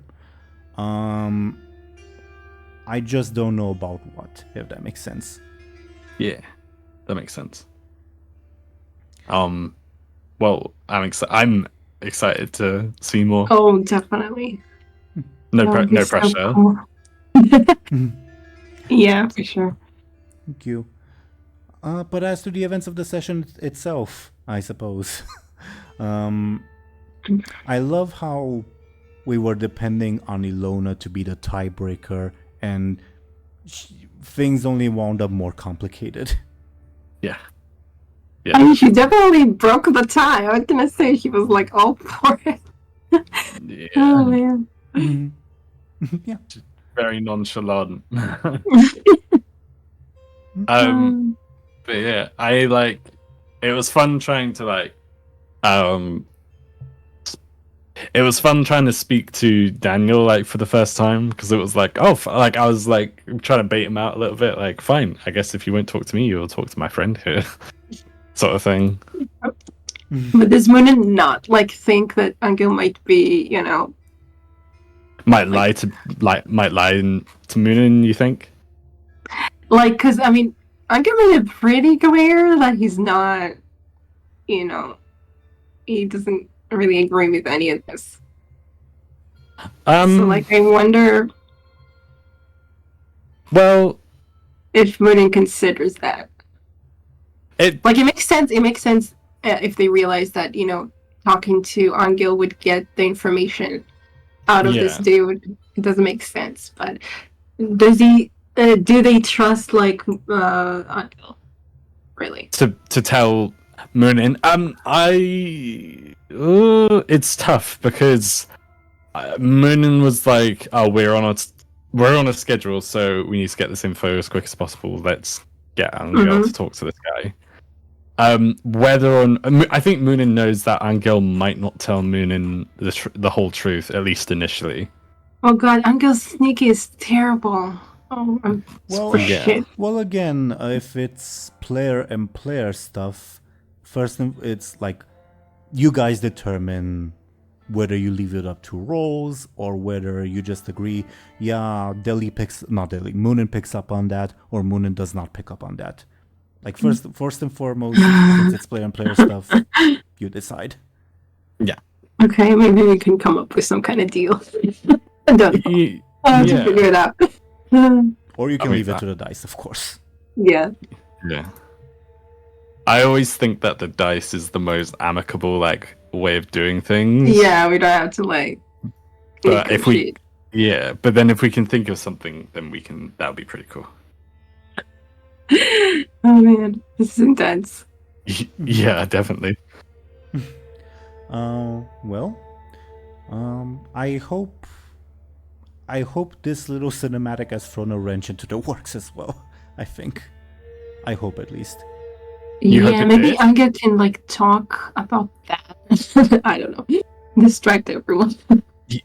I just don't know about what, if that makes sense. Yeah, that makes sense. Well, I'm excited to see more. Oh, definitely. No That would be so pressure. cool. Yeah, for sure. Thank you. But as to the events of the session itself, I suppose. I love how we were depending on Illona to be the tiebreaker, and things only wound up more complicated. Yeah. I mean, she definitely broke the tie. I was gonna say she was like all for it. Yeah. Oh man. Yeah. Very nonchalant. But yeah, it was fun trying to it was fun trying to speak to Daniel like for the first time, because it was like, I was like trying to bait him out a little bit, like, fine, I guess if you won't talk to me, you'll talk to my friend here, sort of thing. But does Muninn not like think that Anghel might be, might lie to Muninn, you think? like, because I mean, Anghel made it pretty clear that he's not, he doesn't really agree with any of this. So, like, I wonder. Well, if Muninn considers that. It makes sense. It makes sense if they realize that, talking to Anghel would get the information out of this dude. It doesn't make sense. But does he? Do they trust Anghel? Really? To tell Muninn, it's tough because Muninn was like, "Oh, we're on a schedule, so we need to get this info as quick as possible. Let's get Anghel to talk to this guy." I think Muninn knows that Anghel might not tell Muninn the whole truth, at least initially. Oh god, Anghel's sneaky is terrible. Oh, shit. Well, again, if it's player and player stuff, first it's like you guys determine whether you leave it up to rolls or whether you just agree, yeah, Muninn picks up on that, or Muninn does not pick up on that. Like first and foremost, since it's player and player stuff, you decide. Yeah. Okay, maybe we can come up with some kind of deal. I don't know. I'll have to figure it out. Or you can leave it to the dice, of course. Yeah. Yeah. I always think that the dice is the most amicable way of doing things. Yeah, we don't have to But but then if we can think of something, then that would be pretty cool. Oh man, this is intense. Yeah, definitely. I hope this little cinematic has thrown a wrench into the works as well. I think. I hope at least. You hope Yeah, it maybe did? Anghel can like talk about that. I don't know. Distract everyone.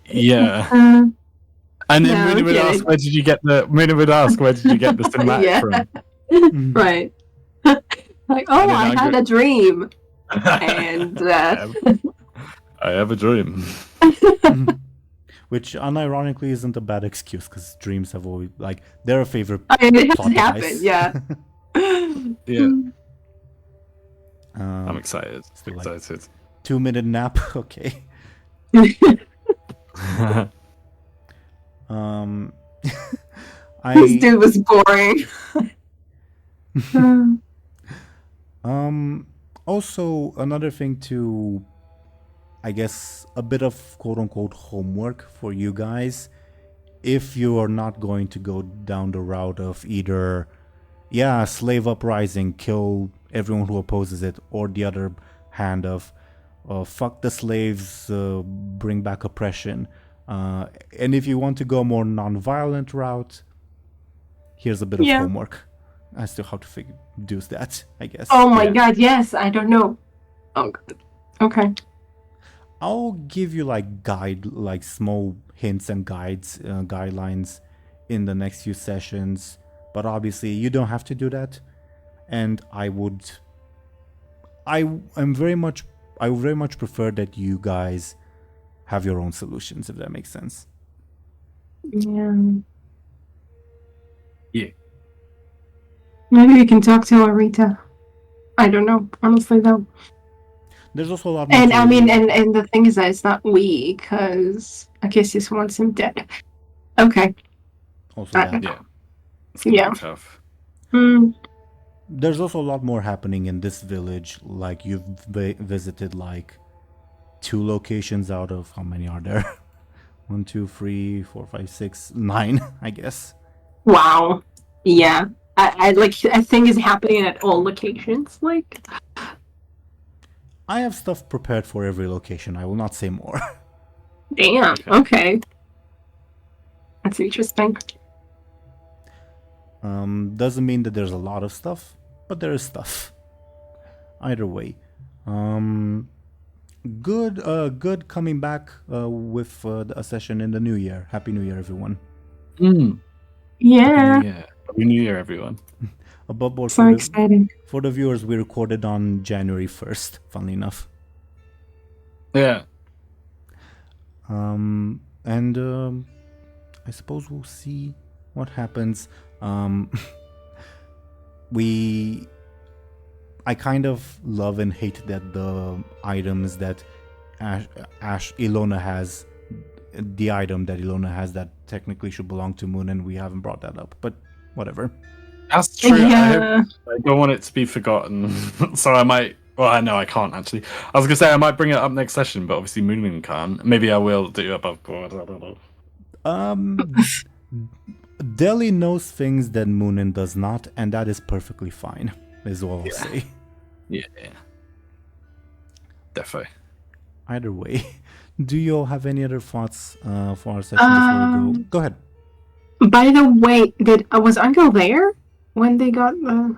Yeah. Uh, And then No, Muninn would okay. ask, where did you get the cinematic yeah. from? Right. Like, oh, And then I had Anghel- a dream. And I have a dream. Which unironically isn't a bad excuse because dreams have always like they're a favorite I mean, it has plot happened, device. yeah. Yeah. I'm um, excited. still like- Excited. 2-minute nap. Okay. Um, This dude was boring. Also, another thing to, I guess, a bit of quote-unquote homework for you guys. If you are not going to go down the route of either, slave uprising, kill everyone who opposes it, or the other hand of, fuck the slaves, bring back oppression. And if you want to go a more non-violent route, here's a bit of homework as to how to do that, I guess. Oh my god, yes, I don't know. Oh god. Okay. I'll give you like small hints and guidelines in the next few sessions, but obviously you don't have to do that. And I would very much prefer that you guys have your own solutions, if that makes sense. Yeah. Yeah. Maybe we can talk to Arita. I don't know, honestly though. There's also a lot more. And I mean, and the thing is that it's not we, because Akisius wants him dead. Okay. Also that. Yeah. It's gonna Yeah. be tough. There's also a lot more happening in this village. Like you've visited like 2 locations out of how many are there? 1, 2, 3, 4, 5, 6, 9, I guess. Wow. Yeah. I think it's happening at all locations. Like, I have stuff prepared for every location. I will not say more. damn. Okay. That's interesting. Doesn't mean that there's a lot of stuff, but there is stuff. Either way. Good coming back with a session in the new year. Happy New Year, everyone. Yeah. Happy New Year, everyone. Above board So exciting. for the viewers, we recorded on January 1st, funnily enough. Yeah. And I suppose we'll see what happens. I kind of love and hate that the items that Illona has, the item that Illona has that technically should belong to Muninn, we haven't brought that up, but whatever. That's true. Yeah. I don't want it to be forgotten. So I might. Well, I know I can't actually. I was gonna say I might bring it up next session, but obviously Muninn can't. Maybe I will do above board. I don't know. Deli knows things that Muninn does not, and that is perfectly fine, is all I'll say. Yeah. Definitely. Either way, do you all have any other thoughts for our session before we go? Go ahead. By the way, was Anghel there when they got the?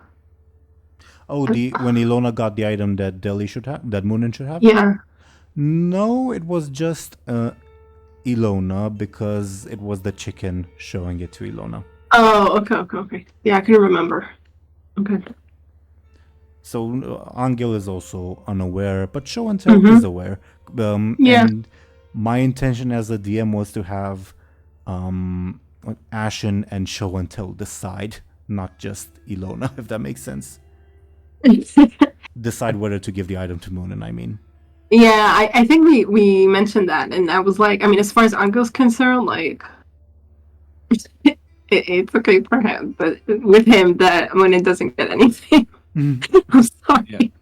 Oh, when Illona got the item that Deli should have, that Muninn should have? Yeah. No, it was just Illona because it was the chicken showing it to Illona. Oh, okay. Yeah, I couldn't remember. Okay. So Anghel is also unaware, but Show&Tell is aware. And my intention as a DM was to have Ashen and Show&Tell decide, not just Illona, if that makes sense. Decide whether to give the item to Muninn, I mean. Yeah, I think we mentioned that, and I was like, I mean, as far as Anghel's concerned, like, it's okay for him, but with him, that when it doesn't get anything, I'm sorry.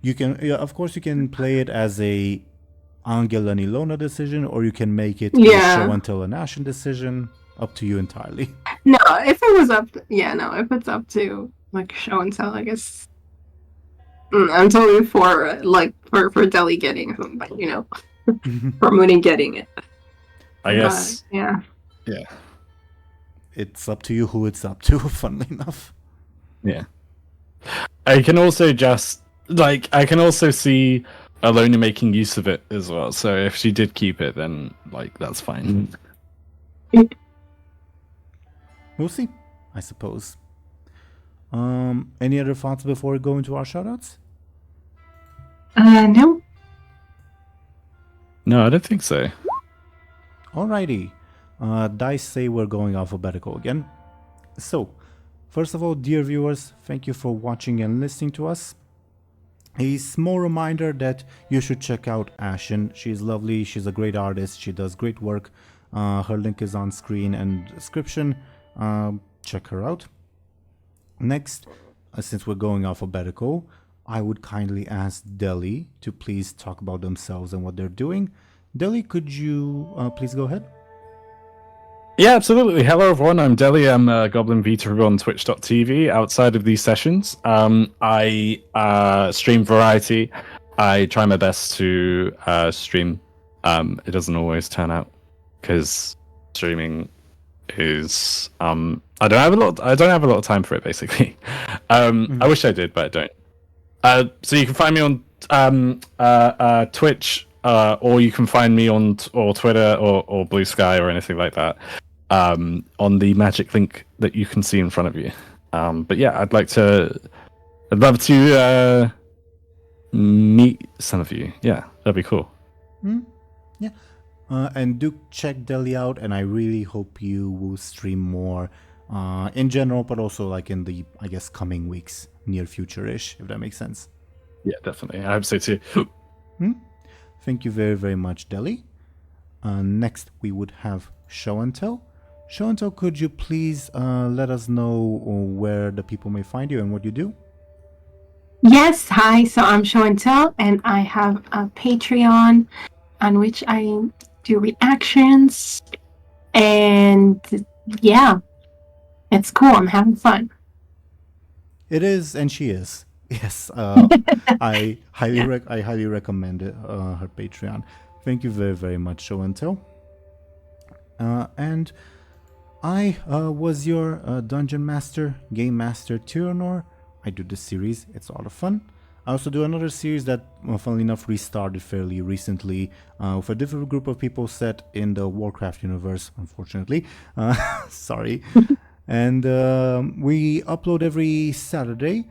You can, of course, you can play it as a Anghel and Illona decision, or you can make it a Show&Tell and Ashen decision. Up to you entirely. No, if it was up, if it's up to like Show&Tell, I guess. I'm totally for Deli getting something, for Muninn getting it. I guess. Yeah. Yeah. It's up to you who it's up to, funnily enough. Yeah. I can also see Illona making use of it as well. So if she did keep it, then that's fine. We'll see, I suppose. Any other thoughts before we go into our shoutouts? No. No, I don't think so. Alrighty. Dice say we're going alphabetical again. So, first of all, dear viewers, thank you for watching and listening to us. A small reminder that you should check out Ashen. She's lovely, she's a great artist, she does great work. Her link is on screen and description. Check her out. Next, since we're going alphabetical, I would kindly ask Dely to please talk about themselves and what they're doing. Dely, could you please go ahead? Yeah, absolutely. Hello, everyone. I'm Dely. I'm a Goblin VTuber on Twitch.tv. Outside of these sessions, I stream variety. I try my best to stream. It doesn't always turn out because streaming is I don't have a lot of time for it, basically. I wish I did, but I don't. So you can find me on Twitch, or you can find me on Twitter or Blue Sky or anything like that. On the magic link that you can see in front of you. But yeah, I'd love to meet some of you. Yeah, that'd be cool. Yeah. And do check Dely out, and I really hope you will stream more in general, but also in the, I guess, coming weeks, near future-ish, if that makes sense. Yeah, definitely. I hope so too. Thank you very, very much, Dely. Next, we would have Show&Tell. Show&Tell, could you please let us know where the people may find you and what you do? Yes, hi. So I'm Show&Tell, and I have a Patreon on which I do reactions. And yeah, it's cool. I'm having fun. It is, and she is. Yes, I highly recommend it, her Patreon. Thank you very, very much, Show&Tell. And I was your Dungeon Master, Game Master Teeironor. I do this series, it's a lot of fun. I also do another series that, funnily enough, restarted fairly recently with a different group of people set in the Warcraft universe, unfortunately. Sorry. And we upload every Saturday.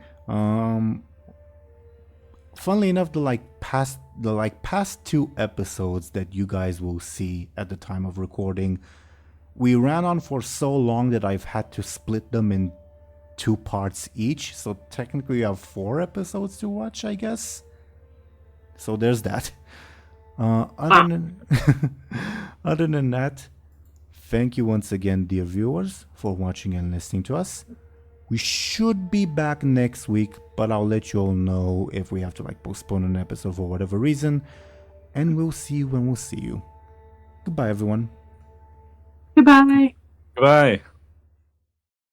Funnily enough, the past 2 episodes that you guys will see at the time of recording, we ran on for so long that I've had to split them in 2 parts each. So technically, I have 4 episodes to watch, I guess. So there's that. Other than that, thank you once again, dear viewers, for watching and listening to us. We should be back next week, but I'll let you all know if we have to postpone an episode for whatever reason. And we'll see you when we'll see you. Goodbye, everyone. Goodbye. Goodbye.